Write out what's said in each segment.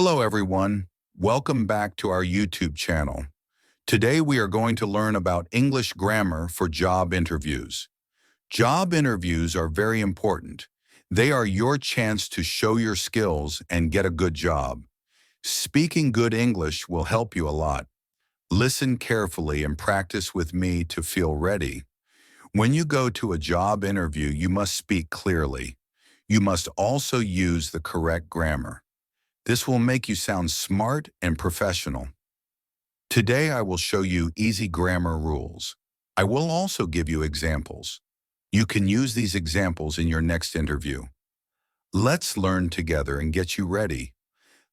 Hello everyone, welcome back to our YouTube channel. Today we are going to learn about English grammar for job interviews. Job interviews are very important. They are your chance to show your skills and get a good job. Speaking good English will help you a lot. Listen carefully and practice with me to feel ready. When you go to a job interview, you must speak clearly. You must also use the correct grammar. This will make you sound smart and professional. Today I will show you easy grammar rules. I will also give you examples. You can use these examples in your next interview. Let's learn together and get you ready.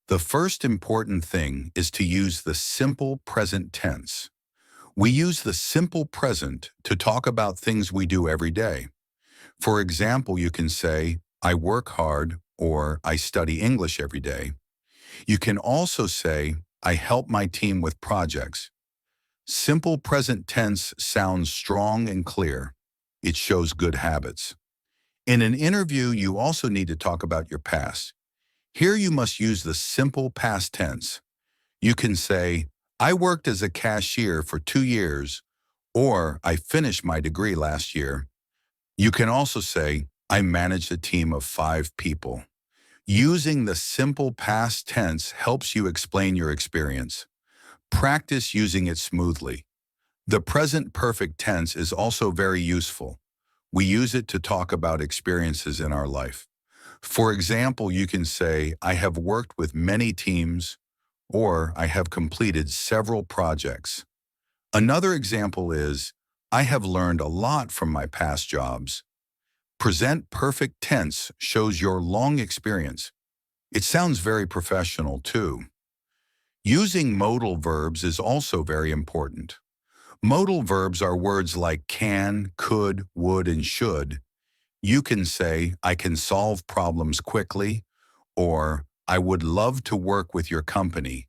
The first important thing is to use the simple present tense. We use the simple present to talk about things we do every day. For example, you can say, I work hard, or I study English every day. You can also say, I help my team with projects. Simple present tense sounds strong and clear. It shows good habits. In an interview, you also need to talk about your past. Here you must use the simple past tense. You can say, I worked as a cashier for 2 years, or I finished my degree last year. You can also say, I managed a team of 5 people. Using the simple past tense helps you explain your experience. Practice using it smoothly. The present perfect tense is also very useful. We use it to talk about experiences in our life. For example, you can say, I have worked with many teams, or I have completed several projects. Another example is, I have learned a lot from my past jobs. Present perfect tense shows your long experience. It sounds very professional too. Using modal verbs is also very important. Modal verbs are words like can, could, would, and should. You can say, I can solve problems quickly, or I would love to work with your company.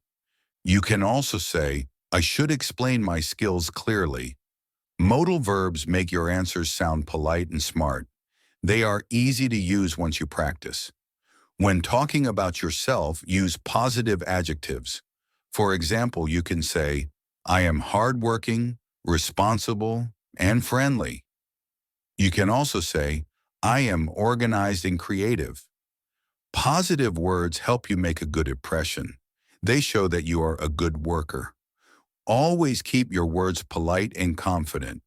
You can also say, I should explain my skills clearly. Modal verbs make your answers sound polite and smart. They are easy to use once you practice. When talking about yourself, use positive adjectives. For example, you can say, I am hardworking, responsible, and friendly. You can also say, I am organized and creative. Positive words help you make a good impression. They show that you are a good worker. Always keep your words polite and confident.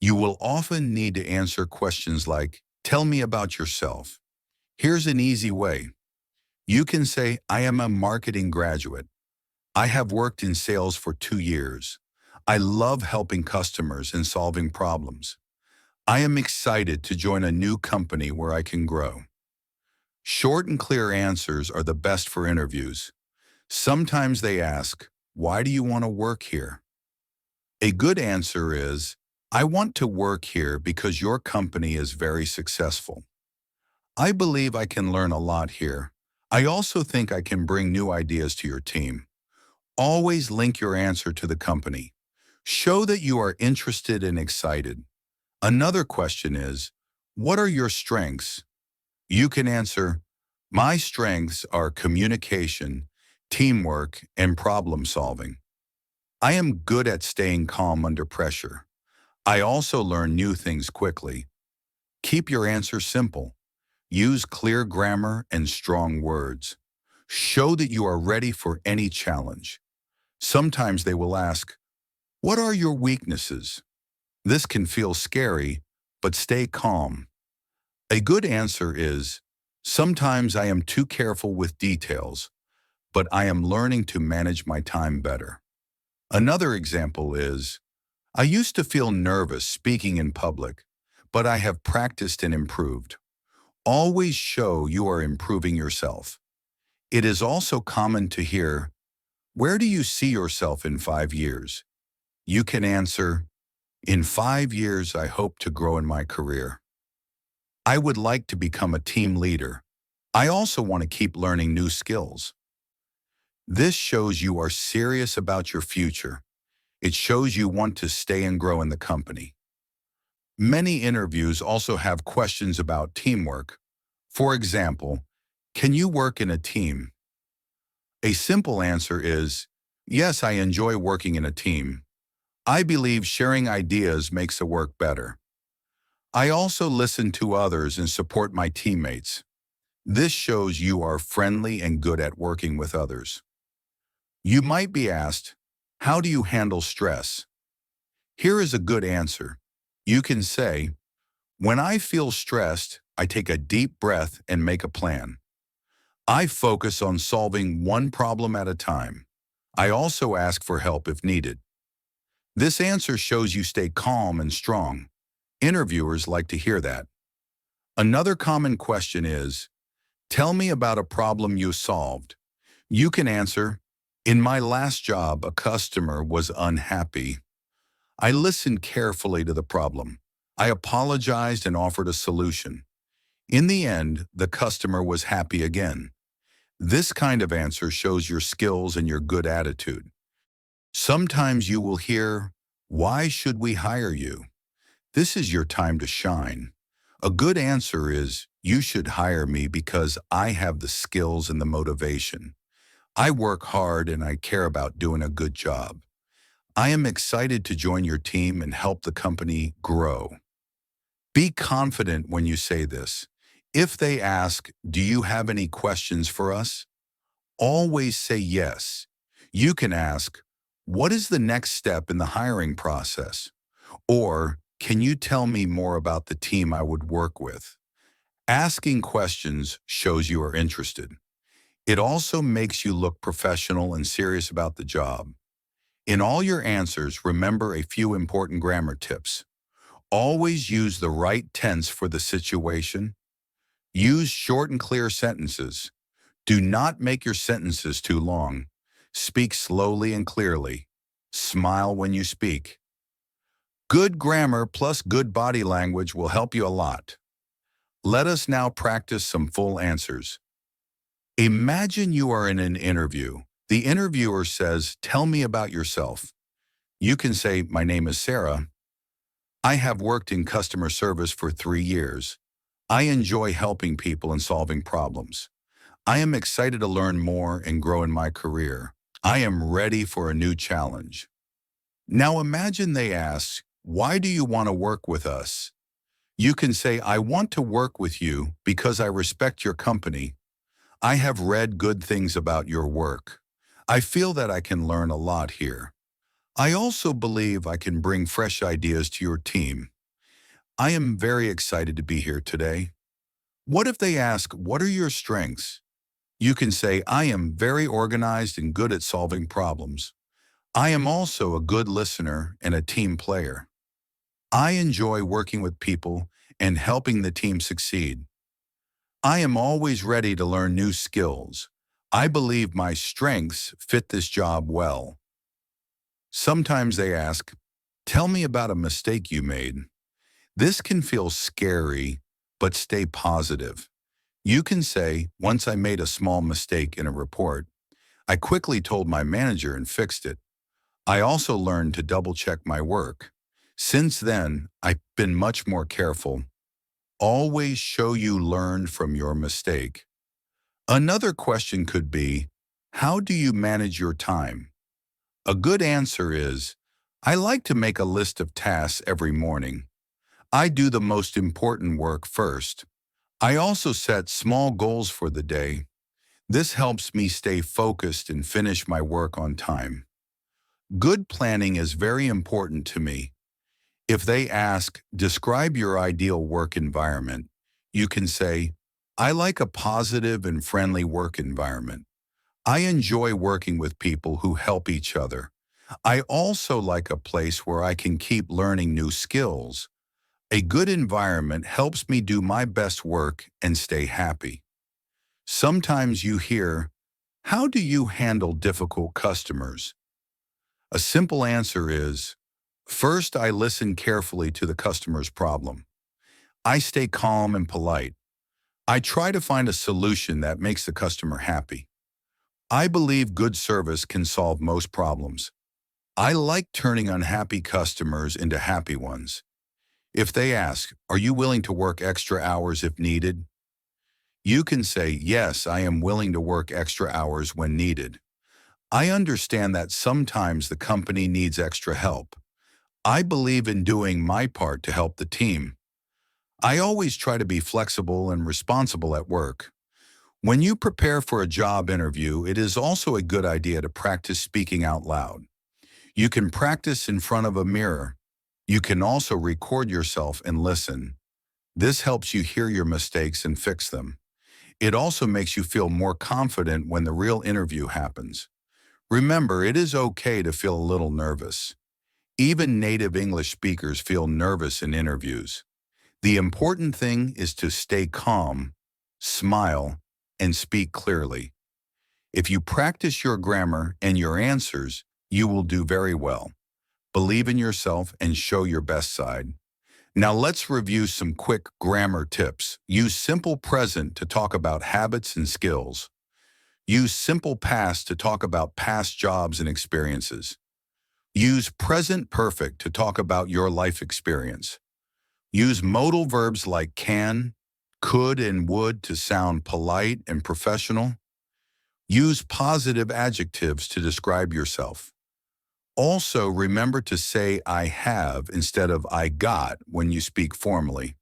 You will often need to answer questions like, tell me about yourself. Here's an easy way. You can say, I am a marketing graduate. I have worked in sales for 2 years. I love helping customers and solving problems. I am excited to join a new company where I can grow. Short and clear answers are the best for interviews. Sometimes they ask, why do you want to work here? A good answer is, I want to work here because your company is very successful. I believe I can learn a lot here. I also think I can bring new ideas to your team. Always link your answer to the company. Show that you are interested and excited. Another question is, what are your strengths? You can answer, my strengths are communication, teamwork, and problem solving. I am good at staying calm under pressure. I also learn new things quickly. Keep your answer simple. Use clear grammar and strong words. Show that you are ready for any challenge. Sometimes they will ask, what are your weaknesses? This can feel scary, but stay calm. A good answer is, sometimes I am too careful with details, but I am learning to manage my time better. Another example is, I used to feel nervous speaking in public, but I have practiced and improved. Always show you are improving yourself. It is also common to hear, where do you see yourself in 5 years? You can answer, in 5 years I hope to grow in my career. I would like to become a team leader. I also want to keep learning new skills. This shows you are serious about your future. It shows you want to stay and grow in the company. Many interviews also have questions about teamwork. For example, can you work in a team? A simple answer is, yes, I enjoy working in a team. I believe sharing ideas makes the work better. I also listen to others and support my teammates. This shows you are friendly and good at working with others. You might be asked, how do you handle stress? Here is a good answer. You can say, when I feel stressed, I take a deep breath and make a plan. I focus on solving one problem at a time. I also ask for help if needed. This answer shows you stay calm and strong. Interviewers like to hear that. Another common question is, tell me about a problem you solved. You can answer, in my last job, a customer was unhappy. I listened carefully to the problem. I apologized and offered a solution. In the end, the customer was happy again. This kind of answer shows your skills and your good attitude. Sometimes you will hear, why should we hire you? This is your time to shine. A good answer is, you should hire me because I have the skills and the motivation. I work hard and I care about doing a good job. I am excited to join your team and help the company grow. Be confident when you say this. If they ask, do you have any questions for us? Always say yes. You can ask, what is the next step in the hiring process? Or, can you tell me more about the team I would work with? Asking questions shows you are interested. It also makes you look professional and serious about the job. In all your answers, remember a few important grammar tips. Always use the right tense for the situation. Use short and clear sentences. Do not make your sentences too long. Speak slowly and clearly. Smile when you speak. Good grammar plus good body language will help you a lot. Let us now practice some full answers. Imagine you are in an interview. The interviewer says, tell me about yourself. You can say, my name is Sarah. I have worked in customer service for 3 years. I enjoy helping people and solving problems. I am excited to learn more and grow in my career. I am ready for a new challenge. Now imagine they ask, why do you want to work with us? You can say, I want to work with you because I respect your company. I have read good things about your work. I feel that I can learn a lot here. I also believe I can bring fresh ideas to your team. I am very excited to be here today. What if they ask, what are your strengths? You can say, I am very organized and good at solving problems. I am also a good listener and a team player. I enjoy working with people and helping the team succeed. I am always ready to learn new skills. I believe my strengths fit this job well. Sometimes they ask, tell me about a mistake you made. This can feel scary, but stay positive. You can say, once I made a small mistake in a report. I quickly told my manager and fixed it. I also learned to double-check my work. Since then, I've been much more careful. Always show you learned from your mistake. Another question could be, how do you manage your time? A good answer is, I like to make a list of tasks every morning. I do the most important work first. I also set small goals for the day. This helps me stay focused and finish my work on time. Good planning is very important to me. If they ask, describe your ideal work environment, you can say, I like a positive and friendly work environment. I enjoy working with people who help each other. I also like a place where I can keep learning new skills. A good environment helps me do my best work and stay happy. Sometimes you hear, how do you handle difficult customers? A simple answer is, first, I listen carefully to the customer's problem. I stay calm and polite. I try to find a solution that makes the customer happy. I believe good service can solve most problems. I like turning unhappy customers into happy ones. If they ask, are you willing to work extra hours if needed? You can say, yes, I am willing to work extra hours when needed. I understand that sometimes the company needs extra help. I believe in doing my part to help the team. I always try to be flexible and responsible at work. When you prepare for a job interview, it is also a good idea to practice speaking out loud. You can practice in front of a mirror. You can also record yourself and listen. This helps you hear your mistakes and fix them. It also makes you feel more confident when the real interview happens. Remember, it is okay to feel a little nervous. Even native English speakers feel nervous in interviews. The important thing is to stay calm, smile, and speak clearly. If you practice your grammar and your answers, you will do very well. Believe in yourself and show your best side. Now let's review some quick grammar tips. Use simple present to talk about habits and skills. Use simple past to talk about past jobs and experiences. Use present perfect to talk about your life experience. Use modal verbs like can, could, and would to sound polite and professional. Use positive adjectives to describe yourself. Also, remember to say I have instead of I got when you speak formally.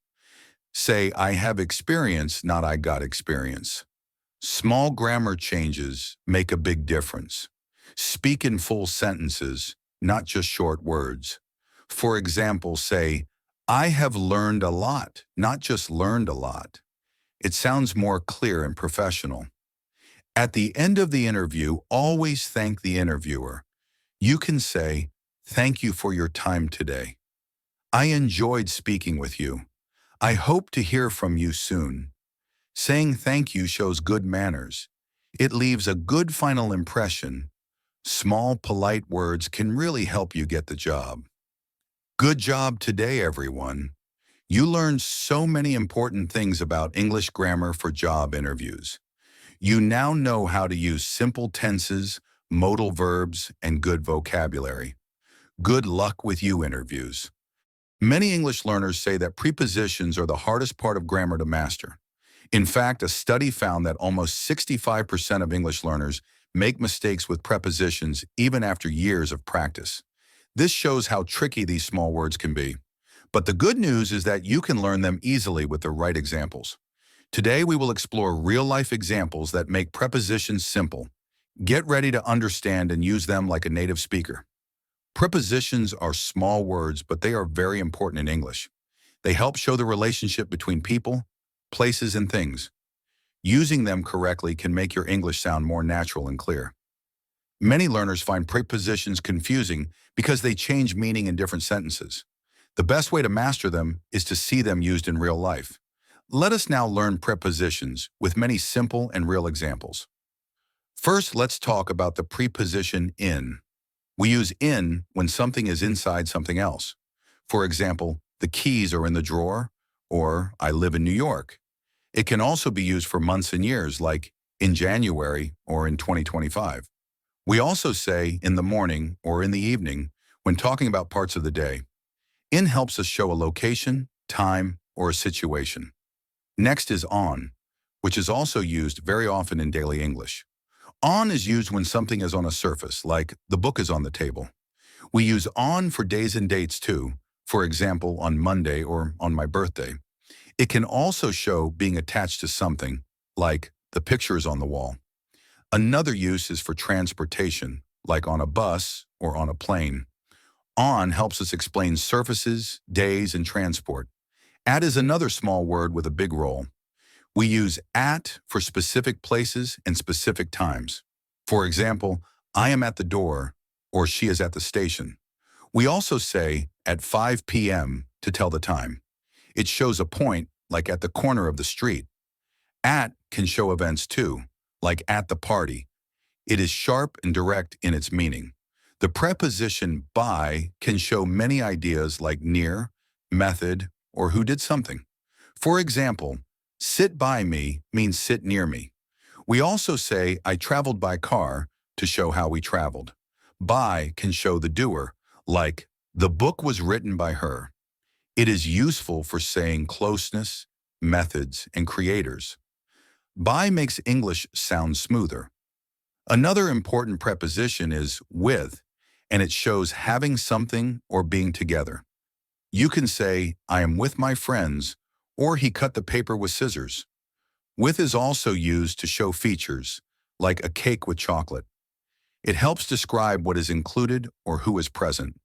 Say I have experience, not I got experience. Small grammar changes make a big difference. Speak in full sentences, not just short words. For example, say, I have learned a lot, not just learned a lot. It sounds more clear and professional. At the end of the interview, always thank the interviewer. You can say, thank you for your time today. I enjoyed speaking with you. I hope to hear from you soon. Saying thank you shows good manners. It leaves a good final impression. Small, polite words can really help you get the job. Good job today, everyone. You learned so many important things about English grammar for job interviews. You now know how to use simple tenses, modal verbs, and good vocabulary. Good luck with you interviews. Many English learners say that prepositions are the hardest part of grammar to master. In fact, a study found that almost 65% of English learners make mistakes with prepositions even after years of practice. This shows how tricky these small words can be. But the good news is that you can learn them easily with the right examples. Today, we will explore real-life examples that make prepositions simple. Get ready to understand and use them like a native speaker. Prepositions are small words, but they are very important in English. They help show the relationship between people, places, and things. Using them correctly can make your English sound more natural and clear. Many learners find prepositions confusing because they change meaning in different sentences. The best way to master them is to see them used in real life. Let us now learn prepositions with many simple and real examples. First, let's talk about the preposition in. We use in when something is inside something else. For example, the keys are in the drawer, or I live in New York. It can also be used for months and years, like in January or in 2025. We also say in the morning or in the evening when talking about parts of the day. In helps us show a location, time, or a situation. Next is on, which is also used very often in daily English. On is used when something is on a surface, like the book is on the table. We use on for days and dates too, for example, on Monday or on my birthday. It can also show being attached to something, like the picture is on the wall. Another use is for transportation, like on a bus or on a plane. On helps us explain surfaces, days, and transport. At is another small word with a big role. We use at for specific places and specific times. For example, I am at the door, or she is at the station. We also say at 5 p.m. to tell the time. It shows a point, like at the corner of the street. At can show events too, like at the party. It is sharp and direct in its meaning. The preposition by can show many ideas like near, method, or who did something. For example, sit by me means sit near me. We also say I traveled by car to show how we traveled. By can show the doer, like the book was written by her. It is useful for saying closeness, methods, and creators. By makes English sound smoother. Another important preposition is with, and it shows having something or being together. You can say, I am with my friends, or he cut the paper with scissors. With is also used to show features, like a cake with chocolate. It helps describe what is included or who is present.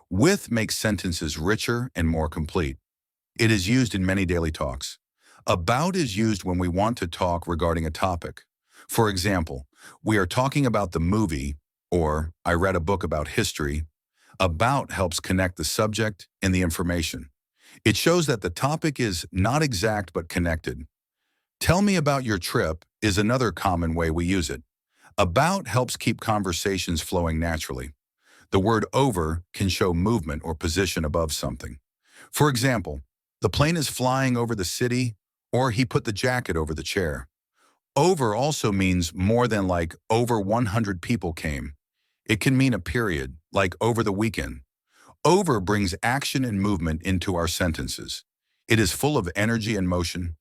With makes sentences richer and more complete. It is used in many daily talks. About is used when we want to talk regarding a topic. For example, we are talking about the movie, or I read a book about history. About helps connect the subject and the information. It shows that the topic is not exact but connected. Tell me about your trip is another common way we use it. About helps keep conversations flowing naturally. The word over can show movement or position above something. For example, the plane is flying over the city, or he put the jacket over the chair. Over also means more than, like over 100 people came. It can mean a period, like over the weekend. Over brings action and movement into our sentences. It is full of energy and motion.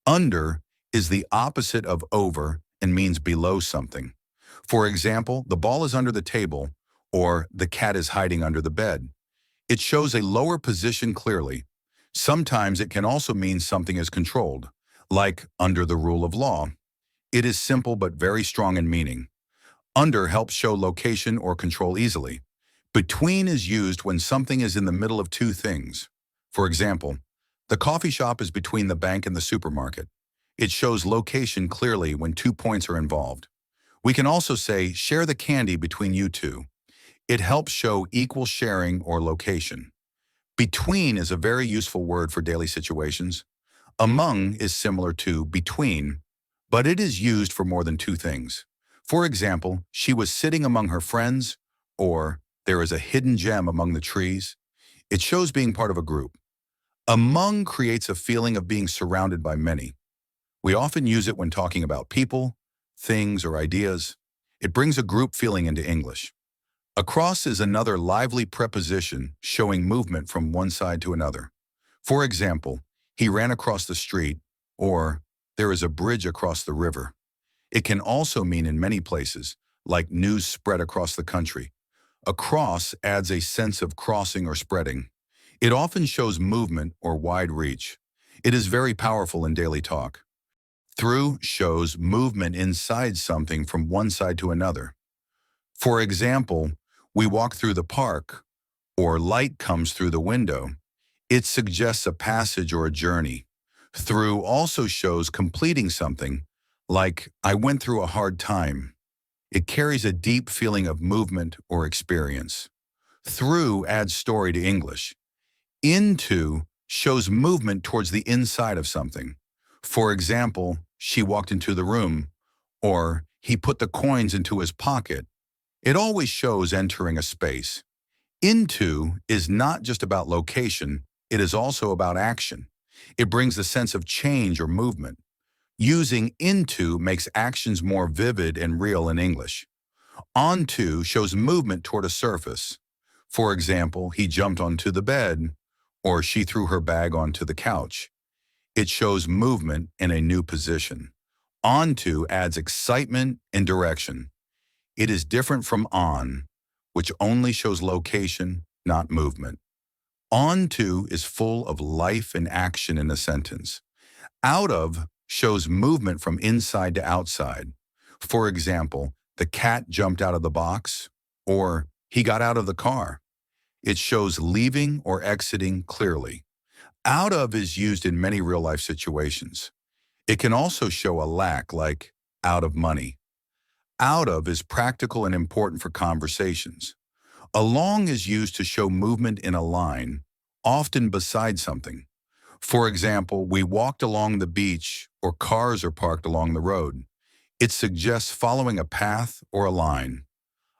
Under is the opposite of over and means below something. For example, the ball is under the table, or the cat is hiding under the bed. It shows a lower position clearly. Sometimes it can also mean something is controlled, like under the rule of law. It is simple but very strong in meaning. Under helps show location or control easily. Between is used when something is in the middle of two things. For example, the coffee shop is between the bank and the supermarket. It shows location clearly when 2 points are involved. We can also say, share the candy between you two. It helps show equal sharing or location. Between is a very useful word for daily situations. Among is similar to between, but it is used for more than two things. For example, she was sitting among her friends, or there is a hidden gem among the trees. It shows being part of a group. Among creates a feeling of being surrounded by many. We often use it when talking about people, things, or ideas. It brings a group feeling into English. Across is another lively preposition showing movement from one side to another. For example, he ran across the street, or there is a bridge across the river. It can also mean in many places, like news spread across the country. Across adds a sense of crossing or spreading. It often shows movement or wide reach. It is very powerful in daily talk. Through shows movement inside something from one side to another. For example, we walk through the park, or light comes through the window. It suggests a passage or a journey. Through also shows completing something, like I went through a hard time. It carries a deep feeling of movement or experience. Through adds story to English. Into shows movement towards the inside of something. For example, she walked into the room, or he put the coins into his pocket. It always shows entering a space. Into is not just about location, it is also about action. It brings a sense of change or movement. Using into makes actions more vivid and real in English. Onto shows movement toward a surface. For example, he jumped onto the bed, or she threw her bag onto the couch. It shows movement in a new position. Onto adds excitement and direction. It is different from on, which only shows location, not movement. Onto is full of life and action in a sentence. Out of shows movement from inside to outside. For example, the cat jumped out of the box, or he got out of the car. It shows leaving or exiting clearly. Out of is used in many real-life situations. It can also show a lack, like out of money. Out of is practical and important for conversations. Along is used to show movement in a line, often beside something. For example, we walked along the beach, or cars are parked along the road. It suggests following a path or a line.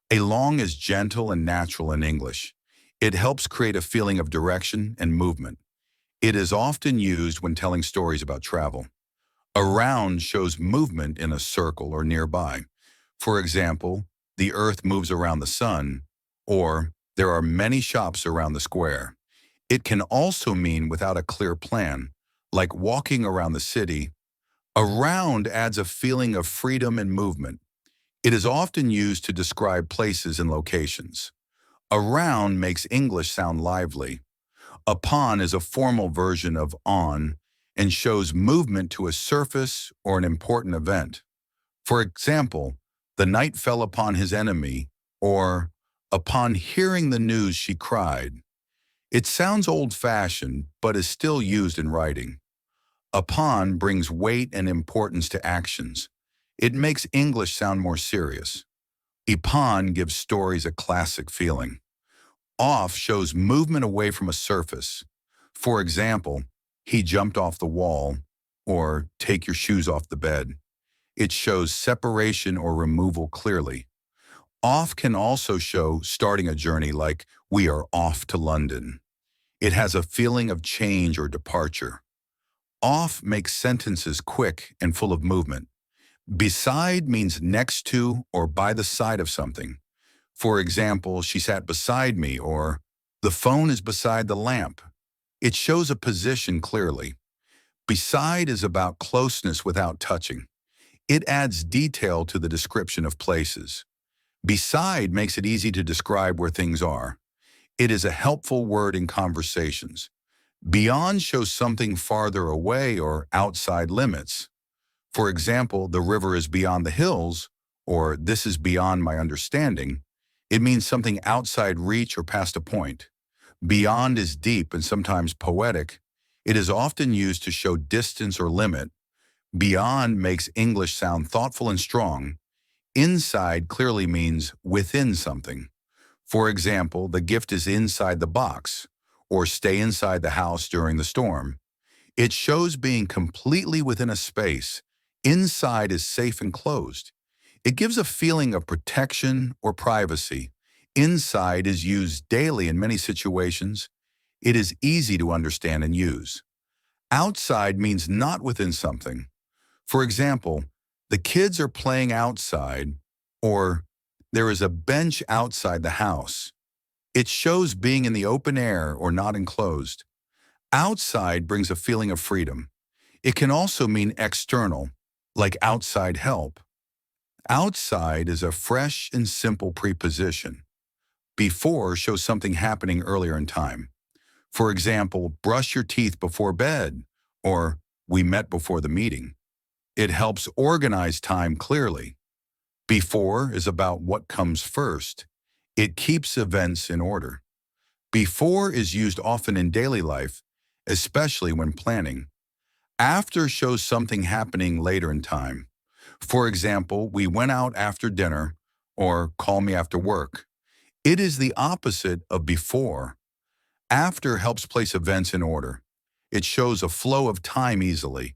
Along is gentle and natural in English. It helps create a feeling of direction and movement. It is often used when telling stories about travel. Around shows movement in a circle or nearby. For example, the earth moves around the sun, or there are many shops around the square. It can also mean without a clear plan, like walking around the city. Around adds a feeling of freedom and movement. It is often used to describe places and locations. Around makes English sound lively. Upon is a formal version of on and shows movement to a surface or an important event. For example, the night fell upon his enemy, or upon hearing the news she cried. It sounds old-fashioned, but is still used in writing. Upon brings weight and importance to actions. It makes English sound more serious. Upon gives stories a classic feeling. Off shows movement away from a surface. For example, he jumped off the wall, or take your shoes off the bed. It shows separation or removal clearly. Off can also show starting a journey like we are off to London. It has a feeling of change or departure. Off makes sentences quick and full of movement. Beside means next to or by the side of something. For example, she sat beside me, or the phone is beside the lamp. It shows a position clearly. Beside is about closeness without touching. It adds detail to the description of places. Beside makes it easy to describe where things are. It is a helpful word in conversations. Beyond shows something farther away or outside limits. For example, the river is beyond the hills, or this is beyond my understanding. It means something outside reach or past a point. Beyond is deep and sometimes poetic. It is often used to show distance or limit. Beyond makes English sound thoughtful and strong. Inside clearly means within something. For example, the gift is inside the box, or stay inside the house during the storm. It shows being completely within a space. Inside is safe and closed. It gives a feeling of protection or privacy. Inside is used daily in many situations. It is easy to understand and use. Outside means not within something. For example, the kids are playing outside, or there is a bench outside the house. It shows being in the open air or not enclosed. Outside brings a feeling of freedom. It can also mean external, like outside help. Outside is a fresh and simple preposition. Before shows something happening earlier in time. For example, brush your teeth before bed, or we met before the meeting. It helps organize time clearly. Before is about what comes first. It keeps events in order. Before is used often in daily life, especially when planning. After shows something happening later in time. For example, we went out after dinner, or call me after work. It is the opposite of before. After helps place events in order. It shows a flow of time easily.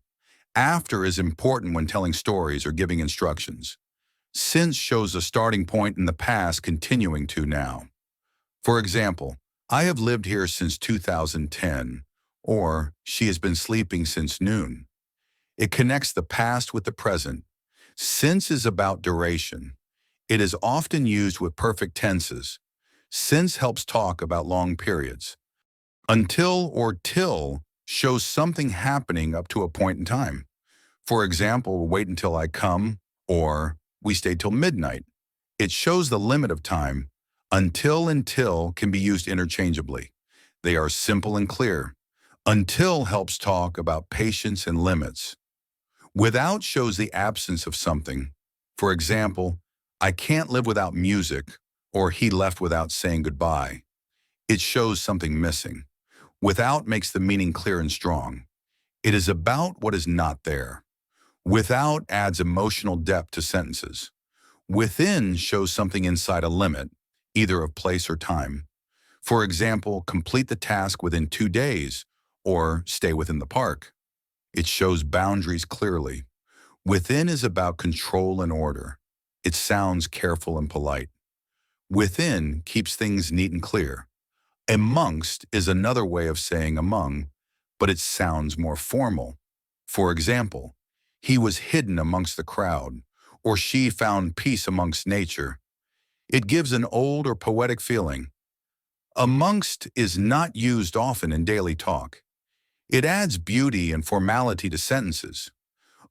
After is important when telling stories or giving instructions. Since shows a starting point in the past continuing to now. For example, I have lived here since 2010, or she has been sleeping since noon. It connects the past with the present. Since is about duration. It is often used with perfect tenses. Since helps talk about long periods. Until or till shows something happening up to a point in time. For example, wait until I come, or we stayed till midnight. It shows the limit of time. Until and till can be used interchangeably. They are simple and clear. Until helps talk about patience and limits. Without shows the absence of something. For example, I can't live without music, or he left without saying goodbye. It shows something missing. Without makes the meaning clear and strong. It is about what is not there. Without adds emotional depth to sentences. Within shows something inside a limit, either of place or time. For example, complete the task within 2 days, or stay within the park. It shows boundaries clearly. Within is about control and order. It sounds careful and polite. Within keeps things neat and clear. Amongst is another way of saying among, but it sounds more formal. For example, he was hidden amongst the crowd, or she found peace amongst nature. It gives an old or poetic feeling. Amongst is not used often in daily talk. It adds beauty and formality to sentences.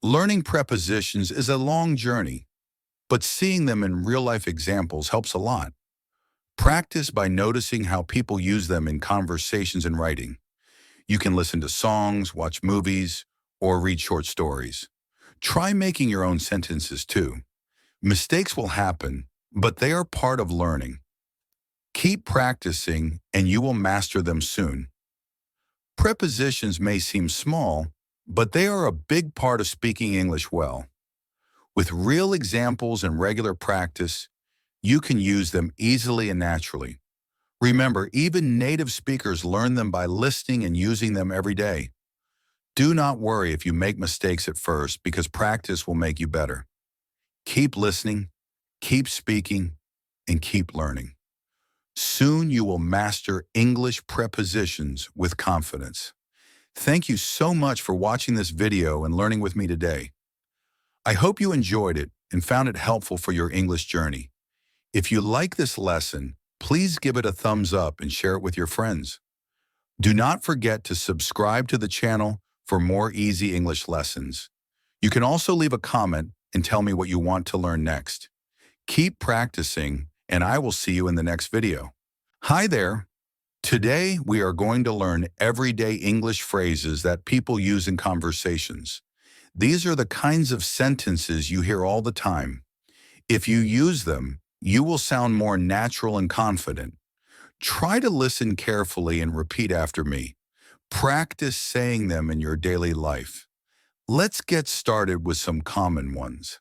Learning prepositions is a long journey, but seeing them in real-life examples helps a lot. Practice by noticing how people use them in conversations and writing. You can listen to songs, watch movies, or read short stories. Try making your own sentences too. Mistakes will happen, but they are part of learning. Keep practicing and you will master them soon. Prepositions may seem small, but they are a big part of speaking English well. With real examples and regular practice, you can use them easily and naturally. Remember, even native speakers learn them by listening and using them every day. Do not worry if you make mistakes at first because practice will make you better. Keep listening, keep speaking, and keep learning. Soon you will master English prepositions with confidence. Thank you so much for watching this video and learning with me today. I hope you enjoyed it and found it helpful for your English journey. If you like this lesson, please give it a thumbs up and share it with your friends. Do not forget to subscribe to the channel for more easy English lessons. You can also leave a comment and tell me what you want to learn next. Keep practicing, and I will see you in the next video. Hi there. Today, we are going to learn everyday English phrases that people use in conversations. These are the kinds of sentences you hear all the time. If you use them, you will sound more natural and confident. Try to listen carefully and repeat after me. Practice saying them in your daily life. Let's get started with some common ones.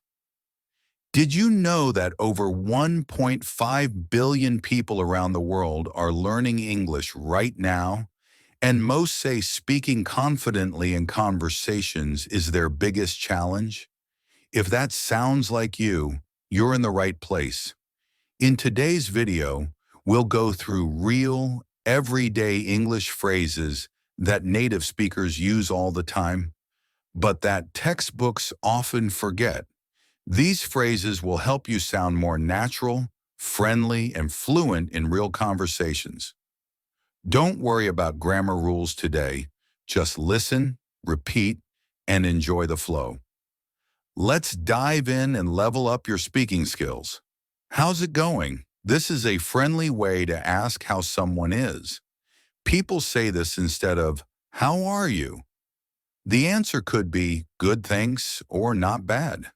Did you know that over 1.5 billion people around the world are learning English right now? And most say speaking confidently in conversations is their biggest challenge? If that sounds like you, you're in the right place. In today's video, we'll go through real, everyday English phrases that native speakers use all the time, but that textbooks often forget. These phrases will help you sound more natural, friendly, and fluent in real conversations. Don't worry about grammar rules today. Just listen, repeat, and enjoy the flow. Let's dive in and level up your speaking skills. How's it going? This is a friendly way to ask how someone is. People say this instead of, "How are you?" The answer could be, "Good, thanks," or "Not bad."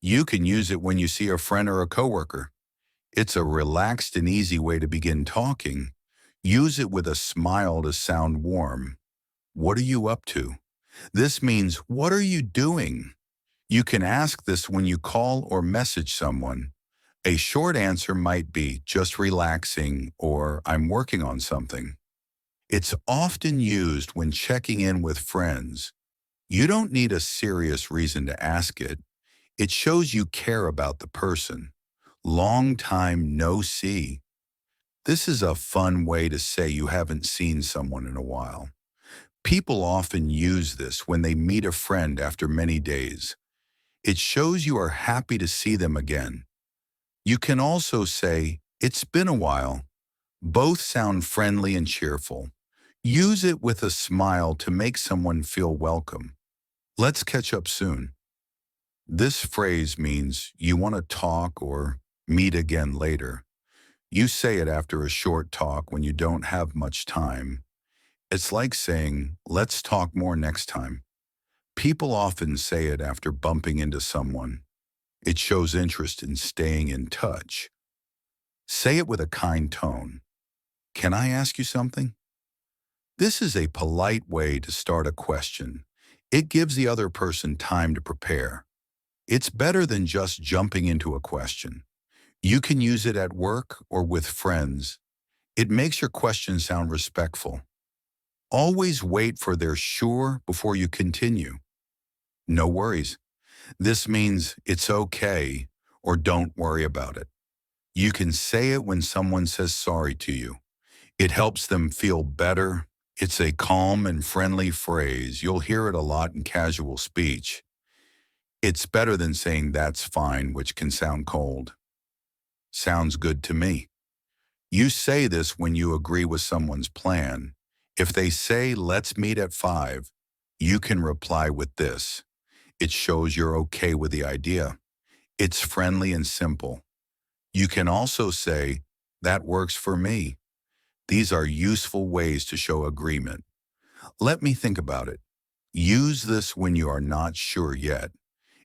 You can use it when you see a friend or a coworker. It's a relaxed and easy way to begin talking. Use it with a smile to sound warm. What are you up to? This means, what are you doing? You can ask this when you call or message someone. A short answer might be, just relaxing, or I'm working on something. It's often used when checking in with friends. You don't need a serious reason to ask it. It shows you care about the person. Long time no see. This is a fun way to say you haven't seen someone in a while. People often use this when they meet a friend after many days. It shows you are happy to see them again. You can also say, "It's been a while." Both sound friendly and cheerful. Use it with a smile to make someone feel welcome. Let's catch up soon. This phrase means you want to talk or meet again later. You say it after a short talk when you don't have much time. It's like saying, "Let's talk more next time." People often say it after bumping into someone. It shows interest in staying in touch. Say it with a kind tone. "Can I ask you something?" This is a polite way to start a question. It gives the other person time to prepare. It's better than just jumping into a question. You can use it at work or with friends. It makes your question sound respectful. Always wait for their sure before you continue. No worries. This means it's okay or don't worry about it. You can say it when someone says sorry to you. It helps them feel better. It's a calm and friendly phrase. You'll hear it a lot in casual speech. It's better than saying "that's fine," which can sound cold. Sounds good to me. You say this when you agree with someone's plan. If they say, "Let's meet at 5," you can reply with this. It shows you're okay with the idea. It's friendly and simple. You can also say, that works for me. These are useful ways to show agreement. Let me think about it. Use this when you are not sure yet.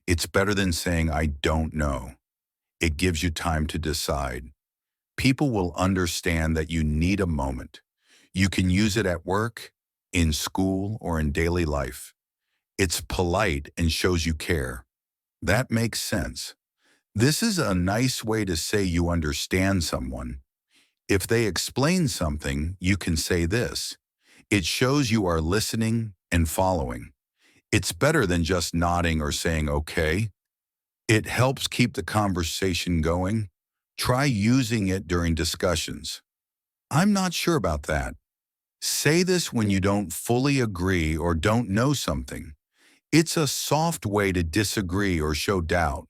It's better than saying, I don't know. It gives you time to decide. People will understand that you need a moment. You can use it at work, in school, or in daily life. It's polite and shows you care. That makes sense. This is a nice way to say you understand someone. If they explain something, you can say this. It shows you are listening and following. It's better than just nodding or saying okay. It helps keep the conversation going. Try using it during discussions. I'm not sure about that. Say this when you don't fully agree or don't know something. It's a soft way to disagree or show doubt.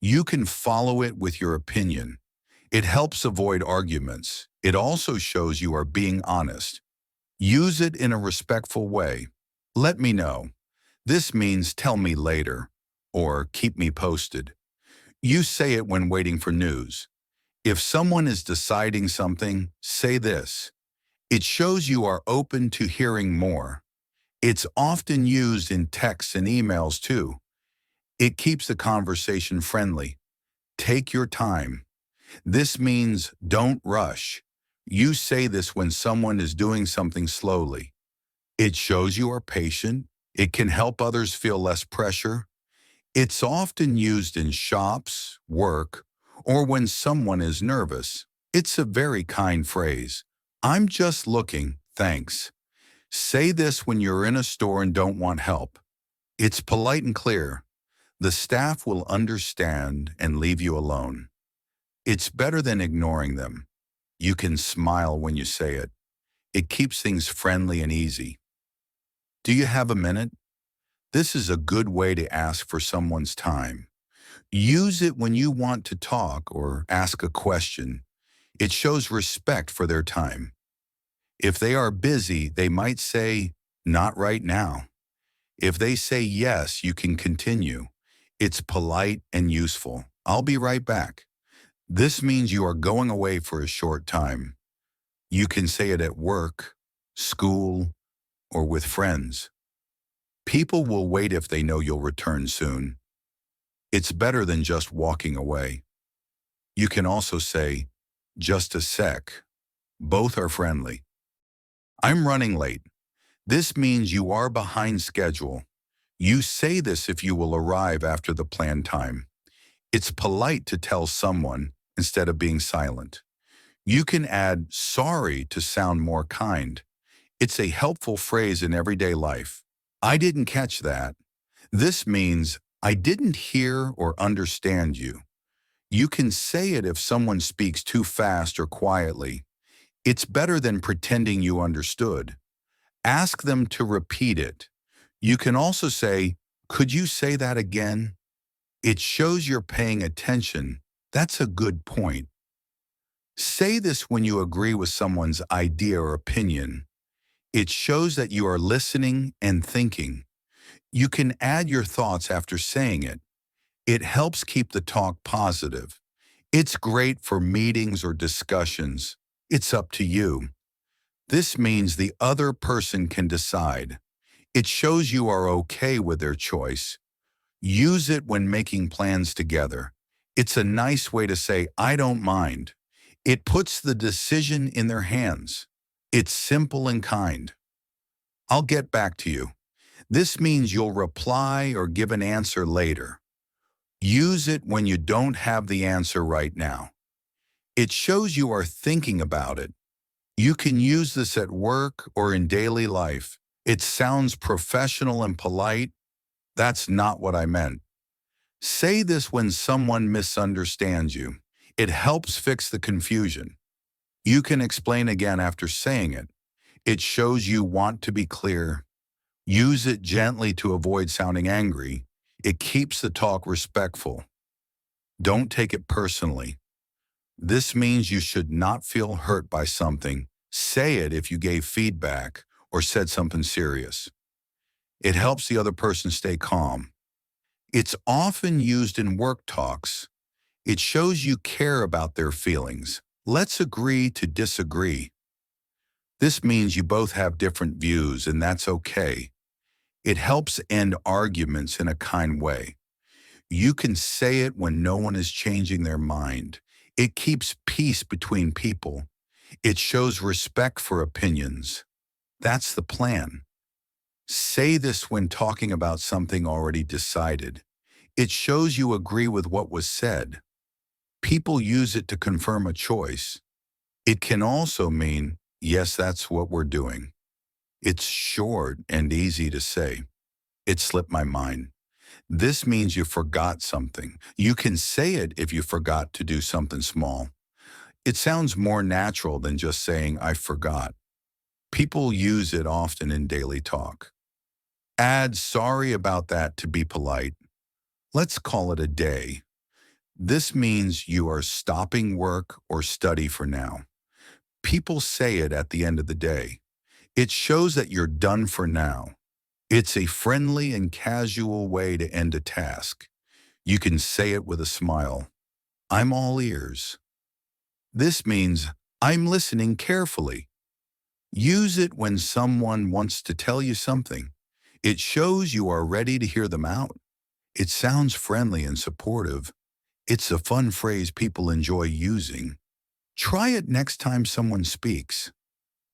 You can follow it with your opinion. It helps avoid arguments. It also shows you are being honest. Use it in a respectful way. Let me know. This means tell me later, or keep me posted. You say it when waiting for news. If someone is deciding something, say this. It shows you are open to hearing more. It's often used in texts and emails too. It keeps the conversation friendly. Take your time. This means don't rush. You say this when someone is doing something slowly. It shows you are patient. It can help others feel less pressure. It's often used in shops, work, or when someone is nervous. It's a very kind phrase. I'm just looking, thanks. Say this when you're in a store and don't want help. It's polite and clear. The staff will understand and leave you alone. It's better than ignoring them. You can smile when you say it. It keeps things friendly and easy. Do you have a minute? This is a good way to ask for someone's time. Use it when you want to talk or ask a question. It shows respect for their time. If they are busy, they might say, not right now. If they say yes, you can continue. It's polite and useful. I'll be right back. This means you are going away for a short time. You can say it at work, school, or with friends. People will wait if they know you'll return soon. It's better than just walking away. You can also say, just a sec. Both are friendly. I'm running late. This means you are behind schedule. You say this if you will arrive after the planned time. It's polite to tell someone instead of being silent. You can add sorry to sound more kind. It's a helpful phrase in everyday life. I didn't catch that. This means I didn't hear or understand you. You can say it if someone speaks too fast or quietly. It's better than pretending you understood. Ask them to repeat it. You can also say, could you say that again? It shows you're paying attention. That's a good point. Say this when you agree with someone's idea or opinion. It shows that you are listening and thinking. You can add your thoughts after saying it. It helps keep the talk positive. It's great for meetings or discussions. It's up to you. This means the other person can decide. It shows you are okay with their choice. Use it when making plans together. It's a nice way to say, I don't mind. It puts the decision in their hands. It's simple and kind. I'll get back to you. This means you'll reply or give an answer later. Use it when you don't have the answer right now. It shows you are thinking about it. You can use this at work or in daily life. It sounds professional and polite. That's not what I meant. Say this when someone misunderstands you. It helps fix the confusion. You can explain again after saying it. It shows you want to be clear. Use it gently to avoid sounding angry. It keeps the talk respectful. Don't take it personally. This means you should not feel hurt by something. Say it if you gave feedback or said something serious. It helps the other person stay calm. It's often used in work talks. It shows you care about their feelings. Let's agree to disagree. This means you both have different views, and that's okay. It helps end arguments in a kind way. You can say it when no one is changing their mind. It keeps peace between people. It shows respect for opinions. That's the plan. Say this when talking about something already decided. It shows you agree with what was said. People use it to confirm a choice. It can also mean, yes, that's what we're doing. It's short and easy to say. It slipped my mind. This means you forgot something. You can say it if you forgot to do something small. It sounds more natural than just saying, I forgot. People use it often in daily talk. Add sorry about that to be polite. Let's call it a day. This means you are stopping work or study for now. People say it at the end of the day. It shows that you're done for now. It's a friendly and casual way to end a task. You can say it with a smile. I'm all ears. This means I'm listening carefully. Use it when someone wants to tell you something. It shows you are ready to hear them out. It sounds friendly and supportive. It's a fun phrase people enjoy using. Try it next time someone speaks.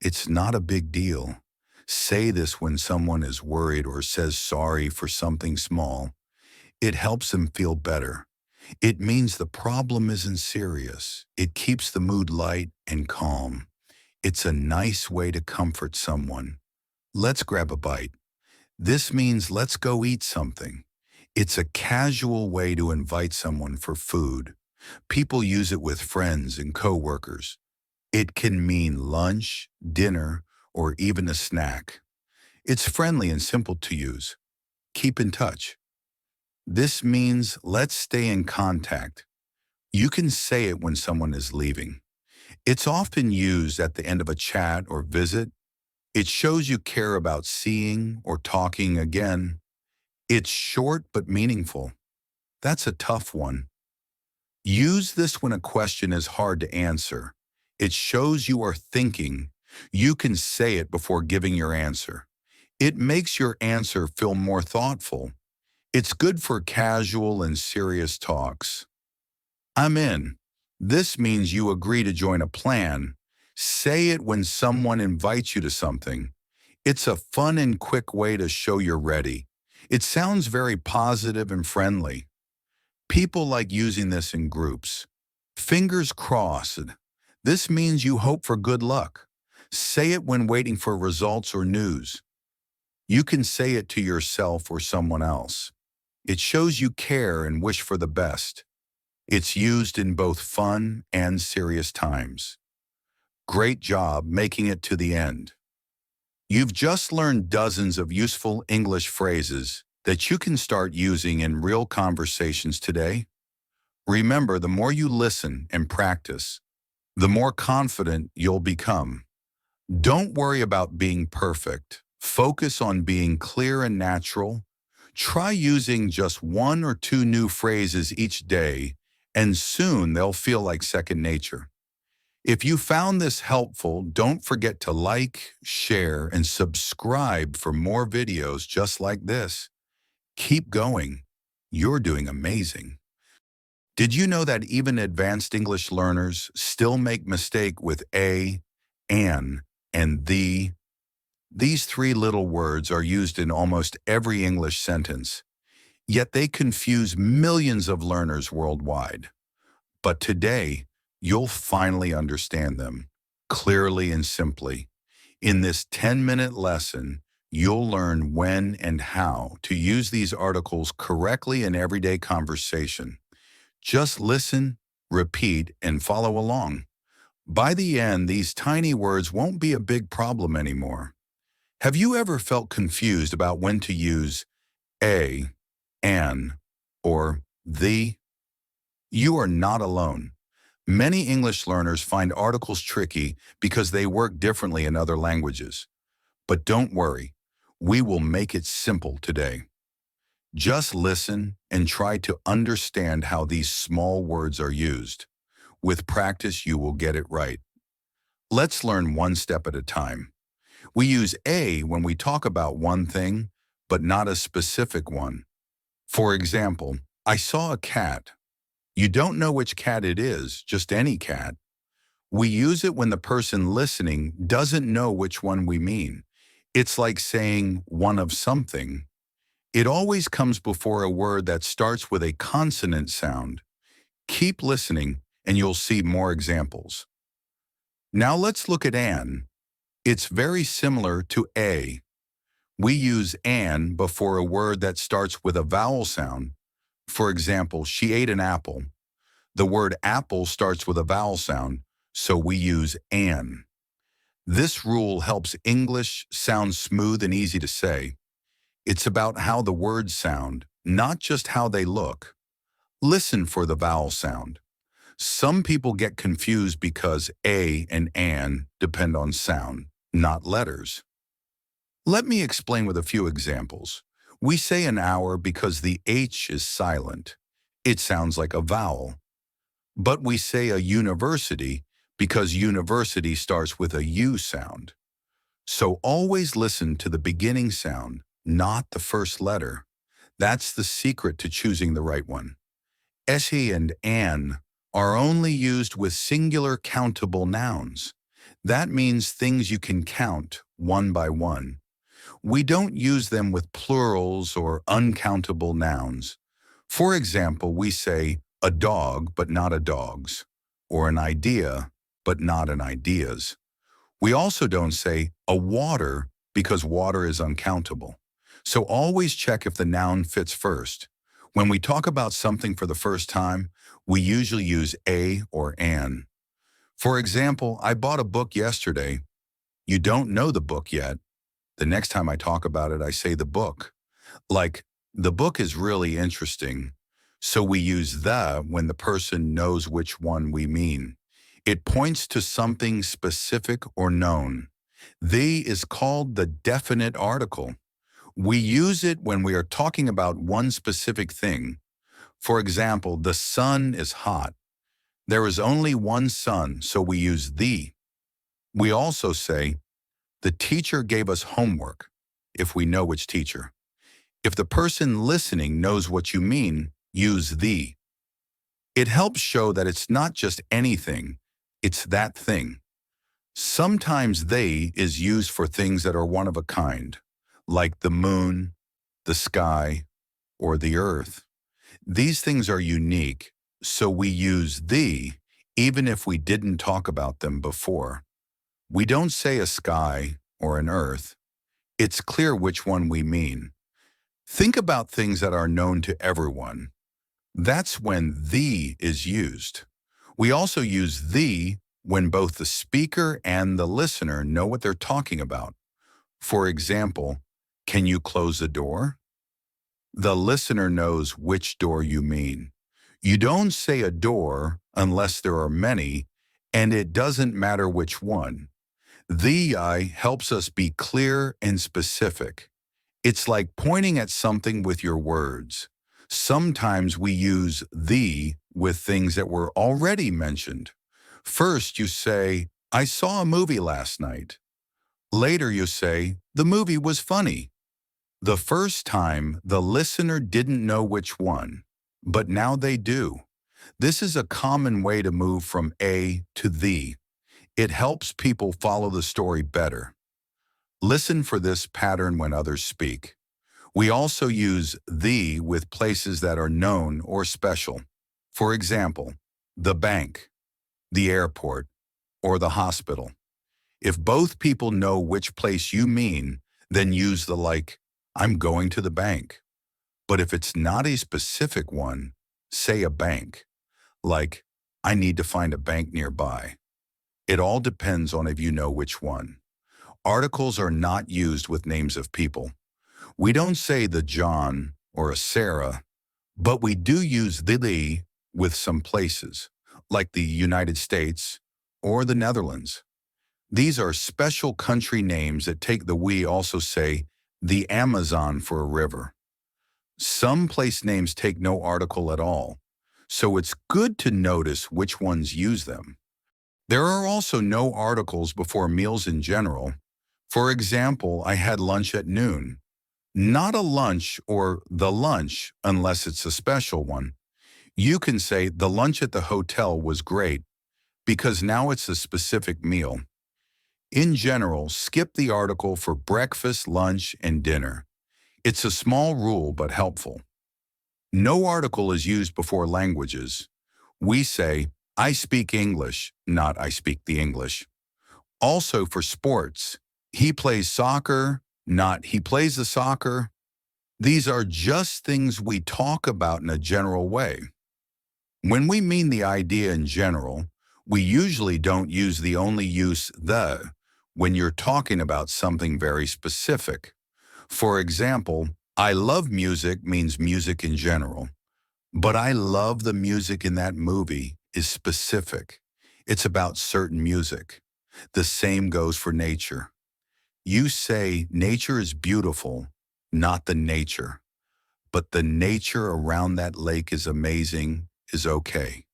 It's not a big deal. Say this when someone is worried or says sorry for something small. It helps them feel better. It means the problem isn't serious. It keeps the mood light and calm. It's a nice way to comfort someone. Let's grab a bite. This means let's go eat something. It's a casual way to invite someone for food. People use it with friends and coworkers. It can mean lunch, dinner, or even a snack. It's friendly and simple to use. Keep in touch. This means let's stay in contact. You can say it when someone is leaving. It's often used at the end of a chat or visit. It shows you care about seeing or talking again. It's short but meaningful. That's a tough one. Use this when a question is hard to answer. It shows you are thinking. You can say it before giving your answer. It makes your answer feel more thoughtful. It's good for casual and serious talks. I'm in. This means you agree to join a plan. Say it when someone invites you to something. It's a fun and quick way to show you're ready. It sounds very positive and friendly. People like using this in groups. Fingers crossed. This means you hope for good luck. Say it when waiting for results or news. You can say it to yourself or someone else. It shows you care and wish for the best. It's used in both fun and serious times. Great job making it to the end. You've just learned dozens of useful English phrases that you can start using in real conversations today. Remember, the more you listen and practice, the more confident you'll become. Don't worry about being perfect. Focus on being clear and natural. Try using just one or two new phrases each day, and soon they'll feel like second nature. If you found this helpful, don't forget to like, share, and subscribe for more videos just like this. Keep going. You're doing amazing. Did you know that even advanced English learners still make mistake with a, an, and the? These three little words are used in almost every English sentence, yet they confuse millions of learners worldwide. But today, you'll finally understand them, clearly and simply. In this 10-minute lesson, you'll learn when and how to use these articles correctly in everyday conversation. Just listen, repeat, and follow along. By the end, these tiny words won't be a big problem anymore. Have you ever felt confused about when to use a, an, or the? You are not alone. Many English learners find articles tricky because they work differently in other languages. But don't worry, we will make it simple today. Just listen and try to understand how these small words are used. With practice, you will get it right. Let's learn one step at a time. We use a when we talk about one thing, but not a specific one. For example, I saw a cat. You don't know which cat it is, just any cat. We use it when the person listening doesn't know which one we mean. It's like saying one of something. It always comes before a word that starts with a consonant sound. Keep listening and you'll see more examples. Now let's look at an. It's very similar to a. We use an before a word that starts with a vowel sound. For example, she ate an apple. The word apple starts with a vowel sound, so we use an. This rule helps English sound smooth and easy to say. It's about how the words sound, not just how they look. Listen for the vowel sound. Some people get confused because a and an depend on sound, not letters. Let me explain with a few examples. We say an hour because the H is silent. It sounds like a vowel. But we say a university because university starts with a U sound. So always listen to the beginning sound, not the first letter. That's the secret to choosing the right one. She and an are only used with singular countable nouns. That means things you can count one by one. We don't use them with plurals or uncountable nouns. For example, we say a dog but not a dog's, or an idea but not an idea's. We also don't say a water because water is uncountable. So always check if the noun fits first. When we talk about something for the first time, we usually use a or an. For example, I bought a book yesterday. You don't know the book yet. The next time I talk about it, I say the book. Like, the book is really interesting. So we use the when the person knows which one we mean. It points to something specific or known. The is called the definite article. We use it when we are talking about one specific thing. For example, the sun is hot. There is only one sun, so we use the. We also say, the teacher gave us homework, if we know which teacher. If the person listening knows what you mean, use the. It helps show that it's not just anything, it's that thing. Sometimes they is used for things that are one of a kind, like the moon, the sky, or the earth. These things are unique, so we use the even if we didn't talk about them before. We don't say a sky or an earth. It's clear which one we mean. Think about things that are known to everyone. That's when the is used. We also use the when both the speaker and the listener know what they're talking about. For example, can you close the door? The listener knows which door you mean. You don't say a door unless there are many, and it doesn't matter which one. The I helps us be clear and specific. It's like pointing at something with your words. Sometimes we use the with things that were already mentioned. First you say, I saw a movie last night. Later you say, the movie was funny. The first time, the listener didn't know which one, but now they do. This is a common way to move from a to the. It helps people follow the story better. Listen for this pattern when others speak. We also use the with places that are known or special. For example, the bank, the airport, or the hospital. If both people know which place you mean, then use the like, I'm going to the bank. But if it's not a specific one, say a bank. Like, I need to find a bank nearby. It all depends on if you know which one. Articles are not used with names of people. We don't say the John or a Sarah, but we do use the with some places, like the United States or the Netherlands. These are special country names that take the we also say the Amazon for a river. Some place names take no article at all, so it's good to notice which ones use them. There are also no articles before meals in general. For example, I had lunch at noon. Not a lunch or the lunch unless it's a special one. You can say the lunch at the hotel was great because now it's a specific meal. In general, skip the article for breakfast, lunch, and dinner. It's a small rule but helpful. No article is used before languages. We say, I speak English, not I speak the English. Also for sports, he plays soccer, not he plays the soccer. These are just things we talk about in a general way. When we mean the idea in general, we usually don't use the only use the when you're talking about something very specific. For example, I love music means music in general, but I love the music in that movie is specific. It's about certain music. The same goes for nature. You say nature is beautiful, not the nature, but the nature around that lake is amazing is okay.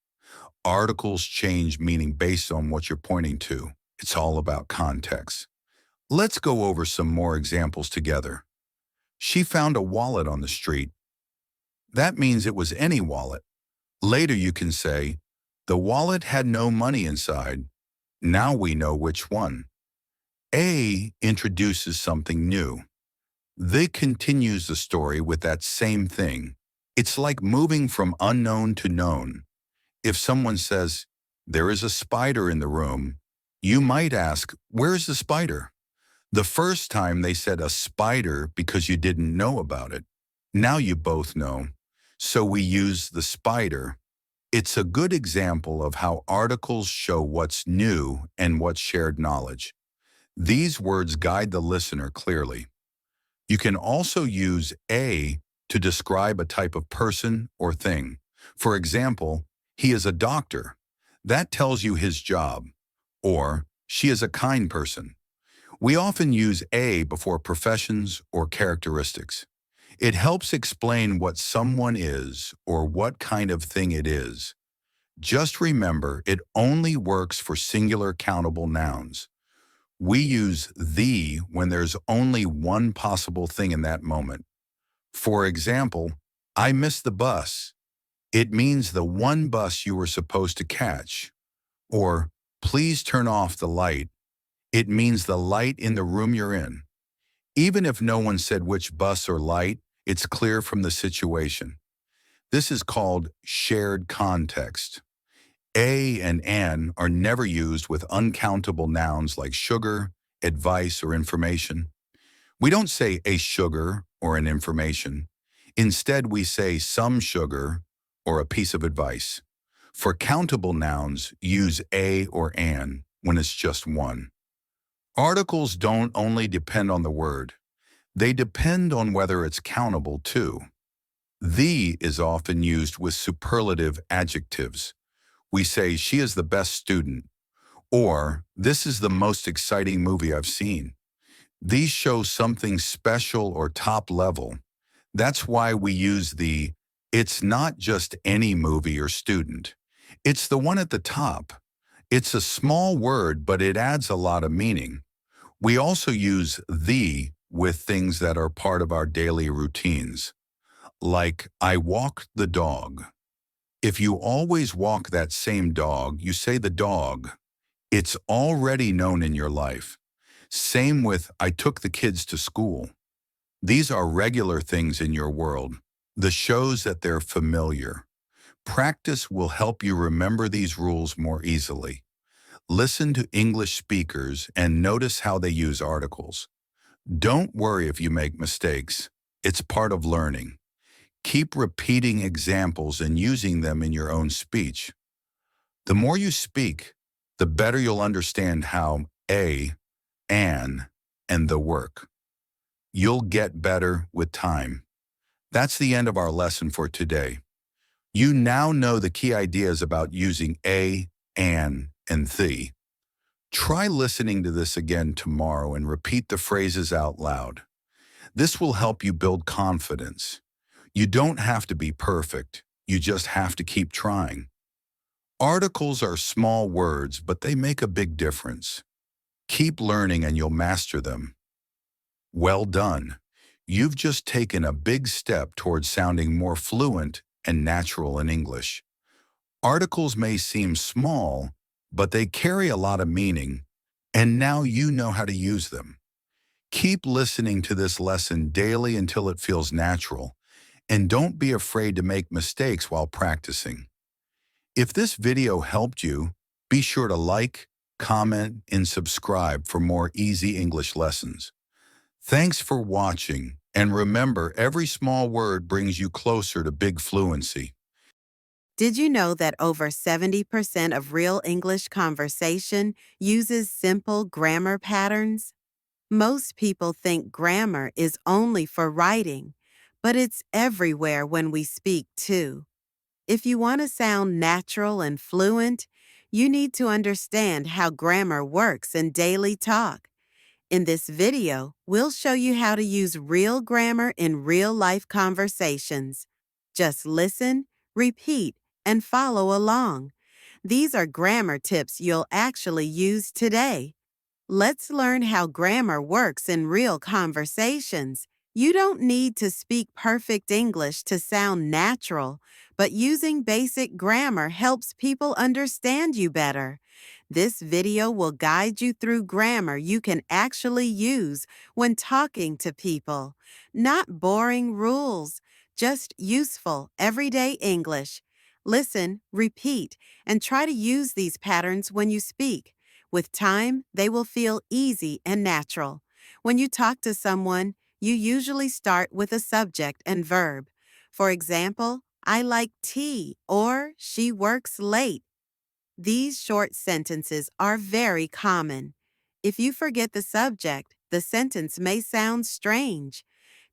Articles change meaning based on what you're pointing to. It's all about context. Let's go over some more examples together. She found a wallet on the street. That means it was any wallet. Later you can say, the wallet had no money inside. Now we know which one. A introduces something new. They continues the story with that same thing. It's like moving from unknown to known. If someone says, there is a spider in the room, you might ask, where is the spider? The first time they said a spider because you didn't know about it. Now you both know. So we use the spider. It's a good example of how articles show what's new and what's shared knowledge. These words guide the listener clearly. You can also use a to describe a type of person or thing. For example, he is a doctor. That tells you his job. Or, she is a kind person. We often use a before professions or characteristics. It helps explain what someone is or what kind of thing it is. Just remember, it only works for singular countable nouns. We use the when there's only one possible thing in that moment. For example, I missed the bus. It means the one bus you were supposed to catch. Or, please turn off the light. It means the light in the room you're in. Even if no one said which bus or light, it's clear from the situation. This is called shared context. A and an are never used with uncountable nouns like sugar, advice, or information. We don't say a sugar or an information. Instead, we say some sugar or a piece of advice. For countable nouns, use a or an when it's just one. Articles don't only depend on the word. They depend on whether it's countable too. The is often used with superlative adjectives. We say, she is the best student, or this is the most exciting movie I've seen. These show something special or top level. That's why we use the, it's not just any movie or student. It's the one at the top. It's a small word, but it adds a lot of meaning. We also use the with things that are part of our daily routines, like I walked the dog. If you always walk that same dog, you say the dog. It's already known in your life. Same with I took the kids to school. These are regular things in your world. The shows that they're familiar. Practice will help you remember these rules more easily. Listen to English speakers and notice how they use articles. Don't worry if you make mistakes. It's part of learning. Keep repeating examples and using them in your own speech. The more you speak, the better you'll understand how a, an, and the work. You'll get better with time. That's the end of our lesson for today. You now know the key ideas about using a, an, and the. Try listening to this again tomorrow and repeat the phrases out loud. This will help you build confidence. You don't have to be perfect. You just have to keep trying. Articles are small words, but they make a big difference. Keep learning and you'll master them. Well done. You've just taken a big step towards sounding more fluent and natural in English. Articles may seem small, but they carry a lot of meaning, and now you know how to use them. Keep listening to this lesson daily until it feels natural, and don't be afraid to make mistakes while practicing. If this video helped you, be sure to like, comment, and subscribe for more easy English lessons. Thanks for watching, and remember, every small word brings you closer to big fluency. Did you know that over 70% of real English conversation uses simple grammar patterns? Most people think grammar is only for writing, but it's everywhere when we speak too. If you want to sound natural and fluent, you need to understand how grammar works in daily talk. In this video, we'll show you how to use real grammar in real-life conversations. Just listen, repeat, and follow along. These are grammar tips you'll actually use today. Let's learn how grammar works in real conversations. You don't need to speak perfect English to sound natural, but using basic grammar helps people understand you better. This video will guide you through grammar you can actually use when talking to people. Not boring rules, just useful, everyday English. Listen, repeat, and try to use these patterns when you speak. With time, they will feel easy and natural. When you talk to someone, you usually start with a subject and verb. For example, I like tea or she works late. These short sentences are very common. If you forget the subject, the sentence may sound strange.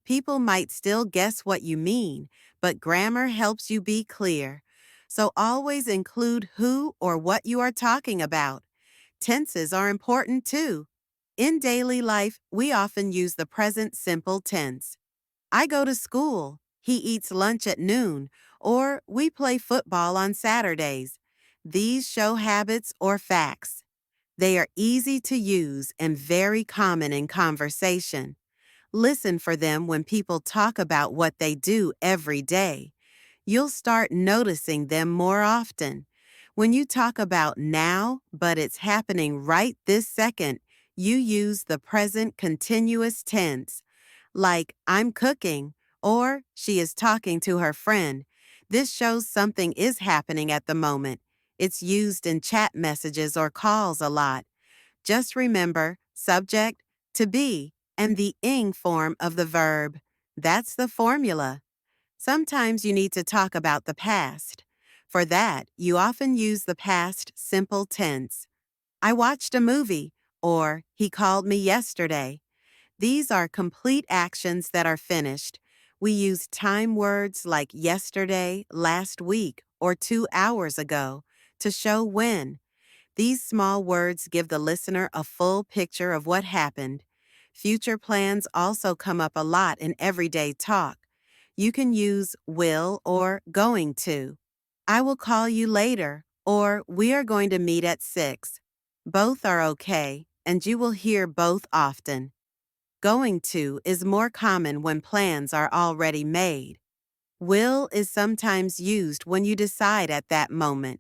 People might still guess what you mean, but grammar helps you be clear. So always include who or what you are talking about. Tenses are important too. In daily life, we often use the present simple tense. I go to school, he eats lunch at noon, or we play football on Saturdays. These show habits or facts. They are easy to use and very common in conversation. Listen for them when people talk about what they do every day. You'll start noticing them more often. When you talk about now, but it's happening right this second, you use the present continuous tense, like I'm cooking or she is talking to her friend. This shows something is happening at the moment. It's used in chat messages or calls a lot. Just remember subject, to be, and the ing form of the verb. That's the formula. Sometimes you need to talk about the past. For that, you often use the past simple tense. I watched a movie, or he called me yesterday. These are complete actions that are finished. We use time words like yesterday, last week, or 2 hours ago to show when. These small words give the listener a full picture of what happened. Future plans also come up a lot in everyday talk. You can use will or going to. I will call you later, or we are going to meet at 6. Both are okay, and you will hear both often. Going to is more common when plans are already made. Will is sometimes used when you decide at that moment.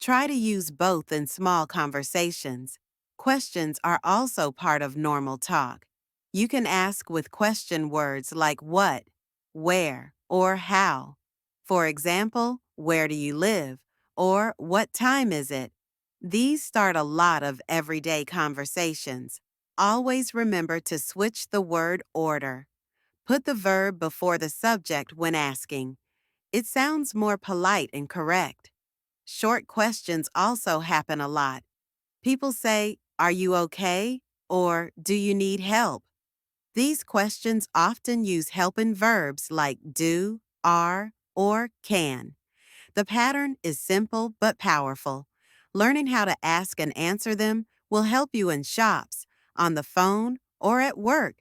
Try to use both in small conversations. Questions are also part of normal talk. You can ask with question words like what, where, or how. For example, where do you live? Or what time is it? These start a lot of everyday conversations. Always remember to switch the word order. Put the verb before the subject when asking. It sounds more polite and correct. Short questions also happen a lot. People say, "Are you okay?" or "Do you need help?" These questions often use helping verbs like do, are, or can. The pattern is simple but powerful. Learning how to ask and answer them will help you in shops, on the phone, or at work.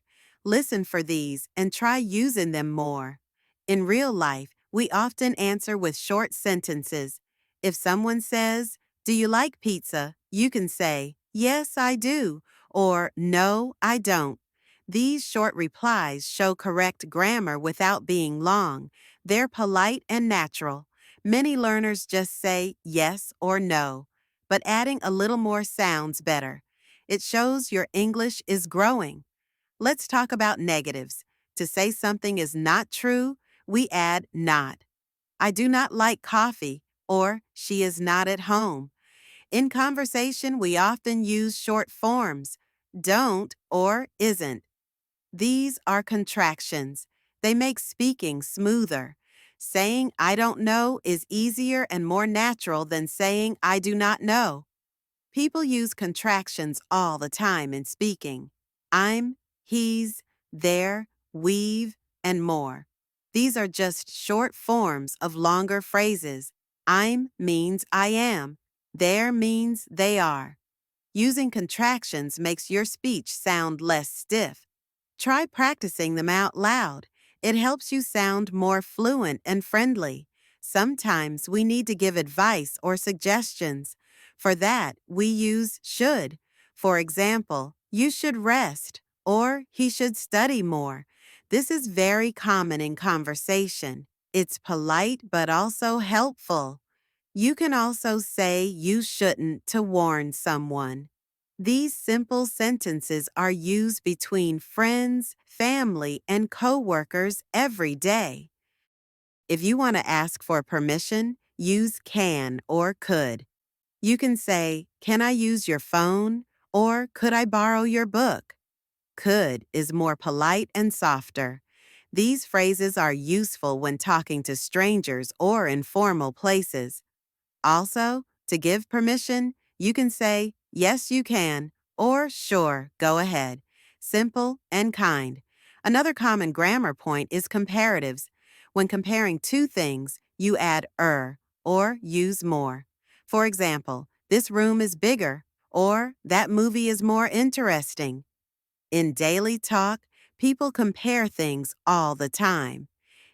Listen for these and try using them more. In real life, we often answer with short sentences. If someone says, "Do you like pizza?" you can say, "Yes, I do," or "No, I don't." These short replies show correct grammar without being long. They're polite and natural. Many learners just say yes or no, but adding a little more sounds better. It shows your English is growing. Let's talk about negatives. To say something is not true, we add not. I do not like coffee, or she is not at home. In conversation, we often use short forms, don't or isn't. These are contractions. They make speaking smoother. Saying I don't know is easier and more natural than saying I do not know. People use contractions all the time in speaking. I'm, he's, there, we've, and more. These are just short forms of longer phrases. I'm means I am. There means they are. Using contractions makes your speech sound less stiff. Try practicing them out loud. It helps you sound more fluent and friendly. Sometimes we need to give advice or suggestions. For that, we use should. For example, you should rest, or he should study more. This is very common in conversation. It's polite but also helpful. You can also say you shouldn't to warn someone. These simple sentences are used between friends, family, and coworkers every day. If you want to ask for permission, use can or could. You can say, "Can I use your phone?" or "Could I borrow your book?" Could is more polite and softer. These phrases are useful when talking to strangers or in formal places. Also, to give permission, you can say, "Yes, you can," or "Sure, go ahead." Simple and kind. Another common grammar point is comparatives. When comparing two things, you add or use more. For example, this room is bigger, or that movie is more interesting. In daily talk, people compare things all the time.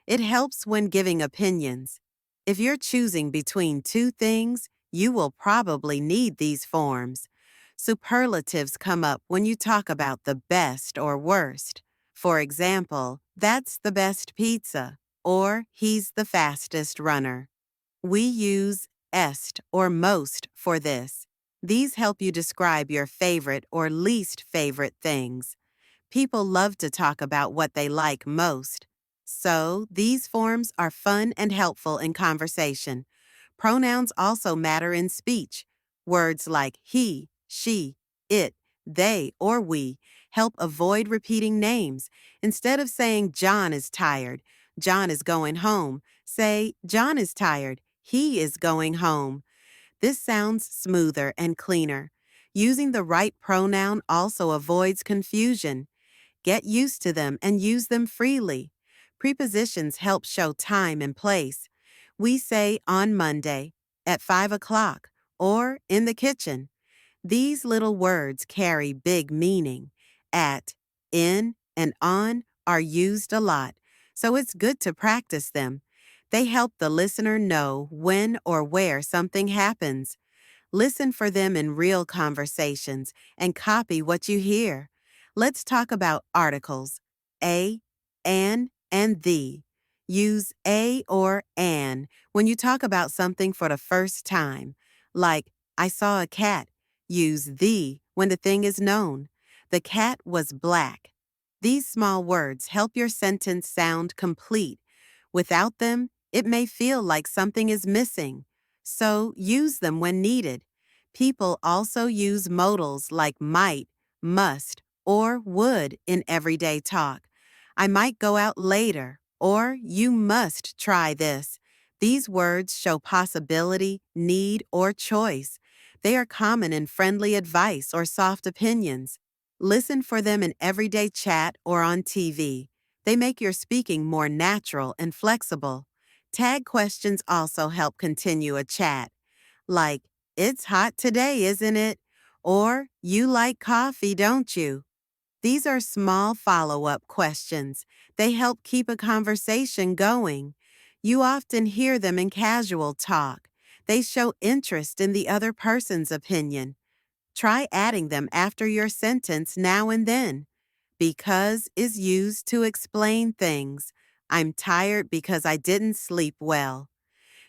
It helps when giving opinions. If you're choosing between two things, you will probably need these forms. Superlatives come up when you talk about the best or worst. For example, that's the best pizza, or he's the fastest runner. We use est or most for this. These help you describe your favorite or least favorite things. People love to talk about what they like most. So, these forms are fun and helpful in conversation. Pronouns also matter in speech. Words like he, she, it, they, or we help avoid repeating names. Instead of saying John is tired, John is going home, say John is tired, he is going home. This sounds smoother and cleaner. Using the right pronoun also avoids confusion. Get used to them and use them freely. Prepositions help show time and place. We say on Monday, at 5 o'clock, or in the kitchen. These little words carry big meaning. At, in, and on are used a lot, so it's good to practice them. They help the listener know when or where something happens. Listen for them in real conversations and copy what you hear. Let's talk about articles. A, and the. Use a or an when you talk about something for the first time. Like, I saw a cat. Use the when the thing is known. The cat was black. These small words help your sentence sound complete. Without them, it may feel like something is missing. So use them when needed. People also use modals like might, must, or would in everyday talk. I might go out later, or you must try this. These words show possibility, need, or choice. They are common in friendly advice or soft opinions. Listen for them in everyday chat or on TV. They make your speaking more natural and flexible. Tag questions also help continue a chat, like, "It's hot today, isn't it?" Or, "You like coffee, don't you?" These are small follow-up questions. They help keep a conversation going. You often hear them in casual talk. They show interest in the other person's opinion. Try adding them after your sentence now and then. Because is used to explain things. I'm tired because I didn't sleep well.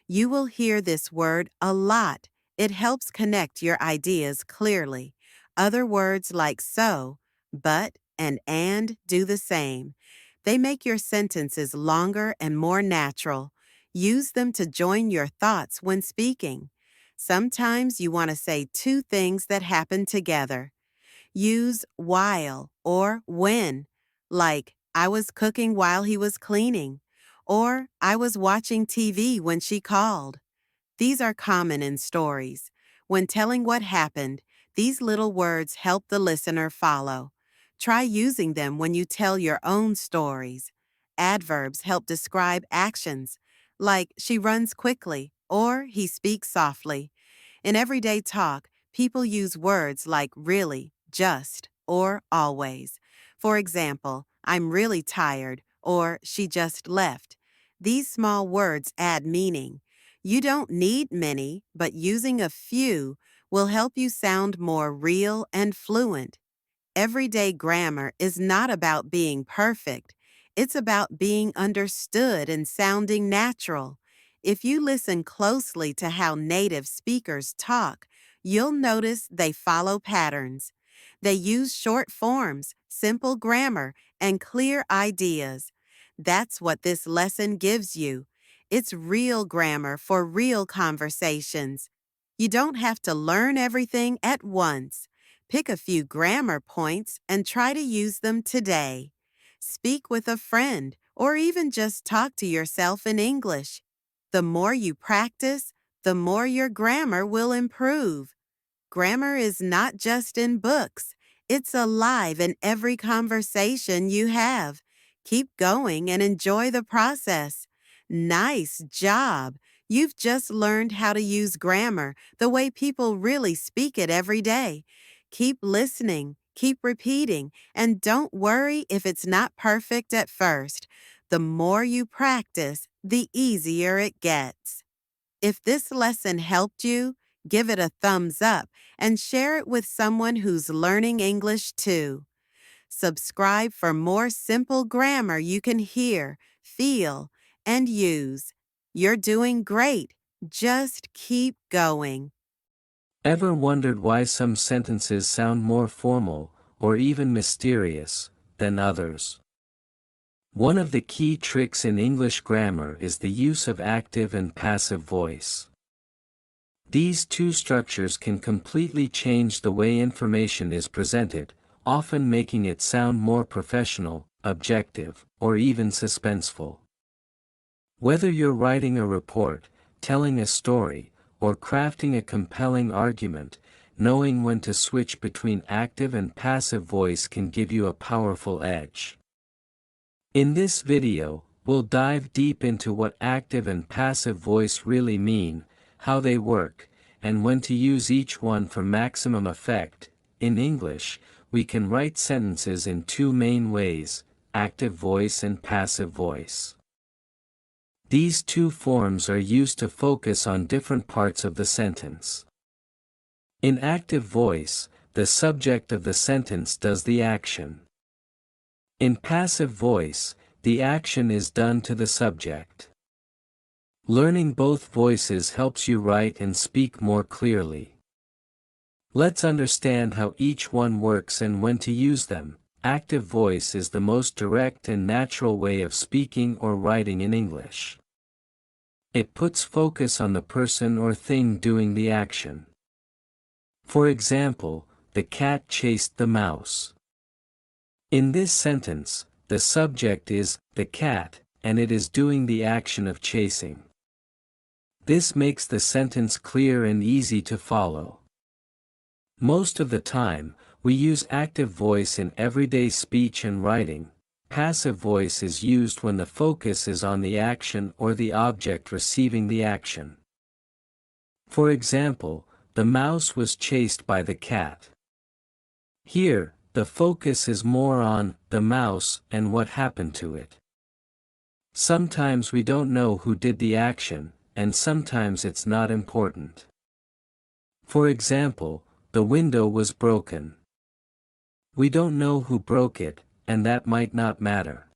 You will hear this word a lot. It helps connect your ideas clearly. Other words like so, but, and do the same. They make your sentences longer and more natural. Use them to join your thoughts when speaking. Sometimes you want to say two things that happen together. Use while or when, like I was cooking while he was cleaning, or I was watching TV when she called. These are common in stories. When telling what happened, these little words help the listener follow. Try using them when you tell your own stories. Adverbs help describe actions, like she runs quickly or he speaks softly. In everyday talk, people use words like really, just, or always. For example, I'm really tired or she just left. These small words add meaning. You don't need many, but using a few will help you sound more real and fluent. Everyday grammar is not about being perfect. It's about being understood and sounding natural. If you listen closely to how native speakers talk, you'll notice they follow patterns. They use short forms, simple grammar, and clear ideas. That's what this lesson gives you. It's real grammar for real conversations. You don't have to learn everything at once. Pick a few grammar points and try to use them today. Speak with a friend or even just talk to yourself in English. The more you practice, the more your grammar will improve. Grammar is not just in books. It's alive in every conversation you have. Keep going and enjoy the process. Nice job! You've just learned how to use grammar the way people really speak it every day. Keep listening, keep repeating, and don't worry if it's not perfect at first. The more you practice, the easier it gets. If this lesson helped you, give it a thumbs up and share it with someone who's learning English too. Subscribe for more simple grammar you can hear, feel, and use. You're doing great. Just keep going. Ever wondered why some sentences sound more formal, or even mysterious, than others? One of the key tricks in English grammar is the use of active and passive voice. These two structures can completely change the way information is presented, often making it sound more professional, objective, or even suspenseful. Whether you're writing a report, telling a story, or crafting a compelling argument, knowing when to switch between active and passive voice can give you a powerful edge. In this video, we'll dive deep into what active and passive voice really mean, how they work, and when to use each one for maximum effect. In English, we can write sentences in two main ways, active voice and passive voice. These two forms are used to focus on different parts of the sentence. In active voice, the subject of the sentence does the action. In passive voice, the action is done to the subject. Learning both voices helps you write and speak more clearly. Let's understand how each one works and when to use them. Active voice is the most direct and natural way of speaking or writing in English. It puts focus on the person or thing doing the action. For example, the cat chased the mouse. In this sentence, the subject is the cat, and it is doing the action of chasing. This makes the sentence clear and easy to follow. Most of the time, we use active voice in everyday speech and writing. Passive voice is used when the focus is on the action or the object receiving the action. For example, the mouse was chased by the cat. Here, the focus is more on the mouse and what happened to it. Sometimes we don't know who did the action, and sometimes it's not important. For example, the window was broken. We don't know who broke it, and that might not matter.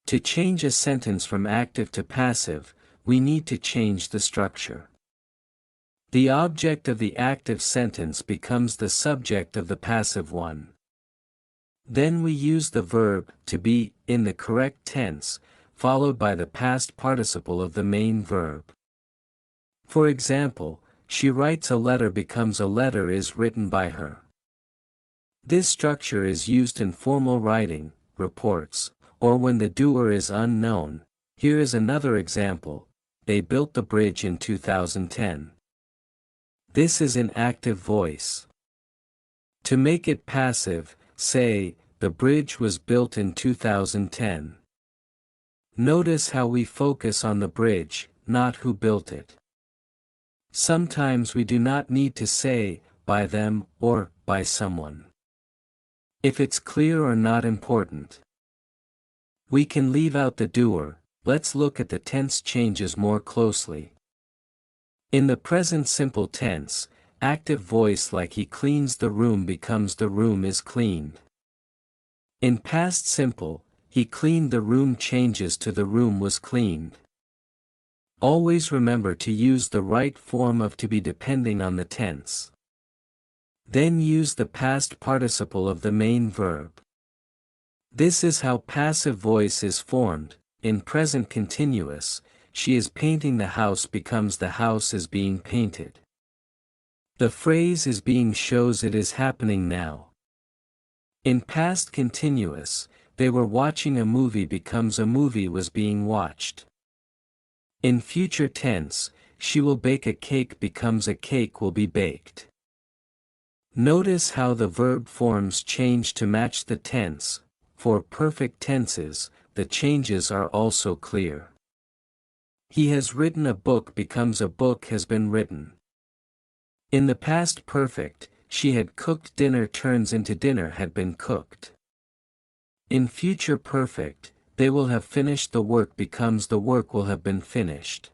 To change a sentence from active to passive, we need to change the structure. The object of the active sentence becomes the subject of the passive one. Then we use the verb to be in the correct tense, followed by the past participle of the main verb. For example, she writes a letter becomes a letter is written by her. This structure is used in formal writing, reports, or when the doer is unknown. Here is another example: they built the bridge in 2010. This is in active voice. To make it passive, say, the bridge was built in 2010. Notice how we focus on the bridge, not who built it. Sometimes we do not need to say, by them, or, by someone. If it's clear or not important, we can leave out the doer. Let's look at the tense changes more closely. In the present simple tense, active voice like he cleans the room becomes the room is cleaned. In past simple, he cleaned the room changes to the room was cleaned. Always remember to use the right form of to be depending on the tense. Then use the past participle of the main verb. This is how passive voice is formed. In present continuous, she is painting the house becomes the house is being painted. The phrase is being shows it is happening now. In past continuous, they were watching a movie becomes a movie was being watched. In future tense, she will bake a cake becomes a cake will be baked. Notice how the verb forms change to match the tense. For perfect tenses, the changes are also clear. He has written a book becomes a book has been written. In the past perfect, she had cooked dinner turns into dinner had been cooked. In future perfect, they will have finished the work becomes the work will have been finished.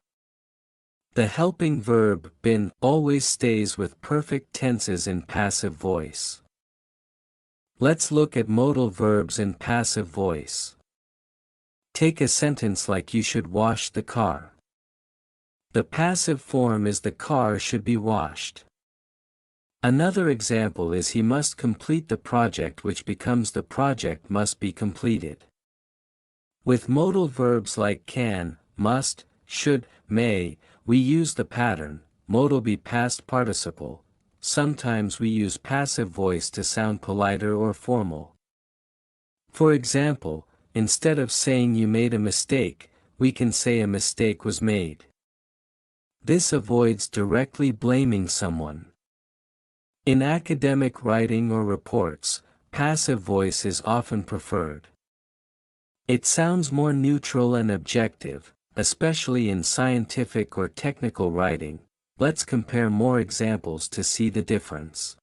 The helping verb been always stays with perfect tenses in passive voice. Let's look at modal verbs in passive voice. Take a sentence like you should wash the car. The passive form is the car should be washed. Another example is he must complete the project which becomes the project must be completed. With modal verbs like can, must, should, may, we use the pattern, modal be past participle. Sometimes we use passive voice to sound politer or formal. For example, instead of saying you made a mistake, we can say a mistake was made. This avoids directly blaming someone. In academic writing or reports, passive voice is often preferred. It sounds more neutral and objective, especially in scientific or technical writing. Let's compare more examples to see the difference.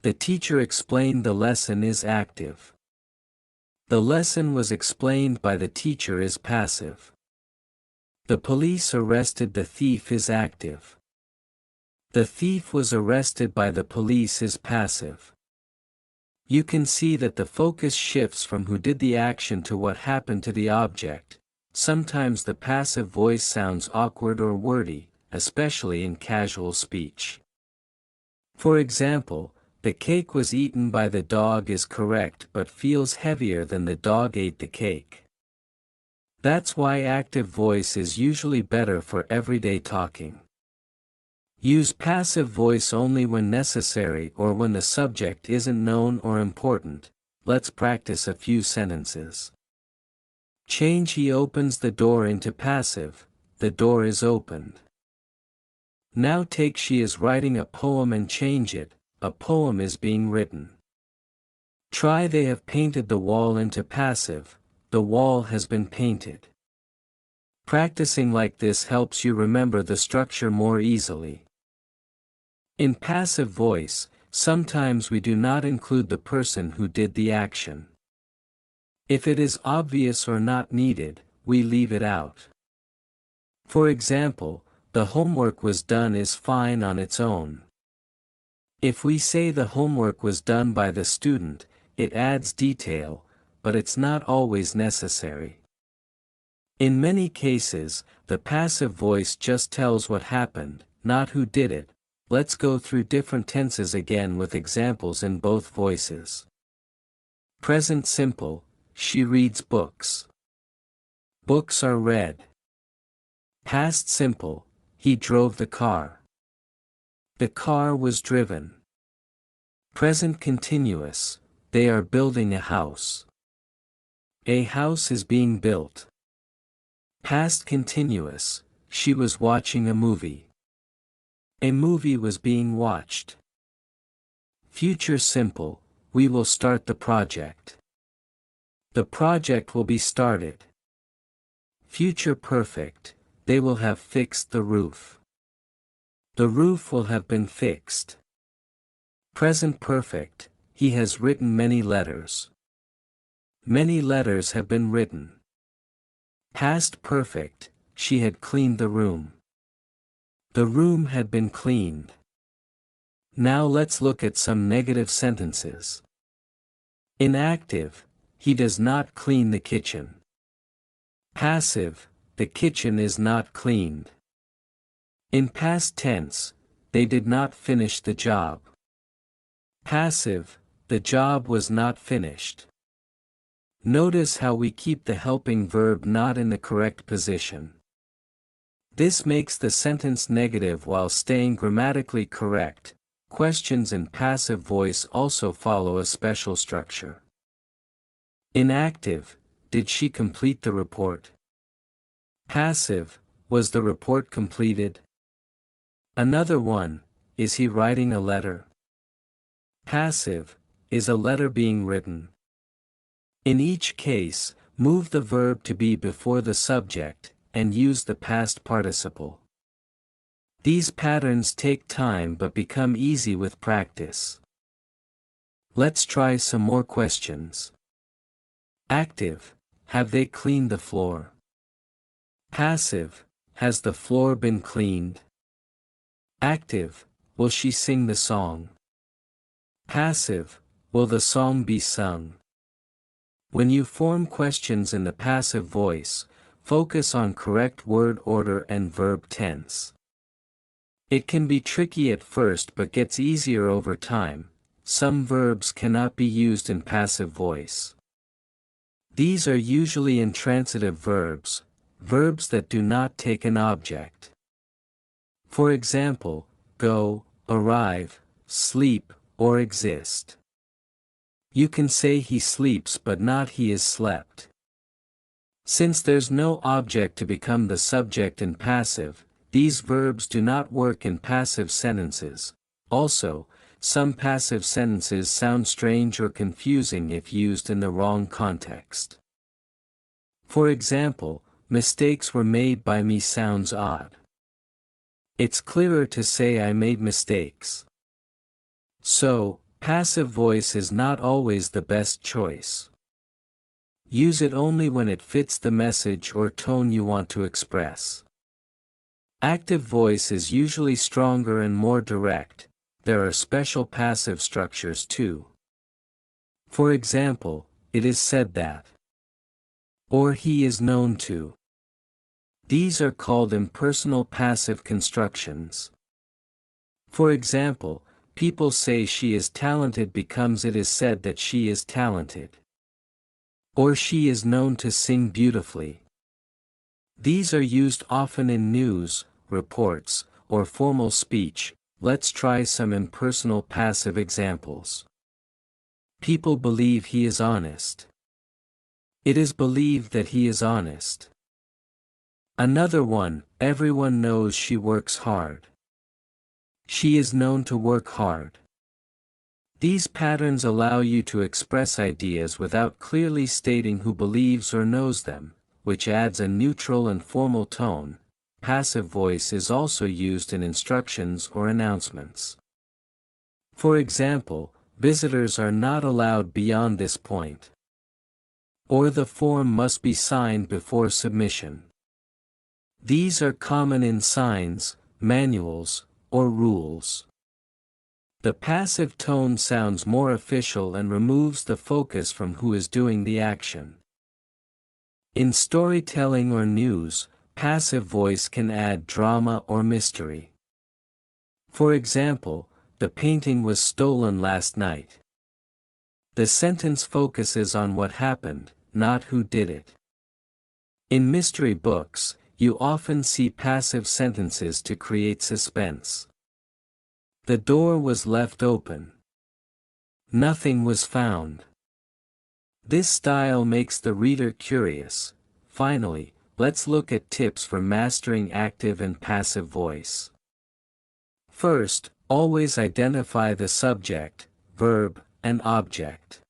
The teacher explained the lesson is active. The lesson was explained by the teacher is passive. The police arrested the thief is active. The thief was arrested by the police is passive. You can see that the focus shifts from who did the action to what happened to the object. Sometimes the passive voice sounds awkward or wordy, especially in casual speech. For example, the cake was eaten by the dog is correct but feels heavier than the dog ate the cake. That's why active voice is usually better for everyday talking. Use passive voice only when necessary or when the subject isn't known or important. Let's practice a few sentences. Change he opens the door into passive, the door is opened. Now take she is writing a poem and change it, a poem is being written. Try they have painted the wall into passive, the wall has been painted. Practicing like this helps you remember the structure more easily. In passive voice, Sometimes we do not include the person who did the action. If it is obvious or not needed, we leave it out. For example, the homework was done is fine on its own. If we say the homework was done by the student, it adds detail, but it's not always necessary. In many cases, the passive voice just tells what happened, not who did it. Let's go through different tenses again with examples in both voices. Present simple, she reads books. Books are read. Past simple, he drove the car. The car was driven. Present continuous, they are building a house. A house is being built. Past continuous, she was watching a movie. A movie was being watched. Future simple, we will start the project. The project will be started. Future perfect, they will have fixed the roof. The roof will have been fixed. Present perfect, he has written many letters. Many letters have been written. Past perfect, she had cleaned the room. The room had been cleaned. Now let's look at some negative sentences. Inactive, he does not clean the kitchen. Passive, the kitchen is not cleaned. In past tense, they did not finish the job. Passive, the job was not finished. Notice how we keep the helping verb not in the correct position. This makes the sentence negative while staying grammatically correct. Questions in passive voice also follow a special structure. Inactive, did she complete the report? Passive, was the report completed? Another one, is he writing a letter? Passive, is a letter being written? In each case, move the verb to be before the subject, and use the past participle. These patterns take time but become easy with practice. Let's try some more questions. Active, have they cleaned the floor? Passive, has the floor been cleaned? Active, will she sing the song? Passive, will the song be sung? When you form questions in the passive voice, focus on correct word order and verb tense. It can be tricky at first but gets easier over time. Some verbs cannot be used in passive voice. These are usually intransitive verbs, verbs that do not take an object. For example, go, arrive, sleep, or exist. You can say he sleeps but not he is slept. Since there's no object to become the subject in passive, these verbs do not work in passive sentences. Also, some passive sentences sound strange or confusing if used in the wrong context. For example, mistakes were made by me sounds odd. It's clearer to say I made mistakes. So, passive voice is not always the best choice. Use it only when it fits the message or tone you want to express. Active voice is usually stronger and more direct. There are special passive structures too. For example, it is said that, or he is known to. These are called impersonal passive constructions. For example, people say she is talented because it is said that she is talented. Or she is known to sing beautifully. These are used often in news, reports, or formal speech. Let's try some impersonal passive examples. People believe he is honest. It is believed that he is honest. Another one, everyone knows she works hard. She is known to work hard. These patterns allow you to express ideas without clearly stating who believes or knows them, which adds a neutral and formal tone. Passive voice is also used in instructions or announcements. For example, visitors are not allowed beyond this point. Or the form must be signed before submission. These are common in signs, manuals, or rules. The passive tone sounds more official and removes the focus from who is doing the action. In storytelling or news, passive voice can add drama or mystery. For example, the painting was stolen last night. The sentence focuses on what happened, not who did it. In mystery books, you often see passive sentences to create suspense. The door was left open. Nothing was found. This style makes the reader curious. Finally, let's look at tips for mastering active and passive voice. First, always identify the subject, verb, and object.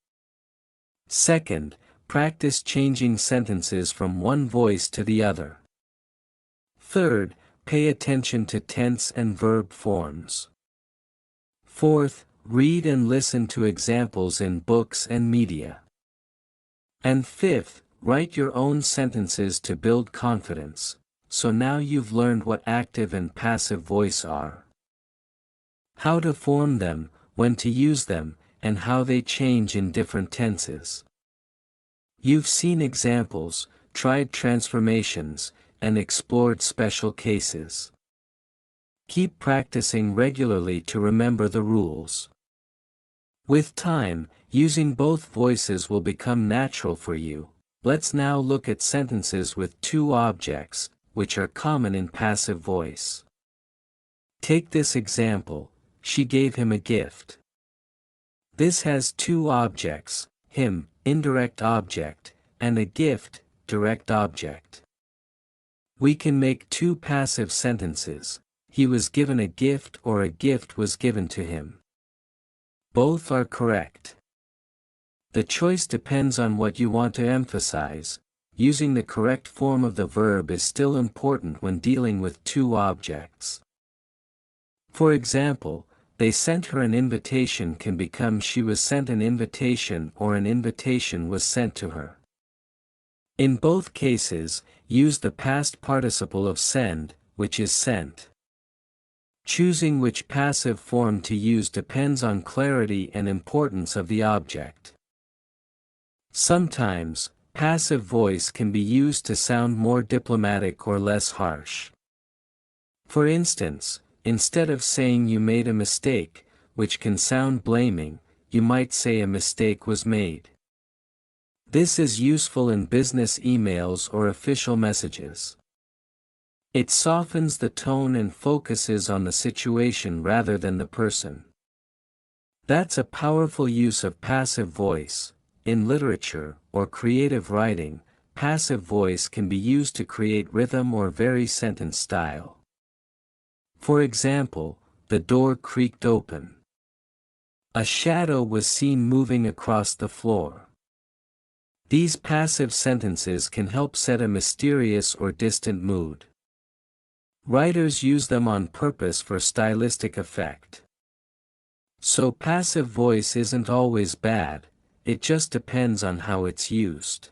Second, practice changing sentences from one voice to the other. Third, pay attention to tense and verb forms. Fourth, read and listen to examples in books and media. And fifth, write your own sentences to build confidence. So now you've learned what active and passive voice are, how to form them, when to use them, and how they change in different tenses. You've seen examples, tried transformations, and explored special cases. Keep practicing regularly to remember the rules. With time, using both voices will become natural for you. Let's now look at sentences with two objects, which are common in passive voice. Take this example, she gave him a gift. This has two objects, him, indirect object, and a gift, direct object. We can make two passive sentences, he was given a gift or a gift was given to him. Both are correct. The choice depends on what you want to emphasize. Using the correct form of the verb is still important when dealing with two objects. For example, they sent her an invitation can become she was sent an invitation or an invitation was sent to her. In both cases, use the past participle of send, which is sent. Choosing which passive form to use depends on clarity and importance of the object. Sometimes, passive voice can be used to sound more diplomatic or less harsh. For instance, instead of saying you made a mistake, which can sound blaming, you might say a mistake was made. This is useful in business emails or official messages. It softens the tone and focuses on the situation rather than the person. That's a powerful use of passive voice. In literature or creative writing, passive voice can be used to create rhythm or vary sentence style. For example, the door creaked open. A shadow was seen moving across the floor. These passive sentences can help set a mysterious or distant mood. Writers use them on purpose for stylistic effect. So passive voice isn't always bad, it just depends on how it's used.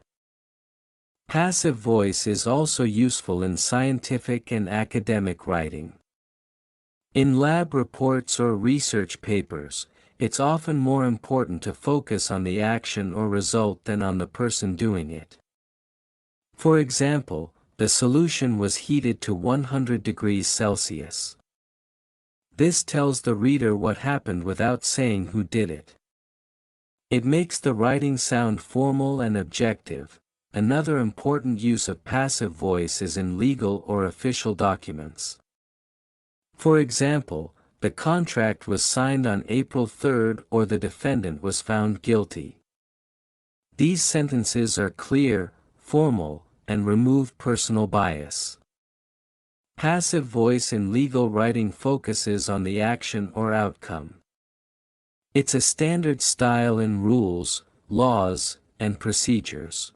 Passive voice is also useful in scientific and academic writing. In lab reports or research papers, it's often more important to focus on the action or result than on the person doing it. For example, the solution was heated to 100 degrees Celsius. This tells the reader what happened without saying who did it. It makes the writing sound formal and objective. Another important use of passive voice is in legal or official documents. For example, the contract was signed on April 3rd or the defendant was found guilty. These sentences are clear, formal, and remove personal bias. Passive voice in legal writing focuses on the action or outcome. It's a standard style in rules, laws, and procedures.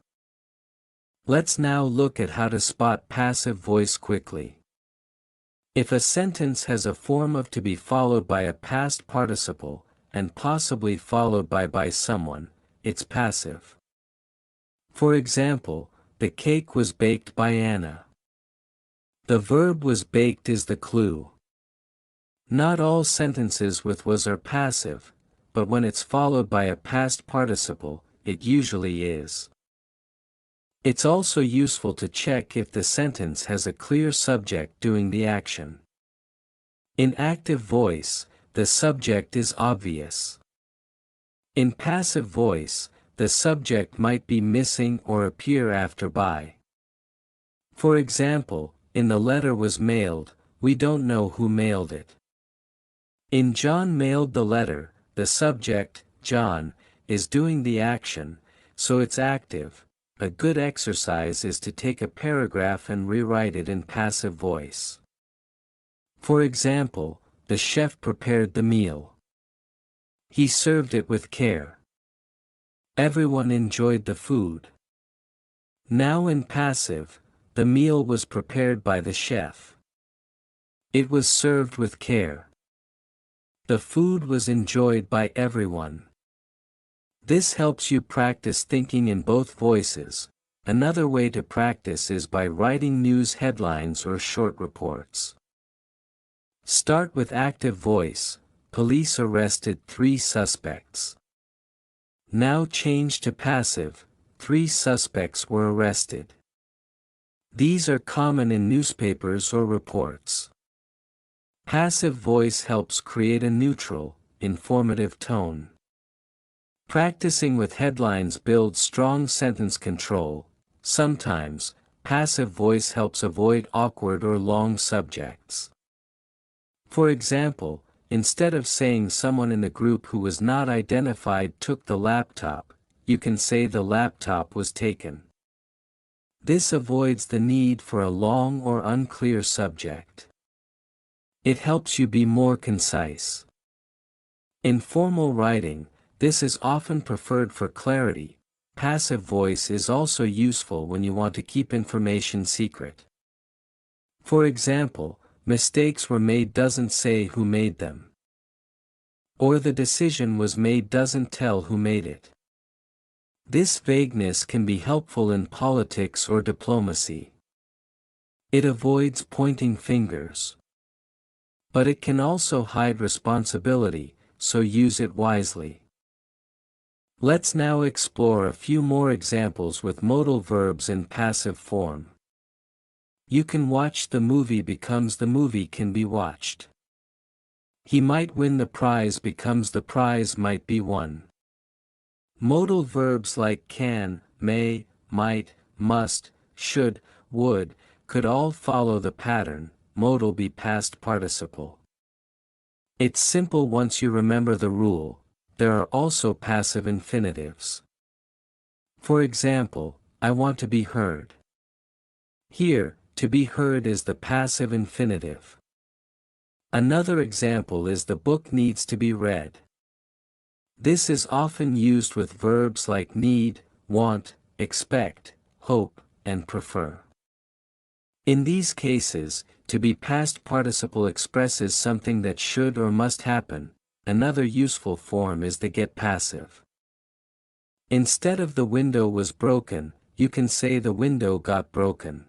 Let's now look at how to spot passive voice quickly. If a sentence has a form of to be followed by a past participle, and possibly followed by someone, it's passive. For example, the cake was baked by Anna. The verb was baked is the clue. Not all sentences with was are passive, but when it's followed by a past participle, it usually is. It's also useful to check if the sentence has a clear subject doing the action. In active voice, the subject is obvious. In passive voice, the subject might be missing or appear after by. For example, in the letter was mailed, we don't know who mailed it. In John mailed the letter, the subject, John, is doing the action, so it's active. A good exercise is to take a paragraph and rewrite it in passive voice. For example, the chef prepared the meal. He served it with care. Everyone enjoyed the food. Now in passive, the meal was prepared by the chef. It was served with care. The food was enjoyed by everyone. This helps you practice thinking in both voices. Another way to practice is by writing news headlines or short reports. Start with active voice. Police arrested 3 suspects. Now change to passive. 3 suspects were arrested. These are common in newspapers or reports. Passive voice helps create a neutral, informative tone. Practicing with headlines builds strong sentence control. Sometimes, passive voice helps avoid awkward or long subjects. For example, instead of saying someone in the group who was not identified took the laptop, you can say the laptop was taken. This avoids the need for a long or unclear subject. It helps you be more concise. In formal writing, this is often preferred for clarity. Passive voice is also useful when you want to keep information secret. For example, mistakes were made doesn't say who made them. Or the decision was made doesn't tell who made it. This vagueness can be helpful in politics or diplomacy. It avoids pointing fingers. But it can also hide responsibility, so use it wisely. Let's now explore a few more examples with modal verbs in passive form. You can watch the movie becomes the movie can be watched. He might win the prize becomes the prize might be won. Modal verbs like can, may, might, must, should, would, could all follow the pattern, modal be past participle. It's simple once you remember the rule. There are also passive infinitives. For example, I want to be heard. Here, to be heard is the passive infinitive. Another example is the book needs to be read. This is often used with verbs like need, want, expect, hope, and prefer. In these cases, to be past participle expresses something that should or must happen. Another useful form is the get passive. Instead of the window was broken, you can say the window got broken.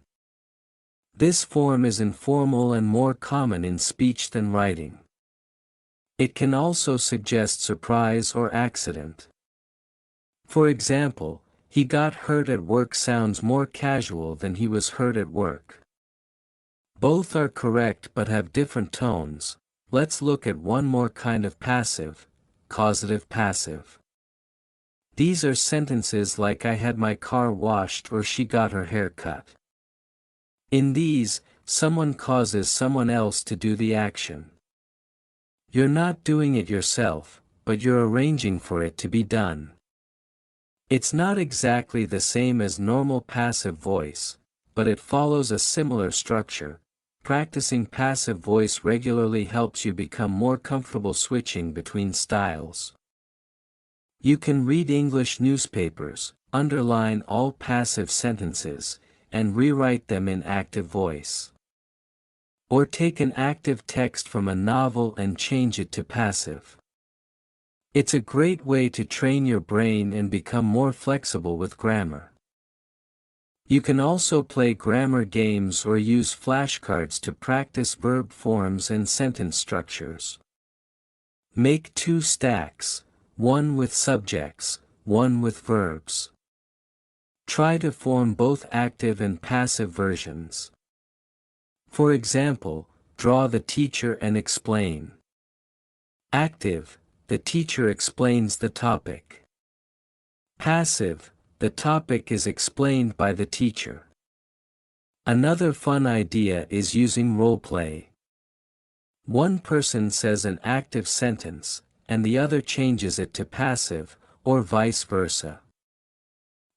This form is informal and more common in speech than writing. It can also suggest surprise or accident. For example, he got hurt at work sounds more casual than he was hurt at work. Both are correct but have different tones. Let's look at one more kind of passive, causative passive. These are sentences like I had my car washed or she got her hair cut. In these, someone causes someone else to do the action. You're not doing it yourself, but you're arranging for it to be done. It's not exactly the same as normal passive voice, but it follows a similar structure. Practicing passive voice regularly helps you become more comfortable switching between styles. You can read English newspapers, underline all passive sentences, and rewrite them in active voice. Or take an active text from a novel and change it to passive. It's a great way to train your brain and become more flexible with grammar. You can also play grammar games or use flashcards to practice verb forms and sentence structures. Make 2 stacks, one with subjects, one with verbs. Try to form both active and passive versions. For example, draw the teacher and explain. Active, the teacher explains the topic. Passive, the topic is explained by the teacher. Another fun idea is using role play. One person says an active sentence, and the other changes it to passive, or vice versa.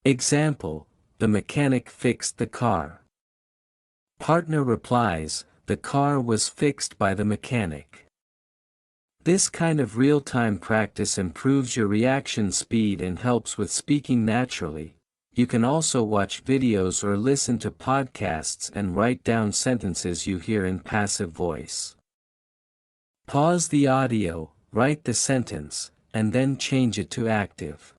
Example, the mechanic fixed the car. Partner replies, the car was fixed by the mechanic. This kind of real-time practice improves your reaction speed and helps with speaking naturally. You can also watch videos or listen to podcasts and write down sentences you hear in passive voice. Pause the audio, write the sentence, and then change it to active.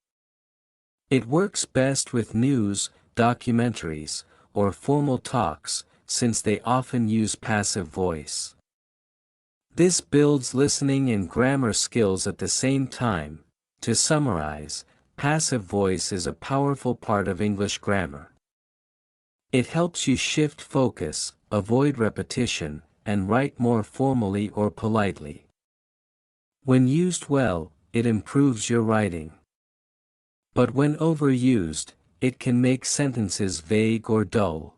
It works best with news, documentaries, or formal talks, since they often use passive voice. This builds listening and grammar skills at the same time. To summarize, passive voice is a powerful part of English grammar. It helps you shift focus, avoid repetition, and write more formally or politely. When used well, it improves your writing. But when overused, it can make sentences vague or dull.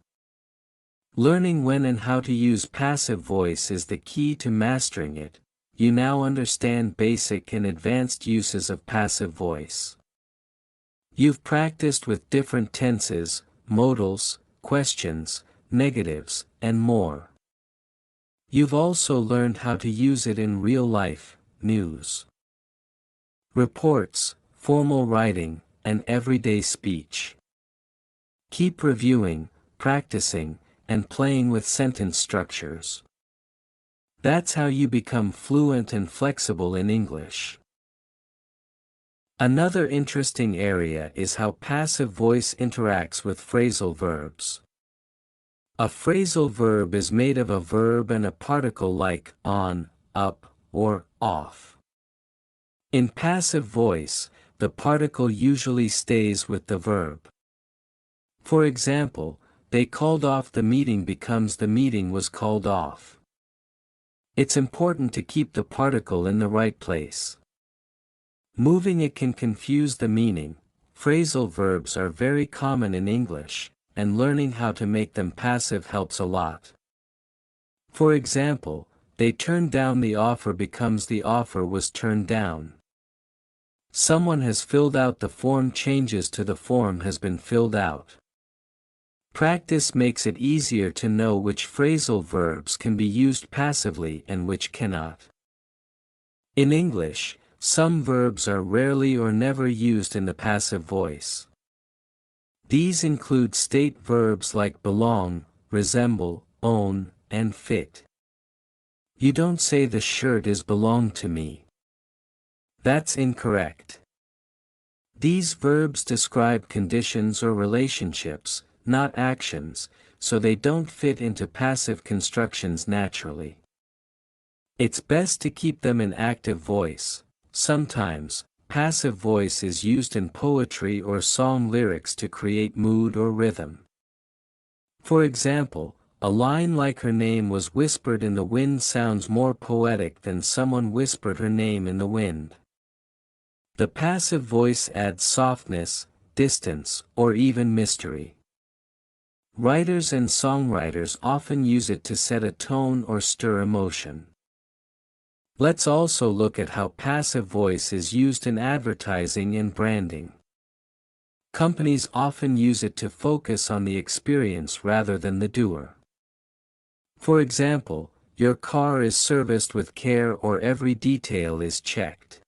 Learning when and how to use passive voice is the key to mastering it. You now understand basic and advanced uses of passive voice. You've practiced with different tenses, modals, questions, negatives, and more. You've also learned how to use it in real life, news, reports, formal writing, and everyday speech. Keep reviewing, practicing, and playing with sentence structures. That's how you become fluent and flexible in English. Another interesting area is how passive voice interacts with phrasal verbs. A phrasal verb is made of a verb and a particle like on, up, or off. In passive voice, the particle usually stays with the verb. For example, they called off the meeting becomes the meeting was called off. It's important to keep the particle in the right place. Moving it can confuse the meaning. Phrasal verbs are very common in English, and learning how to make them passive helps a lot. For example, they turned down the offer becomes the offer was turned down. Someone has filled out the form changes to the form has been filled out. Practice makes it easier to know which phrasal verbs can be used passively and which cannot. In English, some verbs are rarely or never used in the passive voice. These include state verbs like belong, resemble, own, and fit. You don't say the shirt is belong to me. That's incorrect. These verbs describe conditions or relationships, not actions, so they don't fit into passive constructions naturally. It's best to keep them in active voice. Sometimes, passive voice is used in poetry or song lyrics to create mood or rhythm. For example, a line like her name was whispered in the wind sounds more poetic than someone whispered her name in the wind. The passive voice adds softness, distance, or even mystery. Writers and songwriters often use it to set a tone or stir emotion. Let's also look at how passive voice is used in advertising and branding. Companies often use it to focus on the experience rather than the doer. For example, your car is serviced with care or every detail is checked.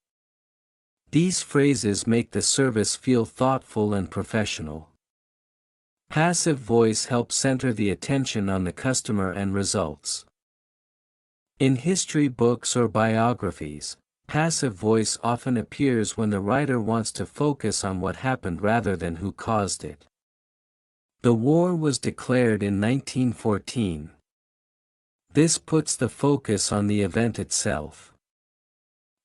These phrases make the service feel thoughtful and professional. Passive voice helps center the attention on the customer and results. In history books or biographies, passive voice often appears when the writer wants to focus on what happened rather than who caused it. The war was declared in 1914. This puts the focus on the event itself.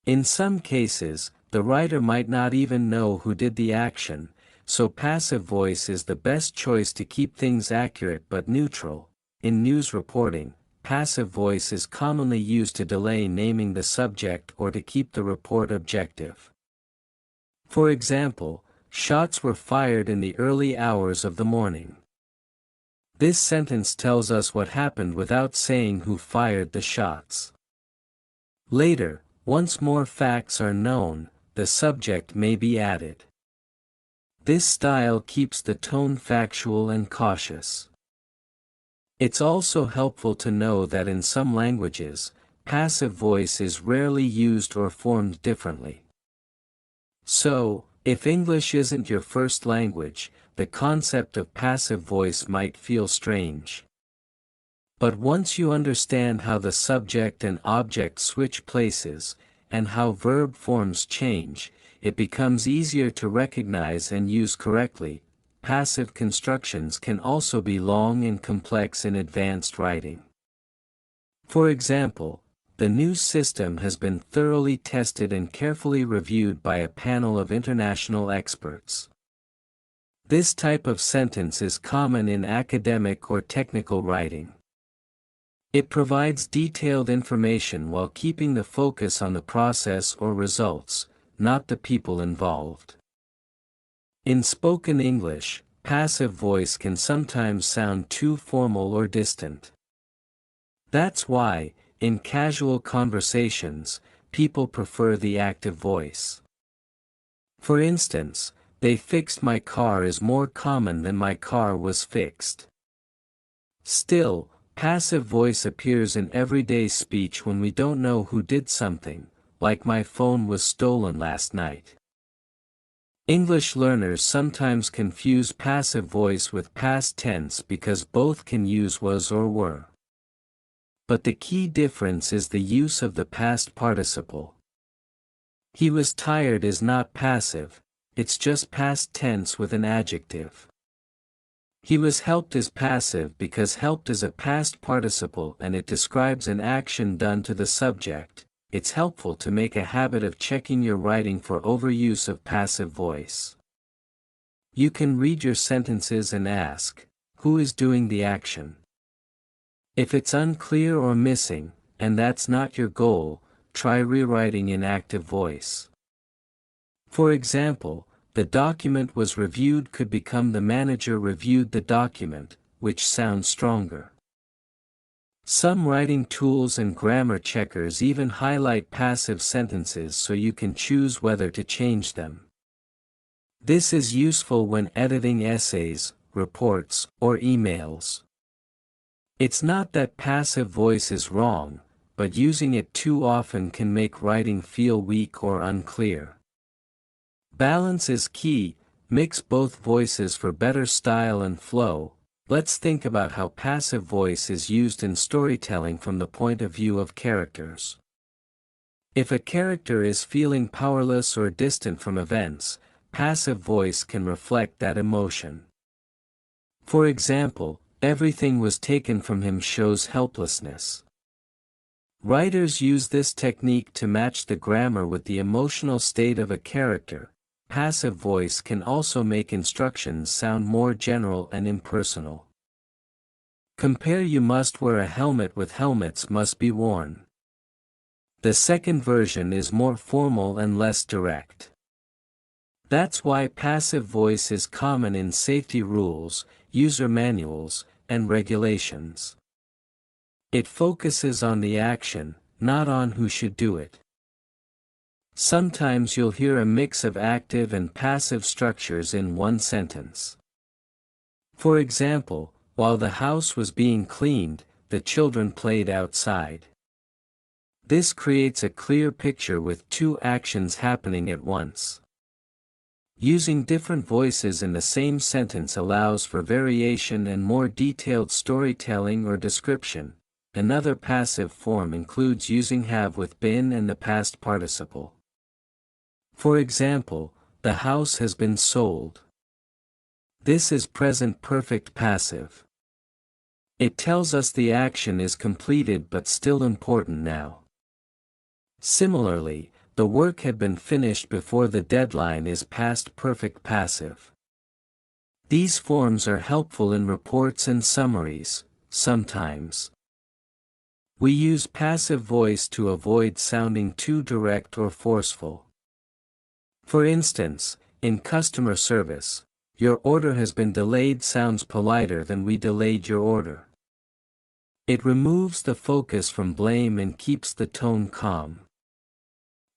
In some cases, the writer might not even know who did the action, so passive voice is the best choice to keep things accurate but neutral. In news reporting, passive voice is commonly used to delay naming the subject or to keep the report objective. For example, shots were fired in the early hours of the morning. This sentence tells us what happened without saying who fired the shots. Later, once more facts are known, the subject may be added. This style keeps the tone factual and cautious. It's also helpful to know that in some languages, passive voice is rarely used or formed differently. So, if English isn't your first language, the concept of passive voice might feel strange. But once you understand how the subject and object switch places, and how verb forms change, it becomes easier to recognize and use correctly. Passive constructions can also be long and complex in advanced writing. For example, the new system has been thoroughly tested and carefully reviewed by a panel of international experts. This type of sentence is common in academic or technical writing. It provides detailed information while keeping the focus on the process or results, not the people involved. In spoken English, passive voice can sometimes sound too formal or distant. That's why, in casual conversations, people prefer the active voice. For instance, "They fixed my car" is more common than "my car was fixed." Still, passive voice appears in everyday speech when we don't know who did something, like "my phone was stolen last night." English learners sometimes confuse passive voice with past tense because both can use was or were. But the key difference is the use of the past participle. "He was tired" is not passive, it's just past tense with an adjective. "He was helped" is passive because helped is a past participle and it describes an action done to the subject. It's helpful to make a habit of checking your writing for overuse of passive voice. You can read your sentences and ask, who is doing the action? If it's unclear or missing, and that's not your goal, try rewriting in active voice. For example, "the document was reviewed" could become "the manager reviewed the document," which sounds stronger. Some writing tools and grammar checkers even highlight passive sentences so you can choose whether to change them. This is useful when editing essays, reports, or emails. It's not that passive voice is wrong, but using it too often can make writing feel weak or unclear. Balance is key. Mix both voices for better style and flow. Let's think about how passive voice is used in storytelling from the point of view of characters. If a character is feeling powerless or distant from events, passive voice can reflect that emotion. For example, "everything was taken from him" shows helplessness. Writers use this technique to match the grammar with the emotional state of a character. Passive voice can also make instructions sound more general and impersonal. Compare "you must wear a helmet" with "helmets must be worn." The second version is more formal and less direct. That's why passive voice is common in safety rules, user manuals, and regulations. It focuses on the action, not on who should do it. Sometimes you'll hear a mix of active and passive structures in one sentence. For example, "while the house was being cleaned, the children played outside." This creates a clear picture with two actions happening at once. Using different voices in the same sentence allows for variation and more detailed storytelling or description. Another passive form includes using have with been and the past participle. For example, the house has been sold. This is present perfect passive. It tells us the action is completed but still important now. Similarly, the work had been finished before the deadline is past perfect passive. These forms are helpful in reports and summaries, sometimes. We use passive voice to avoid sounding too direct or forceful. For instance, in customer service, "Your order has been delayed" sounds politer than "We delayed your order." It removes the focus from blame and keeps the tone calm.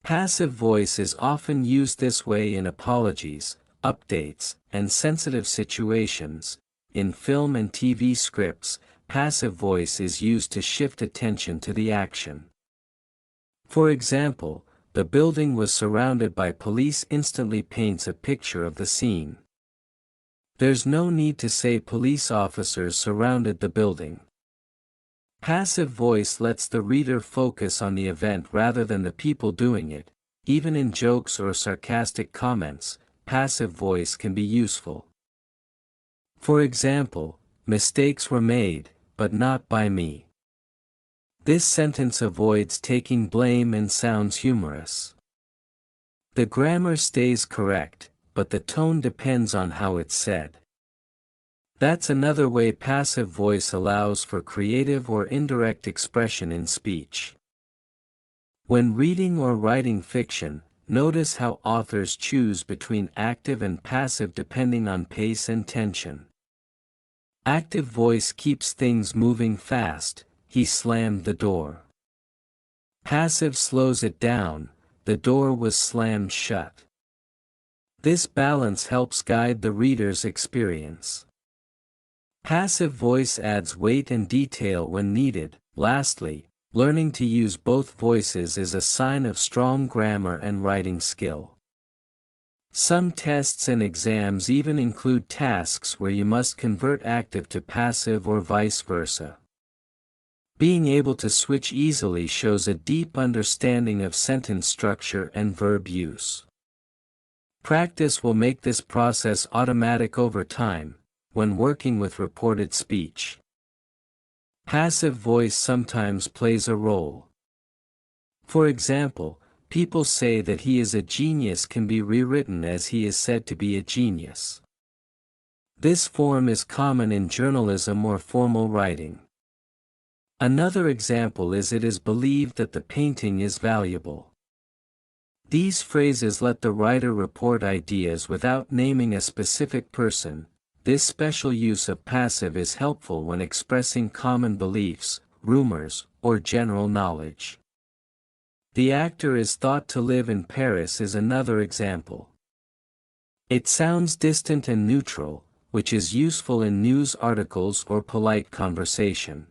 Passive voice is often used this way in apologies, updates, and sensitive situations. In film and TV scripts, passive voice is used to shift attention to the action. For example, "The building was surrounded by police" instantly paints a picture of the scene. There's no need to say police officers surrounded the building. Passive voice lets the reader focus on the event rather than the people doing it. Even in jokes or sarcastic comments, passive voice can be useful. For example, "Mistakes were made, but not by me." This sentence avoids taking blame and sounds humorous. The grammar stays correct, but the tone depends on how it's said. That's another way passive voice allows for creative or indirect expression in speech. When reading or writing fiction, notice how authors choose between active and passive depending on pace and tension. Active voice keeps things moving fast. "He slammed the door." Passive slows it down. "The door was slammed shut." This balance helps guide the reader's experience. Passive voice adds weight and detail when needed. Lastly, learning to use both voices is a sign of strong grammar and writing skill. Some tests and exams even include tasks where you must convert active to passive or vice versa. Being able to switch easily shows a deep understanding of sentence structure and verb use. Practice will make this process automatic over time, when working with reported speech. Passive voice sometimes plays a role. For example, "People say that he is a genius" can be rewritten as "he is said to be a genius." This form is common in journalism or formal writing. Another example is "It is believed that the painting is valuable." These phrases let the writer report ideas without naming a specific person. This special use of passive is helpful when expressing common beliefs, rumors, or general knowledge. "The actor is thought to live in Paris" is another example. It sounds distant and neutral, which is useful in news articles or polite conversation.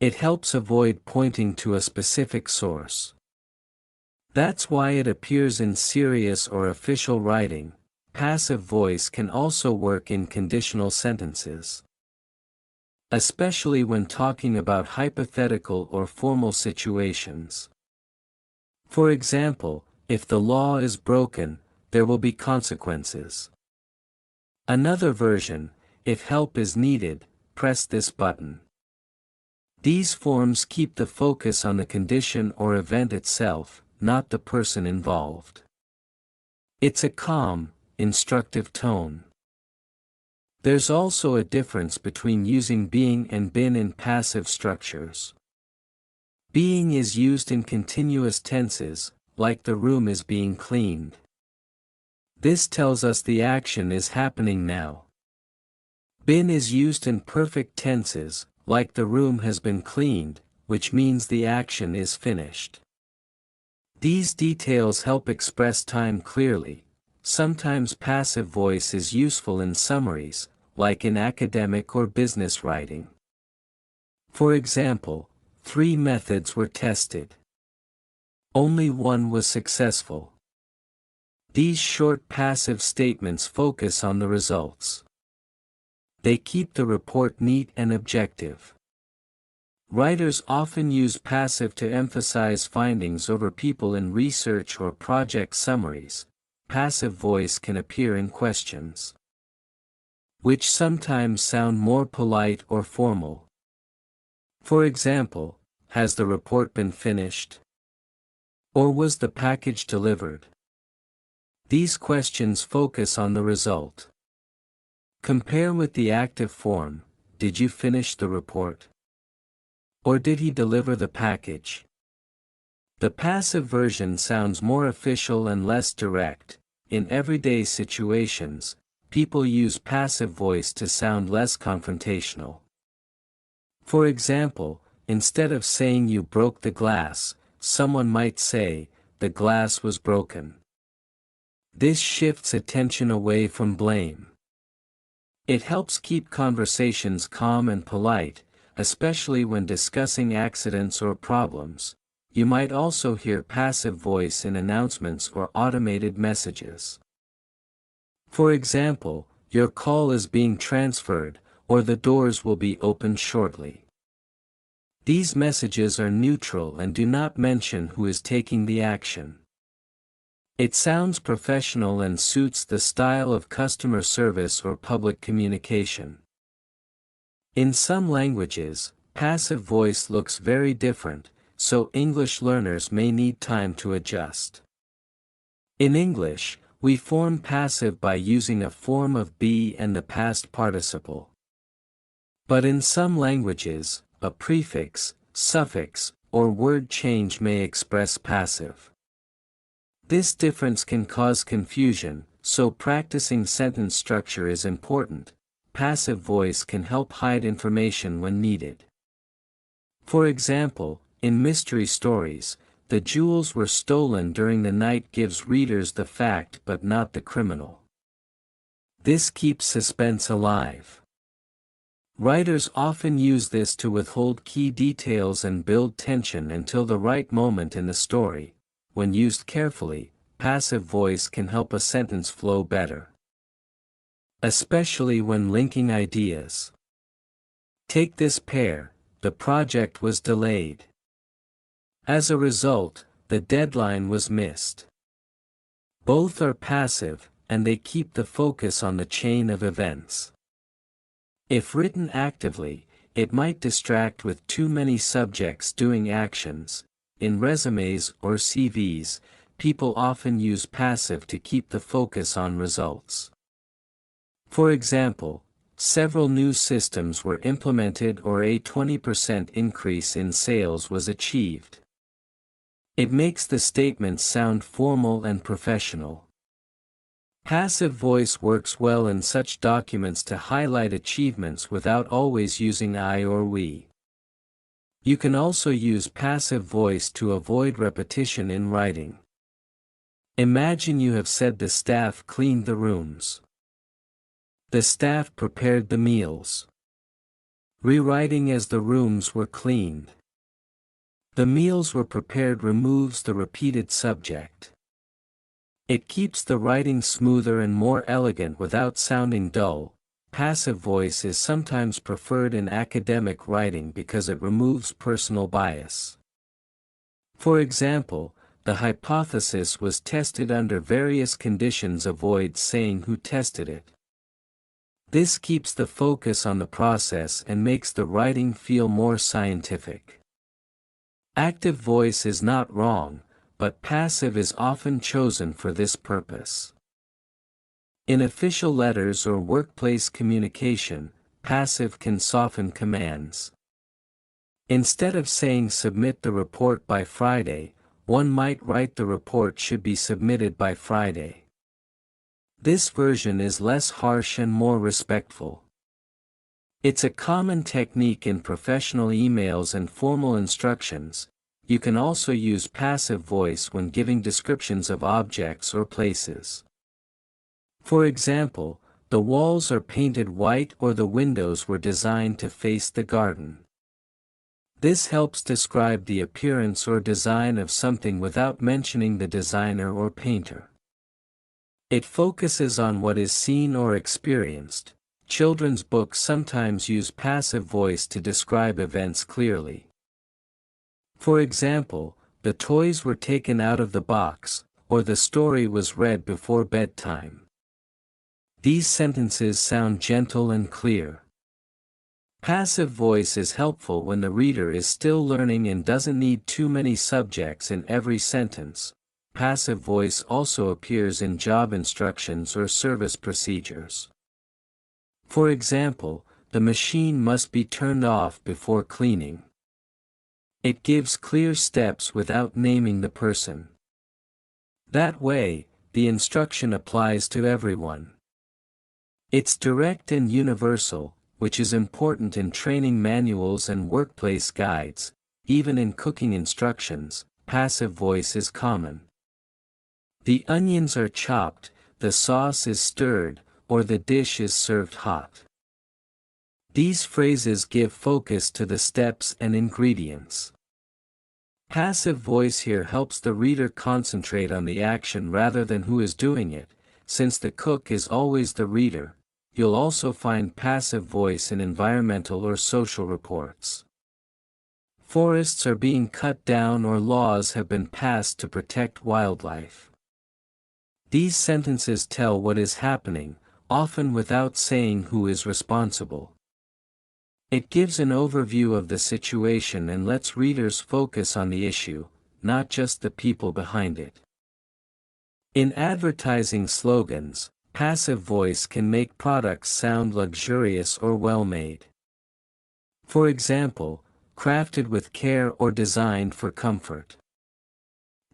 It helps avoid pointing to a specific source. That's why it appears in serious or official writing. Passive voice can also work in conditional sentences, especially when talking about hypothetical or formal situations. For example, "If the law is broken, there will be consequences." Another version, "If help is needed, press this button." These forms keep the focus on the condition or event itself, not the person involved. It's a calm, instructive tone. There's also a difference between using being and been in passive structures. Being is used in continuous tenses, like "the room is being cleaned." This tells us the action is happening now. Been is used in perfect tenses, like "the room has been cleaned," which means the action is finished. These details help express time clearly. Sometimes passive voice is useful in summaries, like in academic or business writing. For example, 3 methods were tested. Only one was successful. These short passive statements focus on the results. They keep the report neat and objective. Writers often use passive to emphasize findings over people in research or project summaries. Passive voice can appear in questions, which sometimes sound more polite or formal. For example, has the report been finished? Or was the package delivered? These questions focus on the result. Compare with the active form, did you finish the report? Or did he deliver the package? The passive version sounds more official and less direct. In everyday situations, people use passive voice to sound less confrontational. For example, instead of saying you broke the glass, someone might say, the glass was broken. This shifts attention away from blame. It helps keep conversations calm and polite, especially when discussing accidents or problems. You might also hear passive voice in announcements or automated messages. For example, your call is being transferred, or the doors will be opened shortly. These messages are neutral and do not mention who is taking the action. It sounds professional and suits the style of customer service or public communication. In some languages, passive voice looks very different, so English learners may need time to adjust. In English, we form passive by using a form of be and the past participle. But in some languages, a prefix, suffix, or word change may express passive. This difference can cause confusion, so practicing sentence structure is important. Passive voice can help hide information when needed. For example, in mystery stories, the jewels were stolen during the night gives readers the fact but not the criminal. This keeps suspense alive. Writers often use this to withhold key details and build tension until the right moment in the story. When used carefully, passive voice can help a sentence flow better, especially when linking ideas. Take this pair, the project was delayed. As a result, the deadline was missed. Both are passive, and they keep the focus on the chain of events. If written actively, it might distract with too many subjects doing actions. In resumes or CVs, people often use passive to keep the focus on results. For example, several new systems were implemented or a 20% increase in sales was achieved. It makes the statement sound formal and professional. Passive voice works well in such documents to highlight achievements without always using I or we. You can also use passive voice to avoid repetition in writing. Imagine you have said the staff cleaned the rooms. The staff prepared the meals. Rewriting as the rooms were cleaned. The meals were prepared removes the repeated subject. It keeps the writing smoother and more elegant without sounding dull. Passive voice is sometimes preferred in academic writing because it removes personal bias. For example, the hypothesis was tested under various conditions. Avoid saying who tested it. This keeps the focus on the process and makes the writing feel more scientific. Active voice is not wrong, but passive is often chosen for this purpose. In official letters or workplace communication, passive can soften commands. Instead of saying submit the report by Friday, one might write the report should be submitted by Friday. This version is less harsh and more respectful. It's a common technique in professional emails and formal instructions. You can also use passive voice when giving descriptions of objects or places. For example, the walls are painted white or the windows were designed to face the garden. This helps describe the appearance or design of something without mentioning the designer or painter. It focuses on what is seen or experienced. children's books sometimes use passive voice to describe events clearly. For example, the toys were taken out of the box, or the story was read before bedtime. These sentences sound gentle and clear. Passive voice is helpful when the reader is still learning and doesn't need too many subjects in every sentence. Passive voice also appears in job instructions or service procedures. For example, the machine must be turned off before cleaning. It gives clear steps without naming the person. That way, the instruction applies to everyone. It's direct and universal, which is important in training manuals and workplace guides. Even in cooking instructions, passive voice is common. The onions are chopped, the sauce is stirred, or the dish is served hot. These phrases give focus to the steps and ingredients. Passive voice here helps the reader concentrate on the action rather than who is doing it. Since the cook is always the reader, you'll also find passive voice in environmental or social reports. Forests are being cut down or laws have been passed to protect wildlife. These sentences tell what is happening, often without saying who is responsible. It gives an overview of the situation and lets readers focus on the issue, not just the people behind it. In advertising slogans, passive voice can make products sound luxurious or well-made. For example, crafted with care or designed for comfort.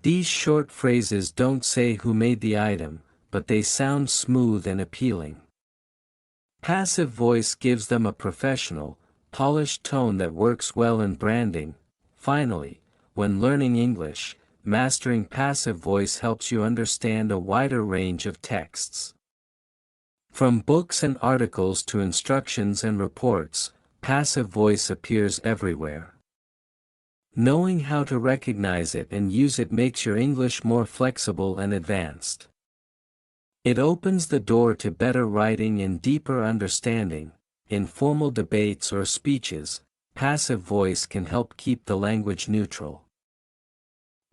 These short phrases don't say who made the item, but they sound smooth and appealing. Passive voice gives them a professional, polished tone that works well in branding. Finally, when learning English, mastering passive voice helps you understand a wider range of texts. From books and articles to instructions and reports, passive voice appears everywhere. Knowing how to recognize it and use it makes your English more flexible and advanced. It opens the door to better writing and deeper understanding. In formal debates or speeches, passive voice can help keep the language neutral.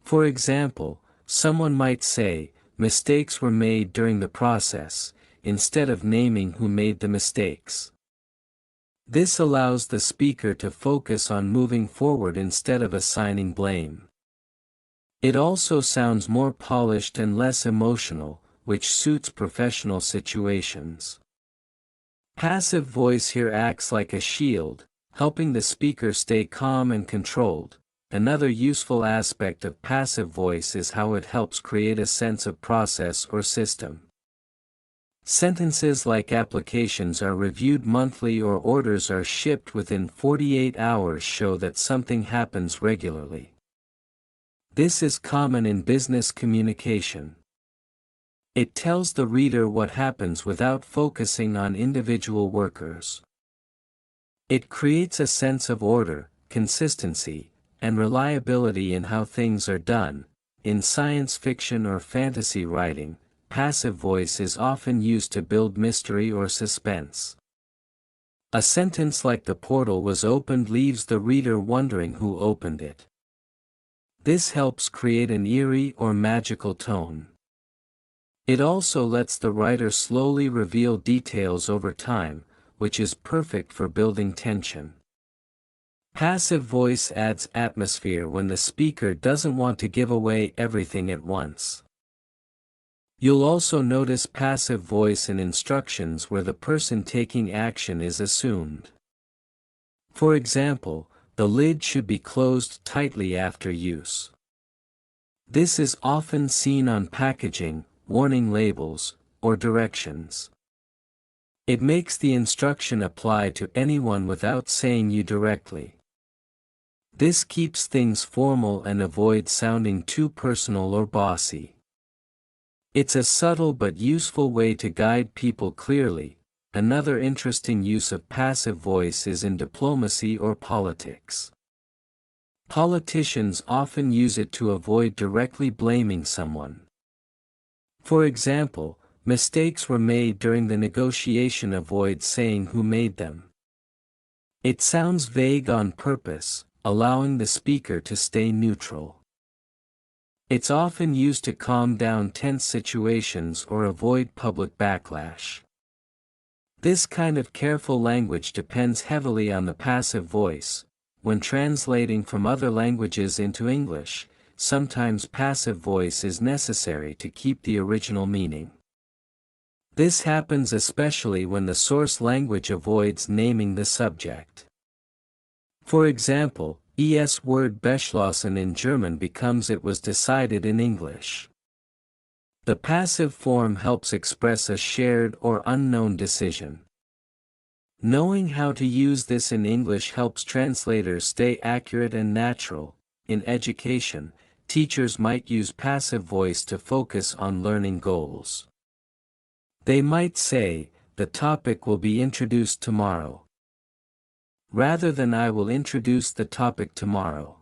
For example, someone might say, "Mistakes were made during the process," instead of naming who made the mistakes. This allows the speaker to focus on moving forward instead of assigning blame. It also sounds more polished and less emotional, which suits professional situations. Passive voice here acts like a shield, helping the speaker stay calm and controlled. Another useful aspect of passive voice is how it helps create a sense of process or system. Sentences like applications are reviewed monthly or orders are shipped within 48 hours show that something happens regularly. This is common in business communication. It tells the reader what happens without focusing on individual workers. It creates a sense of order, consistency, and reliability in how things are done. In science fiction or fantasy writing, passive voice is often used to build mystery or suspense. A sentence like "the portal was opened" leaves the reader wondering who opened it. This helps create an eerie or magical tone. It also lets the writer slowly reveal details over time, which is perfect for building tension. Passive voice adds atmosphere when the speaker doesn't want to give away everything at once. You'll also notice passive voice in instructions where the person taking action is assumed. For example, the lid should be closed tightly after use. This is often seen on packaging, warning labels, or directions. It makes the instruction apply to anyone without saying you directly. This keeps things formal and avoids sounding too personal or bossy. It's a subtle but useful way to guide people clearly. Another interesting use of passive voice is in diplomacy or politics. Politicians often use it to avoid directly blaming someone. For example, Mistakes were made during the negotiation. Avoid saying who made them. It sounds vague on purpose, allowing the speaker to stay neutral. It's often used to calm down tense situations or avoid public backlash. This kind of careful language depends heavily on the passive voice. When translating from other languages into English, sometimes passive voice is necessary to keep the original meaning. This happens especially when the source language avoids naming the subject. For example, es word beschlossen in German becomes it was decided in English. The passive form helps express a shared or unknown decision. Knowing how to use this in English helps translators stay accurate and natural. In education, teachers might use passive voice to focus on learning goals. They might say, "The topic will be introduced tomorrow," rather than "I will introduce the topic tomorrow."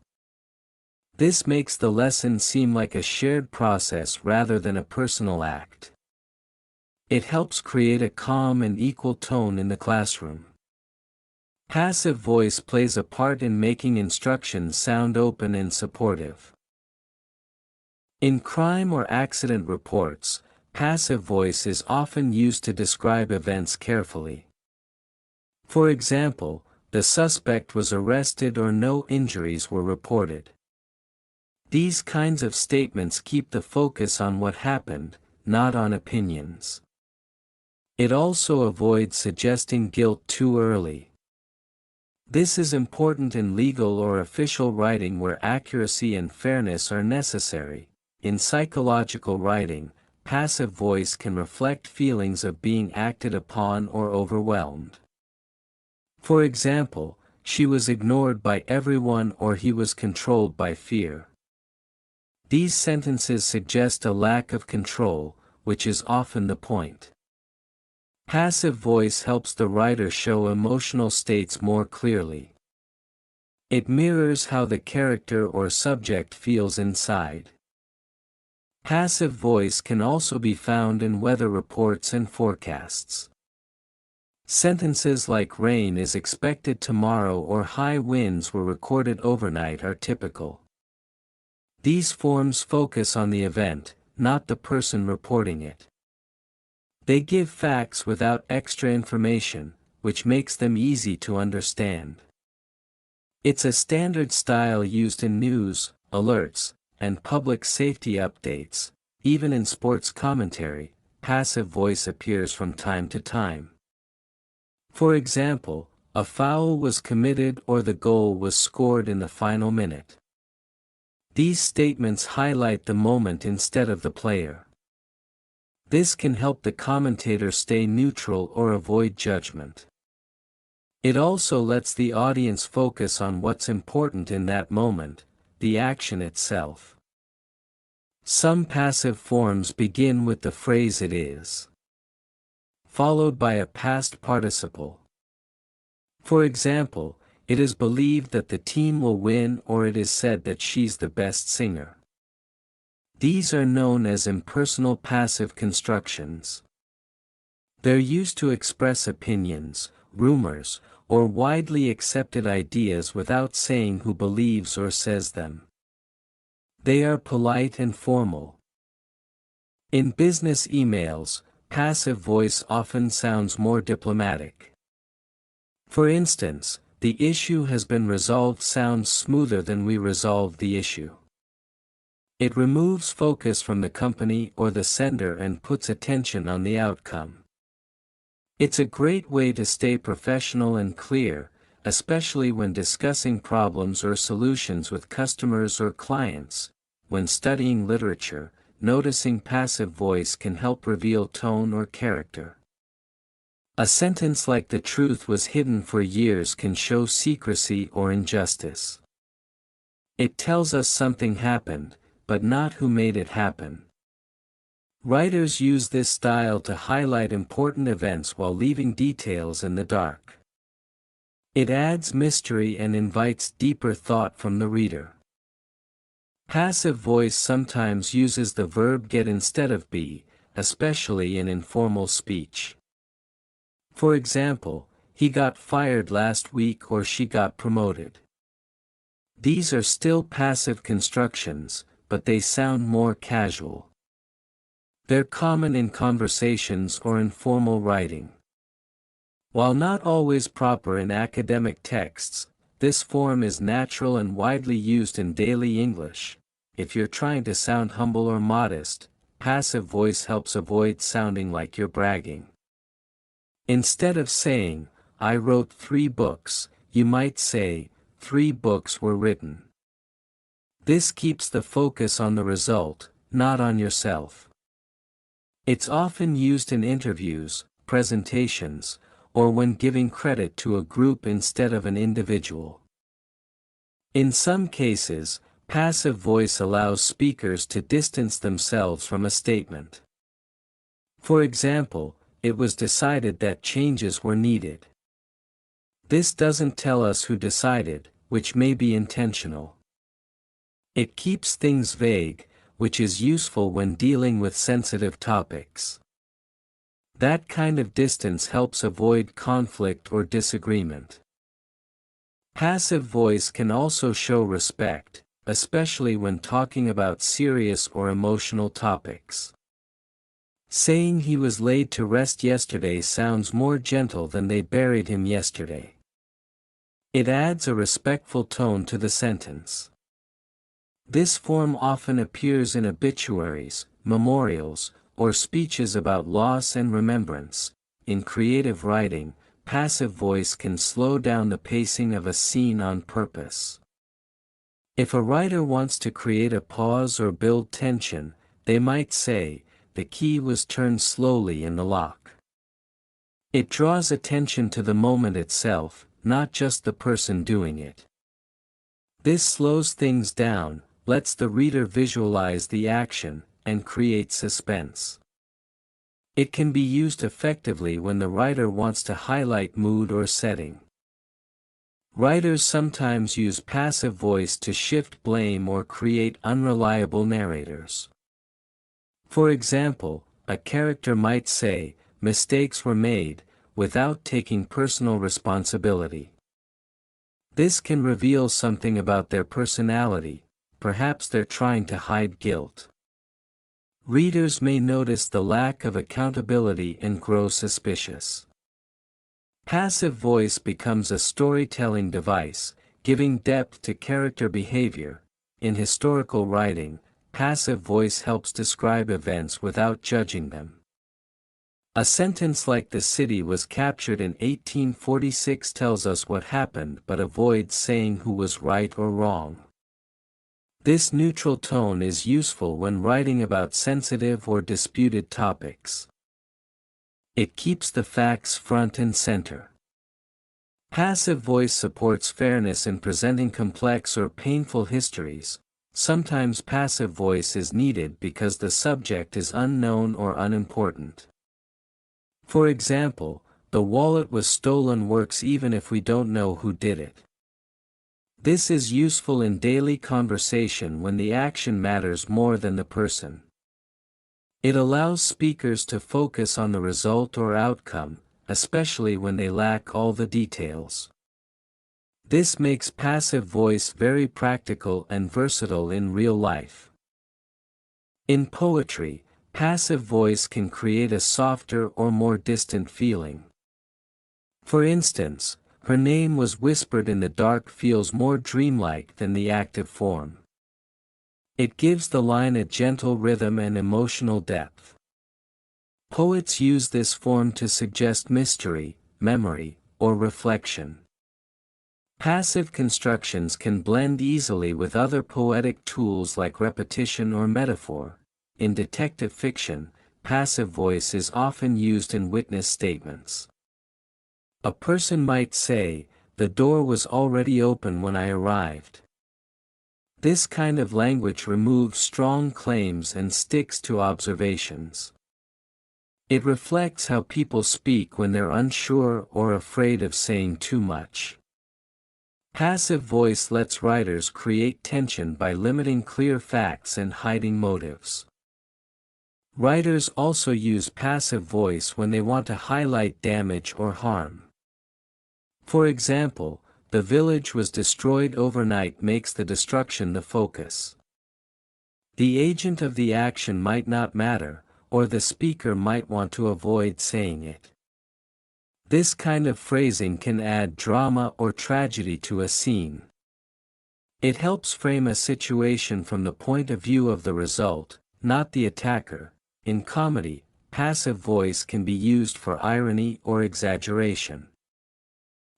This makes the lesson seem like a shared process rather than a personal act. It helps create a calm and equal tone in the classroom. Passive voice plays a part in making instructions sound open and supportive. In crime or accident reports, passive voice is often used to describe events carefully. For example, the suspect was arrested or no injuries were reported. These kinds of statements keep the focus on what happened, not on opinions. It also avoids suggesting guilt too early. This is important in legal or official writing where accuracy and fairness are necessary. In psychological writing, passive voice can reflect feelings of being acted upon or overwhelmed. For example, she was ignored by everyone or he was controlled by fear. These sentences suggest a lack of control, which is often the point. Passive voice helps the writer show emotional states more clearly. It mirrors how the character or subject feels inside. Passive voice can also be found in weather reports and forecasts. Sentences like "rain is expected tomorrow" or "high winds were recorded overnight" are typical. These forms focus on the event, not the person reporting it. They give facts without extra information, which makes them easy to understand. It's a standard style used in news, alerts, and public safety updates. Even in sports commentary, passive voice appears from time to time. For example, a foul was committed or the goal was scored in the final minute. These statements highlight the moment instead of the player. This can help the commentator stay neutral or avoid judgment. It also lets the audience focus on what's important in that moment, the action itself. Some passive forms begin with the phrase "it is," followed by a past participle. For example, "It is believed that the team will win," or "it is said that she's the best singer." These are known as impersonal passive constructions. They're used to express opinions, rumors, or widely accepted ideas without saying who believes or says them. They are polite and formal. In business emails, passive voice often sounds more diplomatic. For instance, "the issue has been resolved" sounds smoother than "we resolved the issue." It removes focus from the company or the sender and puts attention on the outcome. It's a great way to stay professional and clear, especially when discussing problems or solutions with customers or clients. When studying literature, noticing passive voice can help reveal tone or character. A sentence like "the truth was hidden for years" can show secrecy or injustice. It tells us something happened, but not who made it happen. Writers use this style to highlight important events while leaving details in the dark. It adds mystery and invites deeper thought from the reader. Passive voice sometimes uses the verb "get" instead of "be," especially in informal speech. For example, he got fired last week or she got promoted. These are still passive constructions, but they sound more casual. They're common in conversations or informal writing. While not always proper in academic texts, this form is natural and widely used in daily English. If you're trying to sound humble or modest, passive voice helps avoid sounding like you're bragging. Instead of saying, "I wrote 3 books," you might say, "3 books were written." This keeps the focus on the result, not on yourself. It's often used in interviews, presentations, or when giving credit to a group instead of an individual. In some cases, passive voice allows speakers to distance themselves from a statement. For example, it was decided that changes were needed. This doesn't tell us who decided, which may be intentional. It keeps things vague, which is useful when dealing with sensitive topics. That kind of distance helps avoid conflict or disagreement. Passive voice can also show respect, especially when talking about serious or emotional topics. Saying he was laid to rest yesterday sounds more gentle than they buried him yesterday. It adds a respectful tone to the sentence. This form often appears in obituaries, memorials, or speeches about loss and remembrance. In creative writing, passive voice can slow down the pacing of a scene on purpose. If a writer wants to create a pause or build tension, they might say, "The key was turned slowly in the lock." It draws attention to the moment itself, not just the person doing it. This slows things down, lets the reader visualize the action, and creates suspense. It can be used effectively when the writer wants to highlight mood or setting. Writers sometimes use passive voice to shift blame or create unreliable narrators. For example, a character might say, "Mistakes were made," without taking personal responsibility. This can reveal something about their personality, perhaps they're trying to hide guilt. Readers may notice the lack of accountability and grow suspicious. Passive voice becomes a storytelling device, giving depth to character behavior. In historical writing, passive voice helps describe events without judging them. A sentence like "the city was captured in 1846" tells us what happened but avoids saying who was right or wrong. This neutral tone is useful when writing about sensitive or disputed topics. It keeps the facts front and center. Passive voice supports fairness in presenting complex or painful histories. Sometimes passive voice is needed because the subject is unknown or unimportant. For example, "The wallet was stolen" works even if we don't know who did it. This is useful in daily conversation when the action matters more than the person. It allows speakers to focus on the result or outcome, especially when they lack all the details. This makes passive voice very practical and versatile in real life. In poetry, passive voice can create a softer or more distant feeling. For instance, "Her name was whispered in the dark" feels more dreamlike than the active form. It gives the line a gentle rhythm and emotional depth. Poets use this form to suggest mystery, memory, or reflection. Passive constructions can blend easily with other poetic tools like repetition or metaphor. In detective fiction, passive voice is often used in witness statements. A person might say, "The door was already open when I arrived." This kind of language removes strong claims and sticks to observations. It reflects how people speak when they're unsure or afraid of saying too much. Passive voice lets writers create tension by limiting clear facts and hiding motives. Writers also use passive voice when they want to highlight damage or harm. For example, the village was destroyed overnight makes the destruction the focus. The agent of the action might not matter, or the speaker might want to avoid saying it. This kind of phrasing can add drama or tragedy to a scene. It helps frame a situation from the point of view of the result, not the attacker. In comedy, passive voice can be used for irony or exaggeration.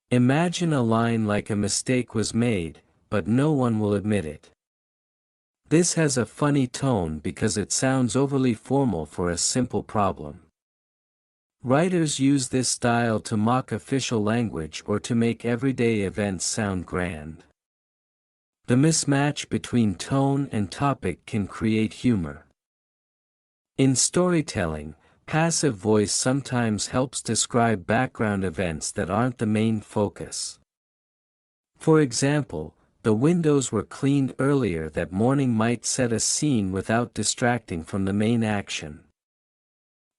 Imagine a line like "a mistake was made, but no one will admit it." This has a funny tone because it sounds overly formal for a simple problem. Writers use this style to mock official language or to make everyday events sound grand. The mismatch between tone and topic can create humor. In storytelling, passive voice sometimes helps describe background events that aren't the main focus. For example, the windows were cleaned earlier that morning might set a scene without distracting from the main action.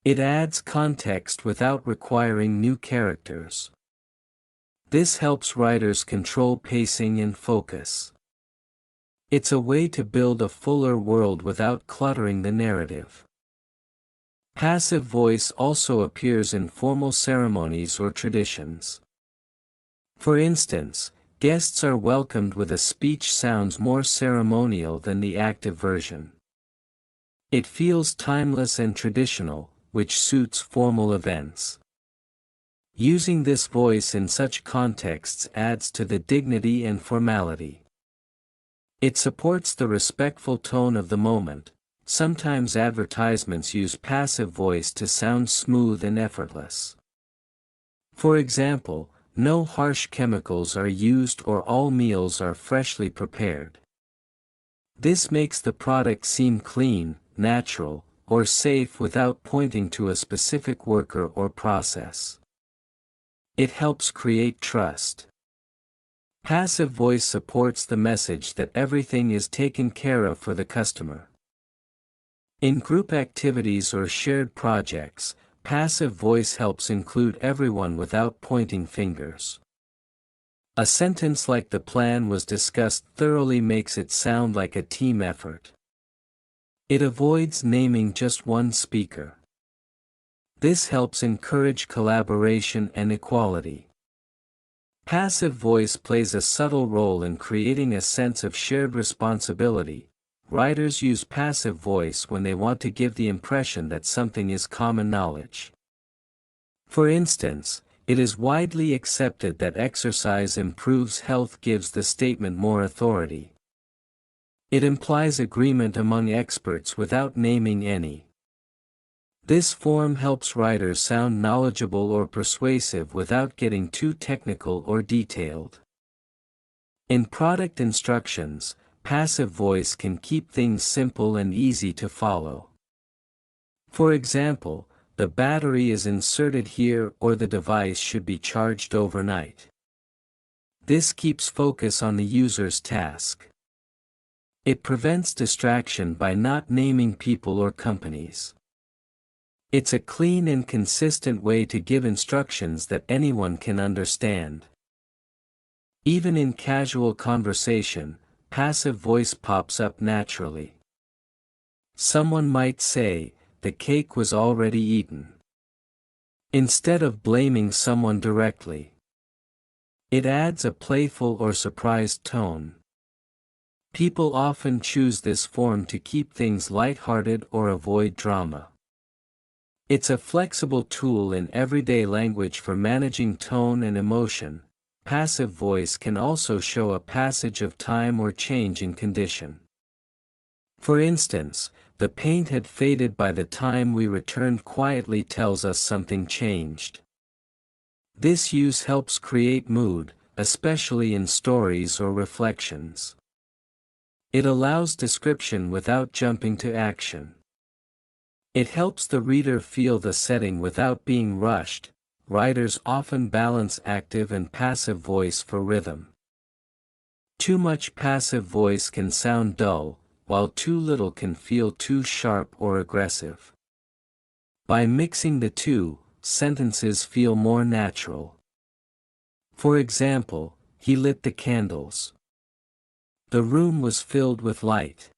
It adds context without requiring new characters. This helps writers control pacing and focus. It's a way to build a fuller world without cluttering the narrative. Passive voice also appears in formal ceremonies or traditions. For instance, guests are welcomed with a speech sounds more ceremonial than the active version. It feels timeless and traditional, which suits formal events. Using this voice in such contexts adds to the dignity and formality. It supports the respectful tone of the moment. Sometimes advertisements use passive voice to sound smooth and effortless. For example, no harsh chemicals are used or all meals are freshly prepared. This makes the product seem clean, natural, or safe without pointing to a specific worker or process. It helps create trust. Passive voice supports the message that everything is taken care of for the customer. In group activities or shared projects, passive voice helps include everyone without pointing fingers. A sentence like "the plan was discussed thoroughly" makes it sound like a team effort. It avoids naming just one speaker. This helps encourage collaboration and equality. Passive voice plays a subtle role in creating a sense of shared responsibility. Writers use passive voice when they want to give the impression that something is common knowledge. For instance, it is widely accepted that exercise improves health gives the statement more authority. It implies agreement among experts without naming any. This form helps writers sound knowledgeable or persuasive without getting too technical or detailed. In product instructions, passive voice can keep things simple and easy to follow. For example, "the battery is inserted here" or "the device should be charged overnight." This keeps focus on the user's task. It prevents distraction by not naming people or companies. It's a clean and consistent way to give instructions that anyone can understand. Even in casual conversation, passive voice pops up naturally. Someone might say, "the cake was already eaten," instead of blaming someone directly. It adds a playful or surprised tone. People often choose this form to keep things lighthearted or avoid drama. It's a flexible tool in everyday language for managing tone and emotion. Passive voice can also show a passage of time or change in condition. For instance, "the paint had faded by the time we returned" quietly tells us something changed. This use helps create mood, especially in stories or reflections. It allows description without jumping to action. It helps the reader feel the setting without being rushed. Writers often balance active and passive voice for rhythm. Too much passive voice can sound dull, while too little can feel too sharp or aggressive. By mixing the two, sentences feel more natural. For example, he lit the candles. The room was filled with light.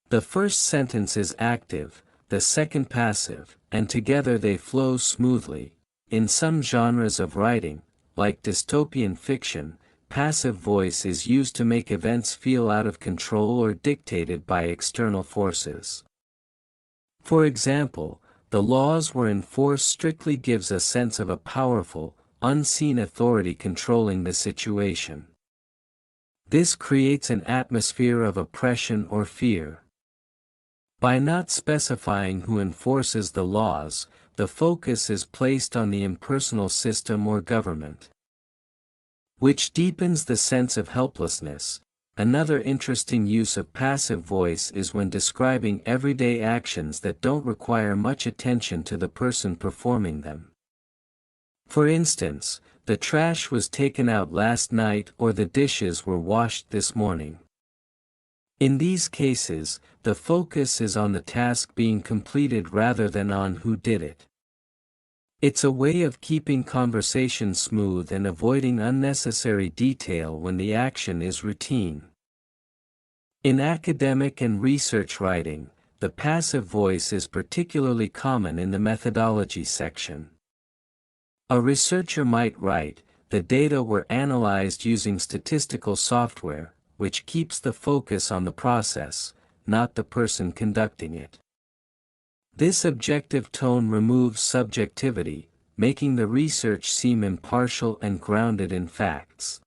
The first sentence is active, the second passive, and together they flow smoothly. In some genres of writing, like dystopian fiction, passive voice is used to make events feel out of control or dictated by external forces. For example, the laws were enforced strictly gives a sense of a powerful, unseen authority controlling the situation. This creates an atmosphere of oppression or fear. By not specifying who enforces the laws, the focus is placed on the impersonal system or government, which deepens the sense of helplessness. Another interesting use of passive voice is when describing everyday actions that don't require much attention to the person performing them. For instance, the trash was taken out last night or the dishes were washed this morning. In these cases, the focus is on the task being completed rather than on who did it. It's a way of keeping conversation smooth and avoiding unnecessary detail when the action is routine. In academic and research writing, the passive voice is particularly common in the methodology section. A researcher might write, "The data were analyzed using statistical software," which keeps the focus on the process, not the person conducting it. This objective tone removes subjectivity, making the research seem impartial and grounded in facts.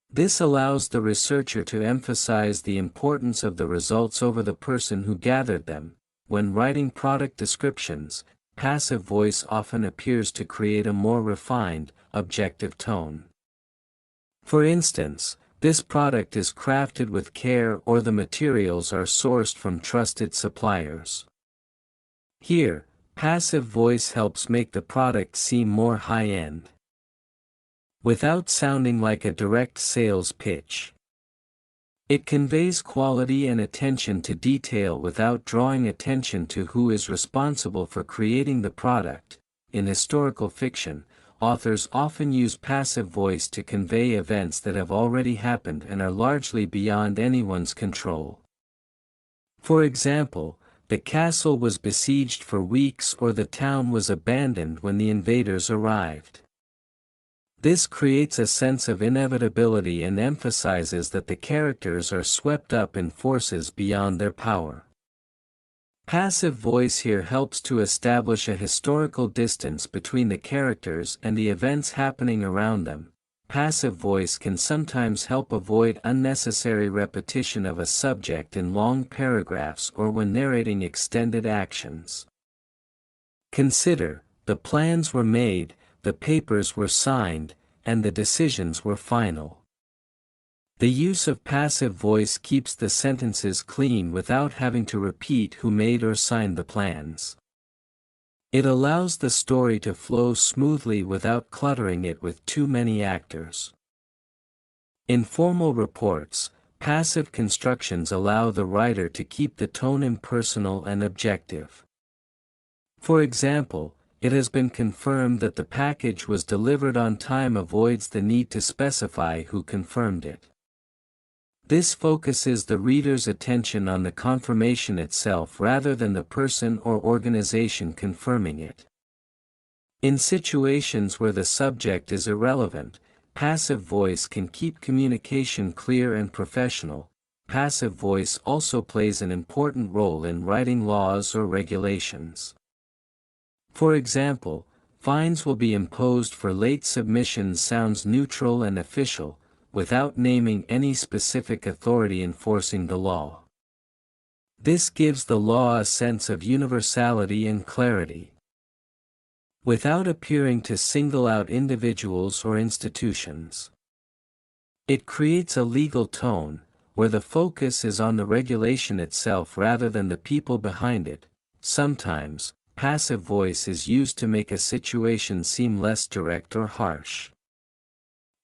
This allows the researcher to emphasize the importance of the results over the person who gathered them. When writing product descriptions, passive voice often appears to create a more refined, objective tone. For instance, "This product is crafted with care," or "the materials are sourced from trusted suppliers." Here, passive voice helps make the product seem more high-end, without sounding like a direct sales pitch. It conveys quality and attention to detail without drawing attention to who is responsible for creating the product. In historical fiction, authors often use passive voice to convey events that have already happened and are largely beyond anyone's control. For example, the castle was besieged for weeks or the town was abandoned when the invaders arrived. This creates a sense of inevitability and emphasizes that the characters are swept up in forces beyond their power. Passive voice here helps to establish a historical distance between the characters and the events happening around them. Passive voice can sometimes help avoid unnecessary repetition of a subject in long paragraphs or when narrating extended actions. Consider, "The plans were made, the papers were signed, and the decisions were final." The use of passive voice keeps the sentences clean without having to repeat who made or signed the plans. It allows the story to flow smoothly without cluttering it with too many actors. In formal reports, passive constructions allow the writer to keep the tone impersonal and objective. For example, "It has been confirmed that the package was delivered on time" avoids the need to specify who confirmed it. This focuses the reader's attention on the confirmation itself rather than the person or organization confirming it. In situations where the subject is irrelevant, passive voice can keep communication clear and professional. Passive voice also plays an important role in writing laws or regulations. For example, "Fines will be imposed for late submissions" sounds neutral and official, without naming any specific authority enforcing the law. This gives the law a sense of universality and clarity, without appearing to single out individuals or institutions. It creates a legal tone, where the focus is on the regulation itself rather than the people behind it. Sometimes, passive voice is used to make a situation seem less direct or harsh.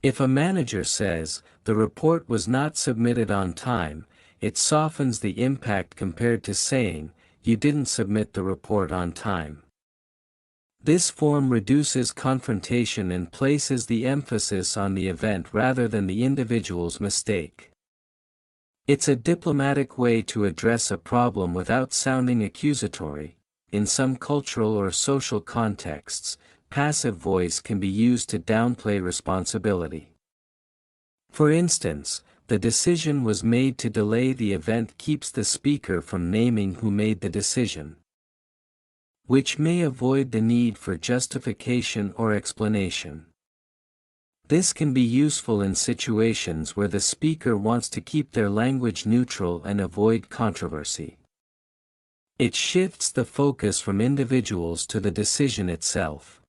If a manager says, "The report was not submitted on time," it softens the impact compared to saying, "You didn't submit the report on time." This form reduces confrontation and places the emphasis on the event rather than the individual's mistake. It's a diplomatic way to address a problem without sounding accusatory. In some cultural or social contexts, passive voice can be used to downplay responsibility. For instance, the decision was made to delay the event keeps the speaker from naming who made the decision, which may avoid the need for justification or explanation. This can be useful in situations where the speaker wants to keep their language neutral and avoid controversy. It shifts the focus from individuals to the decision itself.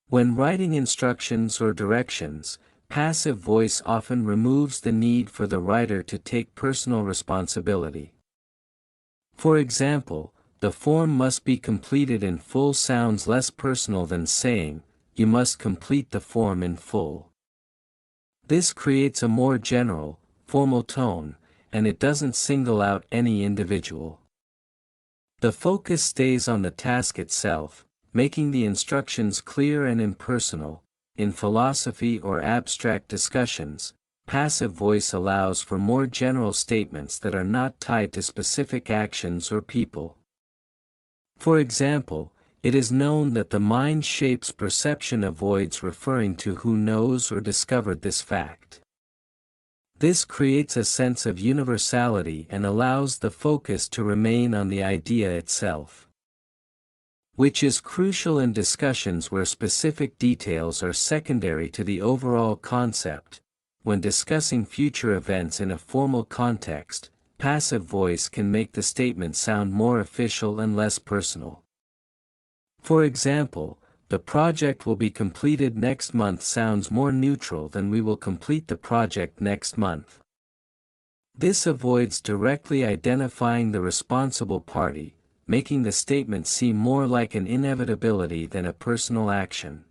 When writing instructions or directions, passive voice often removes the need for the writer to take personal responsibility. For example, the form must be completed in full sounds less personal than saying, "You must complete the form in full." This creates a more general, formal tone, and it doesn't single out any individual. The focus stays on the task itself, making the instructions clear and impersonal. In philosophy or abstract discussions, passive voice allows for more general statements that are not tied to specific actions or people. For example, it is known that the mind shapes perception avoids referring to who knows or discovered this fact. This creates a sense of universality and allows the focus to remain on the idea itself, which is crucial in discussions where specific details are secondary to the overall concept. When discussing future events in a formal context, passive voice can make the statement sound more official and less personal. For example, "The project will be completed next month" sounds more neutral than "We will complete the project next month." This avoids directly identifying the responsible party, making the statement seem more like an inevitability than a personal action.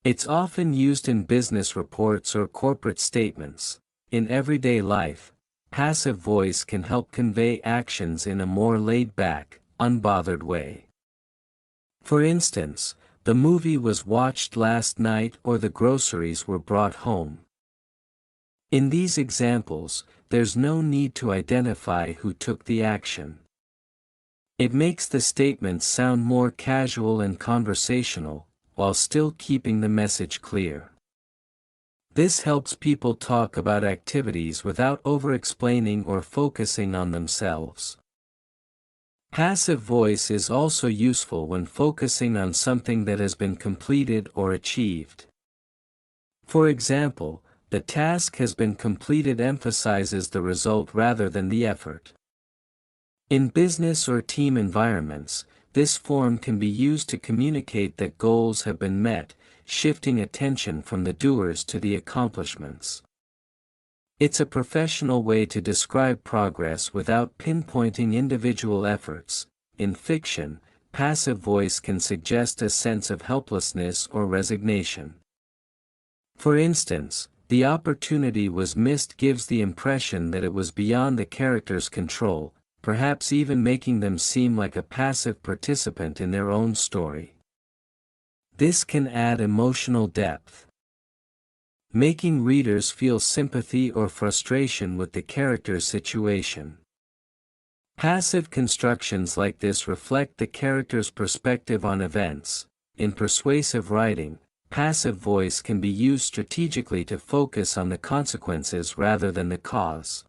It's often used in business reports or corporate statements. In everyday life, passive voice can help convey actions in a more laid-back, unbothered way. For instance, "The movie was watched last night" or "The groceries were brought home." In these examples, there's no need to identify who took the action. It makes the statement sound more casual and conversational, while still keeping the message clear. This helps people talk about activities without over-explaining or focusing on themselves. Passive voice is also useful when focusing on something that has been completed or achieved. For example, "The task has been completed" emphasizes the result rather than the effort. In business or team environments, this form can be used to communicate that goals have been met, shifting attention from the doers to the accomplishments. It's a professional way to describe progress without pinpointing individual efforts. In fiction, passive voice can suggest a sense of helplessness or resignation. For instance, "The opportunity was missed" gives the impression that it was beyond the character's control, perhaps even making them seem like a passive participant in their own story. This can add emotional depth, making readers feel sympathy or frustration with the character's situation. Passive constructions like this reflect the character's perspective on events. In persuasive writing, passive voice can be used strategically to focus on the consequences rather than the cause.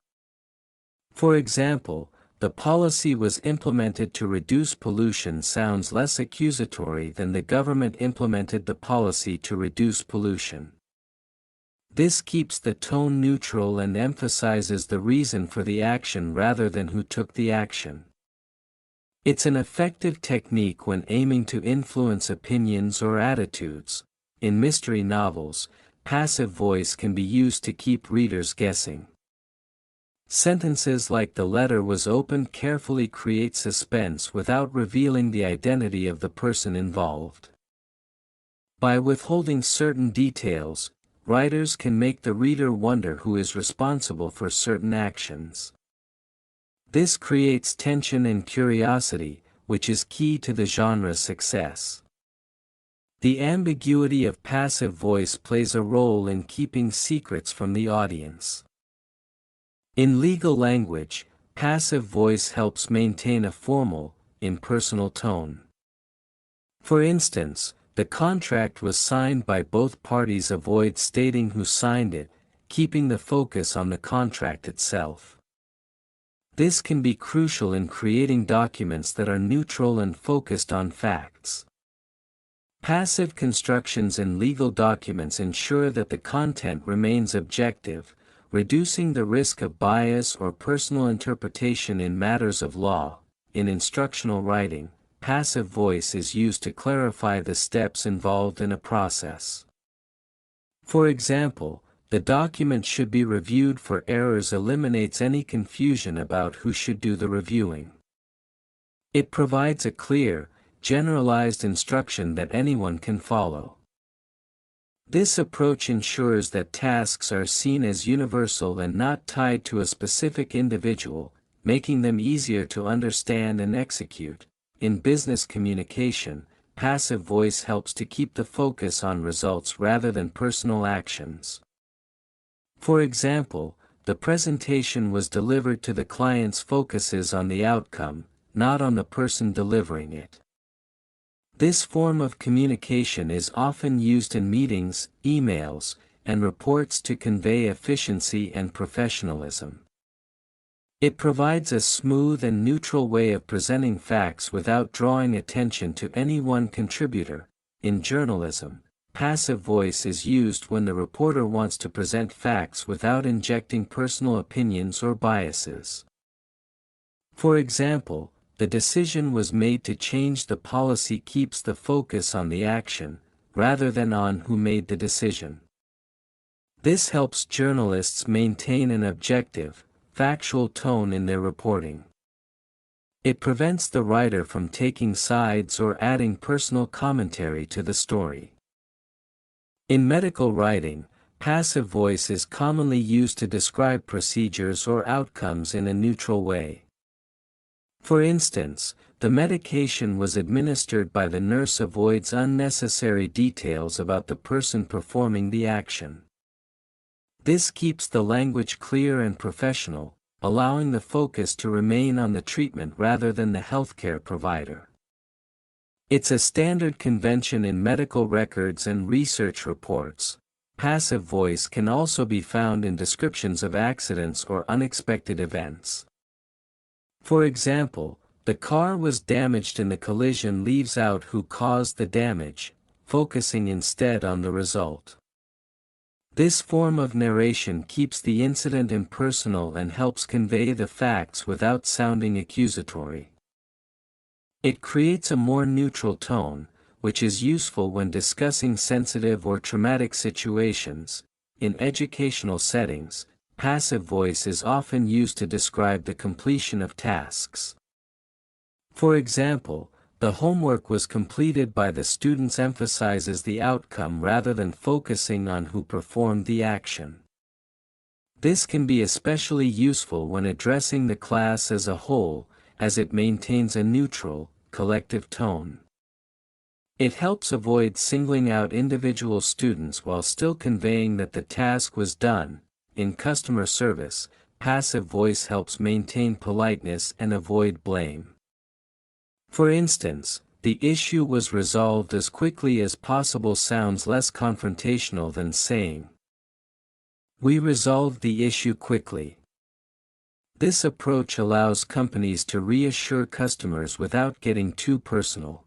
For example, "The policy was implemented to reduce pollution" sounds less accusatory than "The government implemented the policy to reduce pollution." This keeps the tone neutral and emphasizes the reason for the action rather than who took the action. It's an effective technique when aiming to influence opinions or attitudes. In mystery novels, passive voice can be used to keep readers guessing. Sentences like "The letter was opened" carefully create suspense without revealing the identity of the person involved. By withholding certain details, writers can make the reader wonder who is responsible for certain actions. This creates tension and curiosity, which is key to the genre's success. The ambiguity of passive voice plays a role in keeping secrets from the audience. In legal language, passive voice helps maintain a formal, impersonal tone. For instance, the contract was signed by both parties avoid stating who signed it, keeping the focus on the contract itself. This can be crucial in creating documents that are neutral and focused on facts. Passive constructions in legal documents ensure that the content remains objective, reducing the risk of bias or personal interpretation in matters of law. In instructional writing, passive voice is used to clarify the steps involved in a process. For example, the document should be reviewed for errors eliminates any confusion about who should do the reviewing. It provides a clear, generalized instruction that anyone can follow. This approach ensures that tasks are seen as universal and not tied to a specific individual, making them easier to understand and execute. In business communication, passive voice helps to keep the focus on results rather than personal actions. For example, the presentation was delivered to the client's focuses on the outcome, not on the person delivering it. This form of communication is often used in meetings, emails, and reports to convey efficiency and professionalism. It provides a smooth and neutral way of presenting facts without drawing attention to any one contributor. In journalism, passive voice is used when the reporter wants to present facts without injecting personal opinions or biases. For example, the decision was made to change the policy keeps the focus on the action, rather than on who made the decision. This helps journalists maintain an objective, factual tone in their reporting. It prevents the writer from taking sides or adding personal commentary to the story. In medical writing, passive voice is commonly used to describe procedures or outcomes in a neutral way. For instance, the medication was administered by the nurse avoids unnecessary details about the person performing the action. This keeps the language clear and professional, allowing the focus to remain on the treatment rather than the healthcare provider. It's a standard convention in medical records and research reports. Passive voice can also be found in descriptions of accidents or unexpected events. For example, the car was damaged in the collision leaves out who caused the damage, focusing instead on the result. This form of narration keeps the incident impersonal and helps convey the facts without sounding accusatory. It creates a more neutral tone, which is useful when discussing sensitive or traumatic situations. In educational settings, passive voice is often used to describe the completion of tasks. For example, the homework was completed by the students emphasizes the outcome rather than focusing on who performed the action. This can be especially useful when addressing the class as a whole, as it maintains a neutral, collective tone. It helps avoid singling out individual students while still conveying that the task was done. In customer service, passive voice helps maintain politeness and avoid blame. For instance, the issue was resolved as quickly as possible sounds less confrontational than saying, "We resolved the issue quickly." This approach allows companies to reassure customers without getting too personal.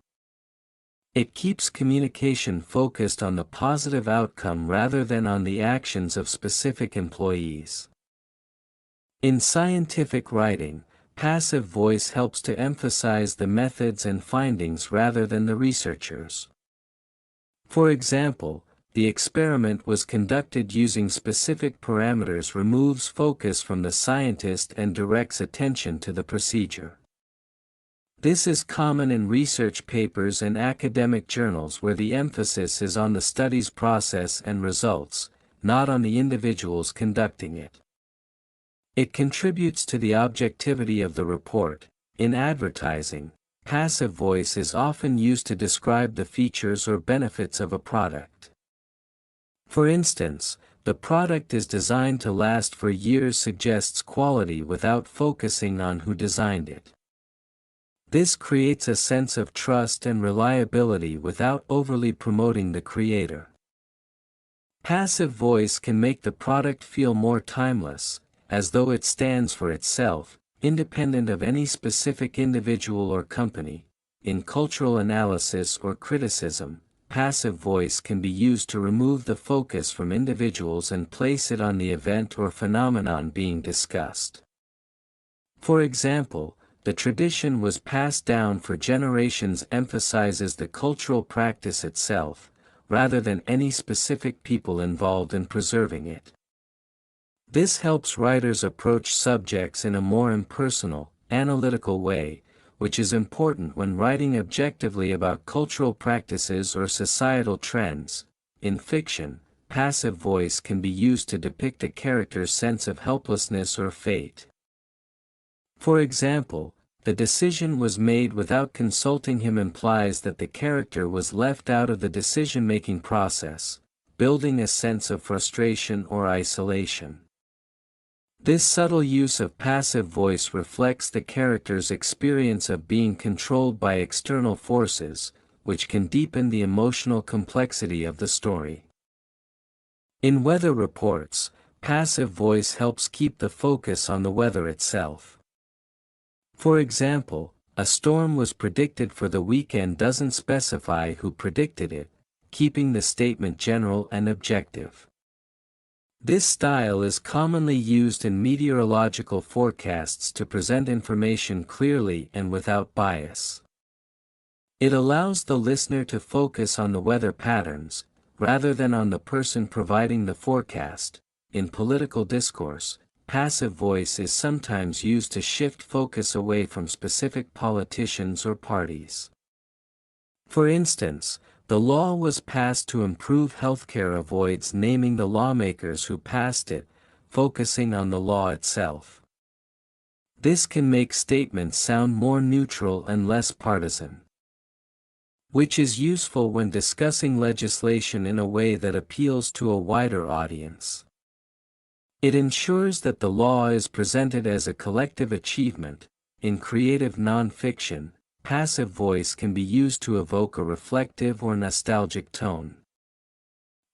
It keeps communication focused on the positive outcome rather than on the actions of specific employees. In scientific writing, passive voice helps to emphasize the methods and findings rather than the researchers. For example, the experiment was conducted using specific parameters removes focus from the scientist and directs attention to the procedure. This is common in research papers and academic journals where the emphasis is on the study's process and results, not on the individuals conducting it. It contributes to the objectivity of the report. In advertising, passive voice is often used to describe the features or benefits of a product. For instance, the product is designed to last for years suggests quality without focusing on who designed it. This creates a sense of trust and reliability without overly promoting the creator. Passive voice can make the product feel more timeless, as though it stands for itself, independent of any specific individual or company. In cultural analysis or criticism, passive voice can be used to remove the focus from individuals and place it on the event or phenomenon being discussed. For example, the tradition was passed down for generations emphasizes the cultural practice itself, rather than any specific people involved in preserving it. This helps writers approach subjects in a more impersonal, analytical way, which is important when writing objectively about cultural practices or societal trends. In fiction, passive voice can be used to depict a character's sense of helplessness or fate. For example, the decision was made without consulting him implies that the character was left out of the decision-making process, building a sense of frustration or isolation. This subtle use of passive voice reflects the character's experience of being controlled by external forces, which can deepen the emotional complexity of the story. In weather reports, passive voice helps keep the focus on the weather itself. For example, a storm was predicted for the weekend doesn't specify who predicted it, keeping the statement general and objective. This style is commonly used in meteorological forecasts to present information clearly and without bias. It allows the listener to focus on the weather patterns, rather than on the person providing the forecast. In political discourse, passive voice is sometimes used to shift focus away from specific politicians or parties. For instance, the law was passed to improve healthcare avoids naming the lawmakers who passed it, focusing on the law itself. This can make statements sound more neutral and less partisan, which is useful when discussing legislation in a way that appeals to a wider audience. It ensures that the law is presented as a collective achievement. In creative nonfiction, passive voice can be used to evoke a reflective or nostalgic tone.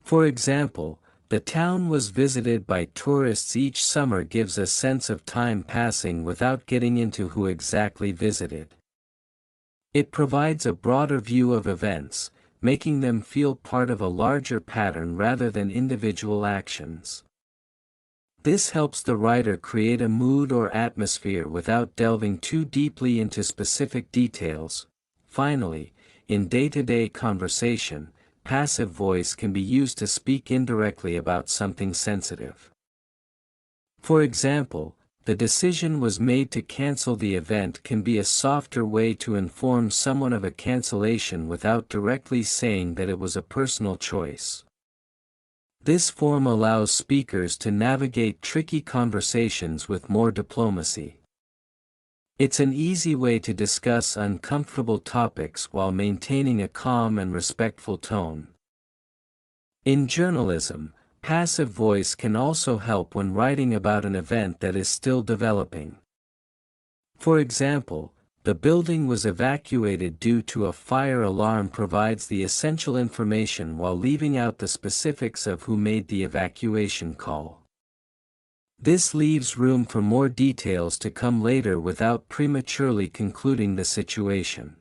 For example, the town was visited by tourists each summer gives a sense of time passing without getting into who exactly visited. It provides a broader view of events, making them feel part of a larger pattern rather than individual actions. This helps the writer create a mood or atmosphere without delving too deeply into specific details. Finally, in day-to-day conversation, passive voice can be used to speak indirectly about something sensitive. For example, the decision was made to cancel the event can be a softer way to inform someone of a cancellation without directly saying that it was a personal choice. This form allows speakers to navigate tricky conversations with more diplomacy. It's an easy way to discuss uncomfortable topics while maintaining a calm and respectful tone. In journalism, passive voice can also help when writing about an event that is still developing. For example, the building was evacuated due to a fire alarm provides the essential information while leaving out the specifics of who made the evacuation call. This leaves room for more details to come later without prematurely concluding the situation.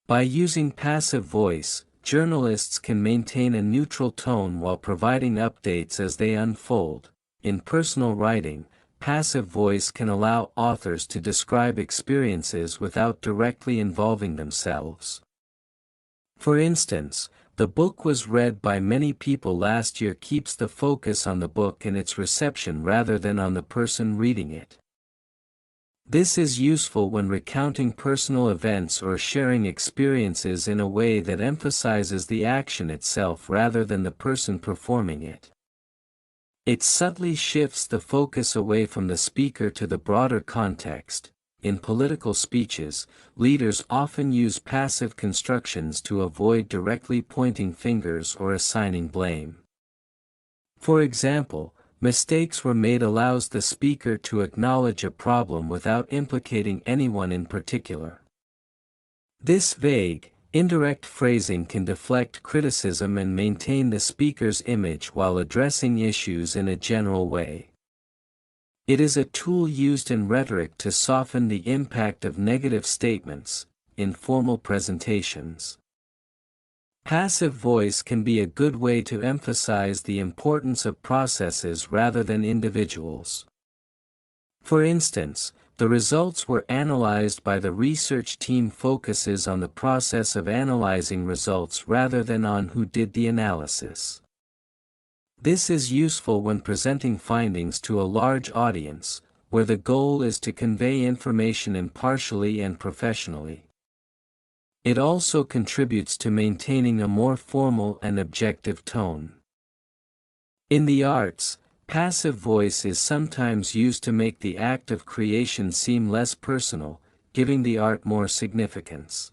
By using passive voice, journalists can maintain a neutral tone while providing updates as they unfold. In personal writing, passive voice can allow authors to describe experiences without directly involving themselves. For instance, the book was read by many people last year keeps the focus on the book and its reception rather than on the person reading it. This is useful when recounting personal events or sharing experiences in a way that emphasizes the action itself rather than the person performing it. It subtly shifts the focus away from the speaker to the broader context. In political speeches, leaders often use passive constructions to avoid directly pointing fingers or assigning blame. For example, mistakes were made allows the speaker to acknowledge a problem without implicating anyone in particular. This vague, indirect phrasing can deflect criticism and maintain the speaker's image while addressing issues in a general way. It is a tool used in rhetoric to soften the impact of negative statements in formal presentations. Passive voice can be a good way to emphasize the importance of processes rather than individuals. For instance, the results were analyzed by the research team focuses on the process of analyzing results rather than on who did the analysis. This is useful when presenting findings to a large audience, where the goal is to convey information impartially and professionally. It also contributes to maintaining a more formal and objective tone. In the arts, passive voice is sometimes used to make the act of creation seem less personal, giving the art more significance.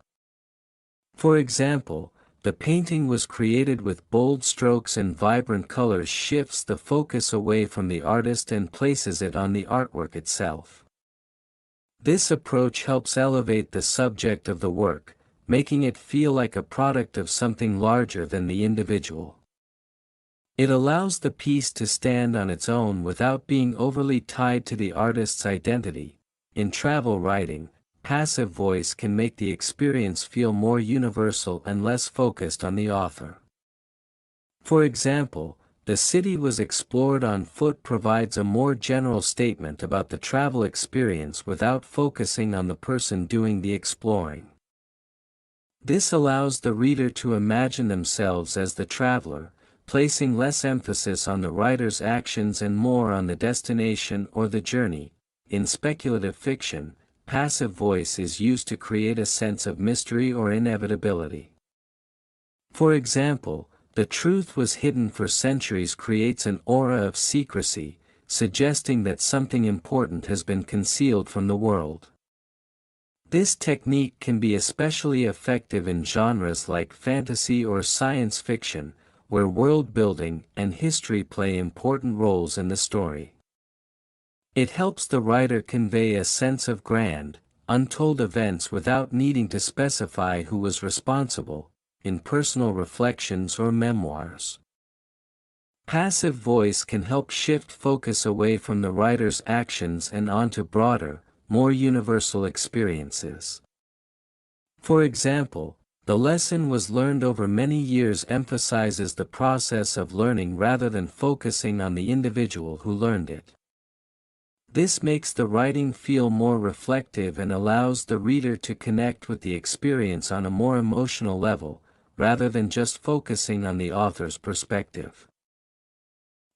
For example, the painting was created with bold strokes and vibrant colors shifts the focus away from the artist and places it on the artwork itself. This approach helps elevate the subject of the work, making it feel like a product of something larger than the individual. It allows the piece to stand on its own without being overly tied to the artist's identity. In travel writing, passive voice can make the experience feel more universal and less focused on the author. For example, the city was explored on foot provides a more general statement about the travel experience without focusing on the person doing the exploring. This allows the reader to imagine themselves as the traveler, placing less emphasis on the writer's actions and more on the destination or the journey. In speculative fiction, passive voice is used to create a sense of mystery or inevitability. For example, the truth was hidden for centuries creates an aura of secrecy, suggesting that something important has been concealed from the world. This technique can be especially effective in genres like fantasy or science fiction, where world building and history play important roles in the story. It helps the writer convey a sense of grand, untold events without needing to specify who was responsible, in personal reflections or memoirs. Passive voice can help shift focus away from the writer's actions and onto broader, more universal experiences. For example, the lesson was learned over many years emphasizes the process of learning rather than focusing on the individual who learned it. This makes the writing feel more reflective and allows the reader to connect with the experience on a more emotional level, rather than just focusing on the author's perspective.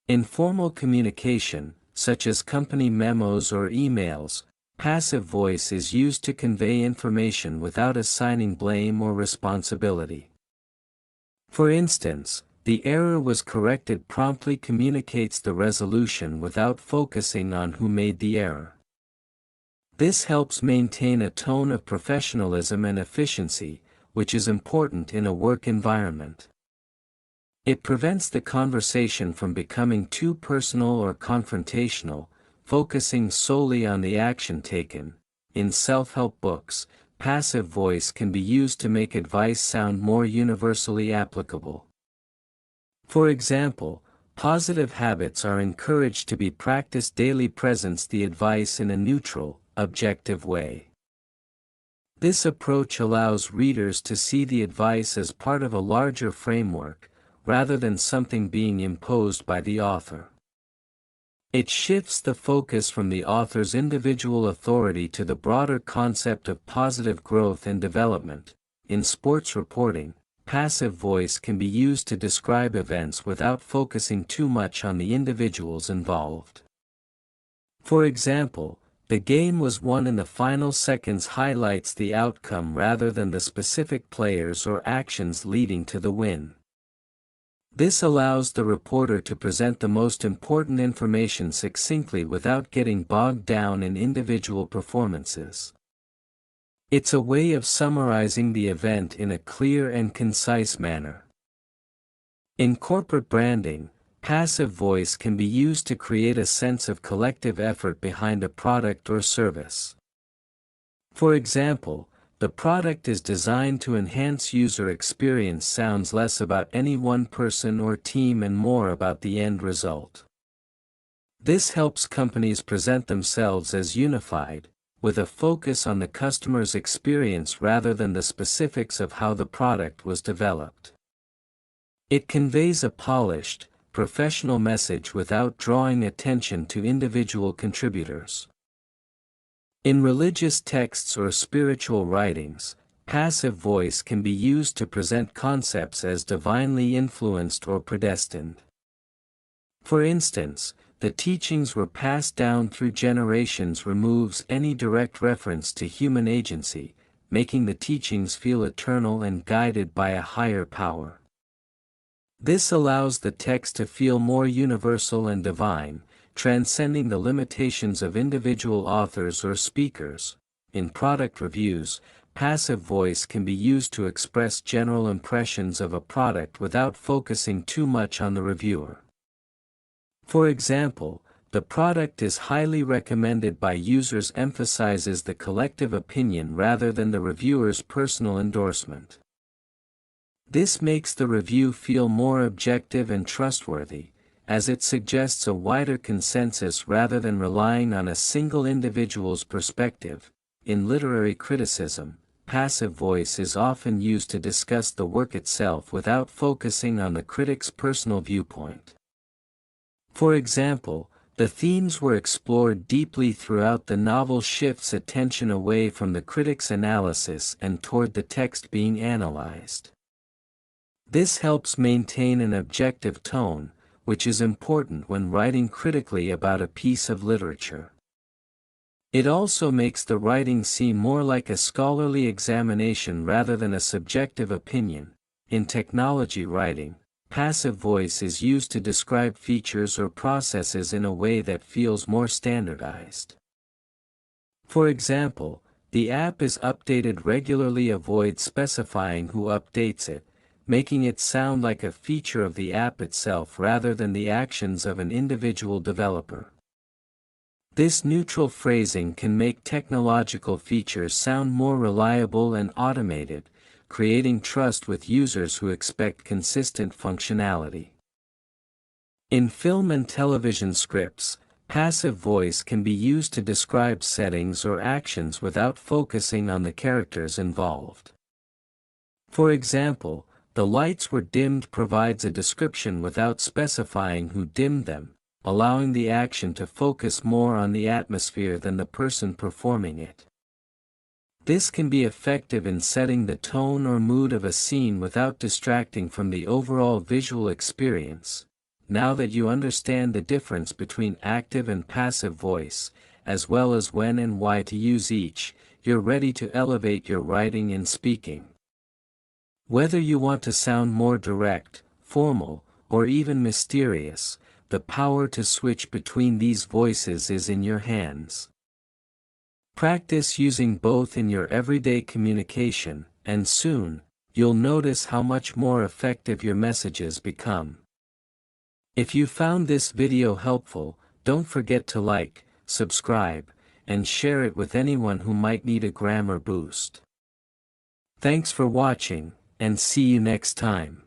In formal communication, such as company memos or emails, passive voice is used to convey information without assigning blame or responsibility. For instance, the error was corrected promptly communicates the resolution without focusing on who made the error. This helps maintain a tone of professionalism and efficiency, which is important in a work environment. It prevents the conversation from becoming too personal or confrontational, focusing solely on the action taken. In self-help books, passive voice can be used to make advice sound more universally applicable. For example, positive habits are encouraged to be practiced daily presents the advice in a neutral, objective way. This approach allows readers to see the advice as part of a larger framework, rather than something being imposed by the author. It shifts the focus from the author's individual authority to the broader concept of positive growth and development. In sports reporting, passive voice can be used to describe events without focusing too much on the individuals involved. For example, the game was won in the final seconds highlights the outcome rather than the specific players or actions leading to the win. This allows the reporter to present the most important information succinctly without getting bogged down in individual performances. It's a way of summarizing the event in a clear and concise manner. In corporate branding, passive voice can be used to create a sense of collective effort behind a product or service. For example, the product is designed to enhance user experience sounds less about any one person or team and more about the end result. This helps companies present themselves as unified, with a focus on the customer's experience rather than the specifics of how the product was developed. It conveys a polished, professional message without drawing attention to individual contributors. In religious texts or spiritual writings, passive voice can be used to present concepts as divinely influenced or predestined. For instance, the teachings were passed down through generations removes any direct reference to human agency, making the teachings feel eternal and guided by a higher power. This allows the text to feel more universal and divine, transcending the limitations of individual authors or speakers. In product reviews, passive voice can be used to express general impressions of a product without focusing too much on the reviewer. For example, the product is highly recommended by users emphasizes the collective opinion rather than the reviewer's personal endorsement. This makes the review feel more objective and trustworthy, as it suggests a wider consensus rather than relying on a single individual's perspective. In literary criticism, passive voice is often used to discuss the work itself without focusing on the critic's personal viewpoint. For example, the themes were explored deeply throughout the novel shifts attention away from the critic's analysis and toward the text being analyzed. This helps maintain an objective tone, which is important when writing critically about a piece of literature. It also makes the writing seem more like a scholarly examination rather than a subjective opinion. In technology writing, passive voice is used to describe features or processes in a way that feels more standardized. For example, the app is updated regularly. Avoid specifying who updates it, making it sound like a feature of the app itself rather than the actions of an individual developer. This neutral phrasing can make technological features sound more reliable and automated, creating trust with users who expect consistent functionality. In film and television scripts, passive voice can be used to describe settings or actions without focusing on the characters involved. For example, the lights were dimmed provides a description without specifying who dimmed them, allowing the action to focus more on the atmosphere than the person performing it. This can be effective in setting the tone or mood of a scene without distracting from the overall visual experience. Now that you understand the difference between active and passive voice, as well as when and why to use each, you're ready to elevate your writing and speaking. Whether you want to sound more direct, formal, or even mysterious, the power to switch between these voices is in your hands. Practice using both in your everyday communication, and soon, you'll notice how much more effective your messages become. If you found this video helpful, don't forget to like, subscribe, and share it with anyone who might need a grammar boost. Thanks for watching, and see you next time.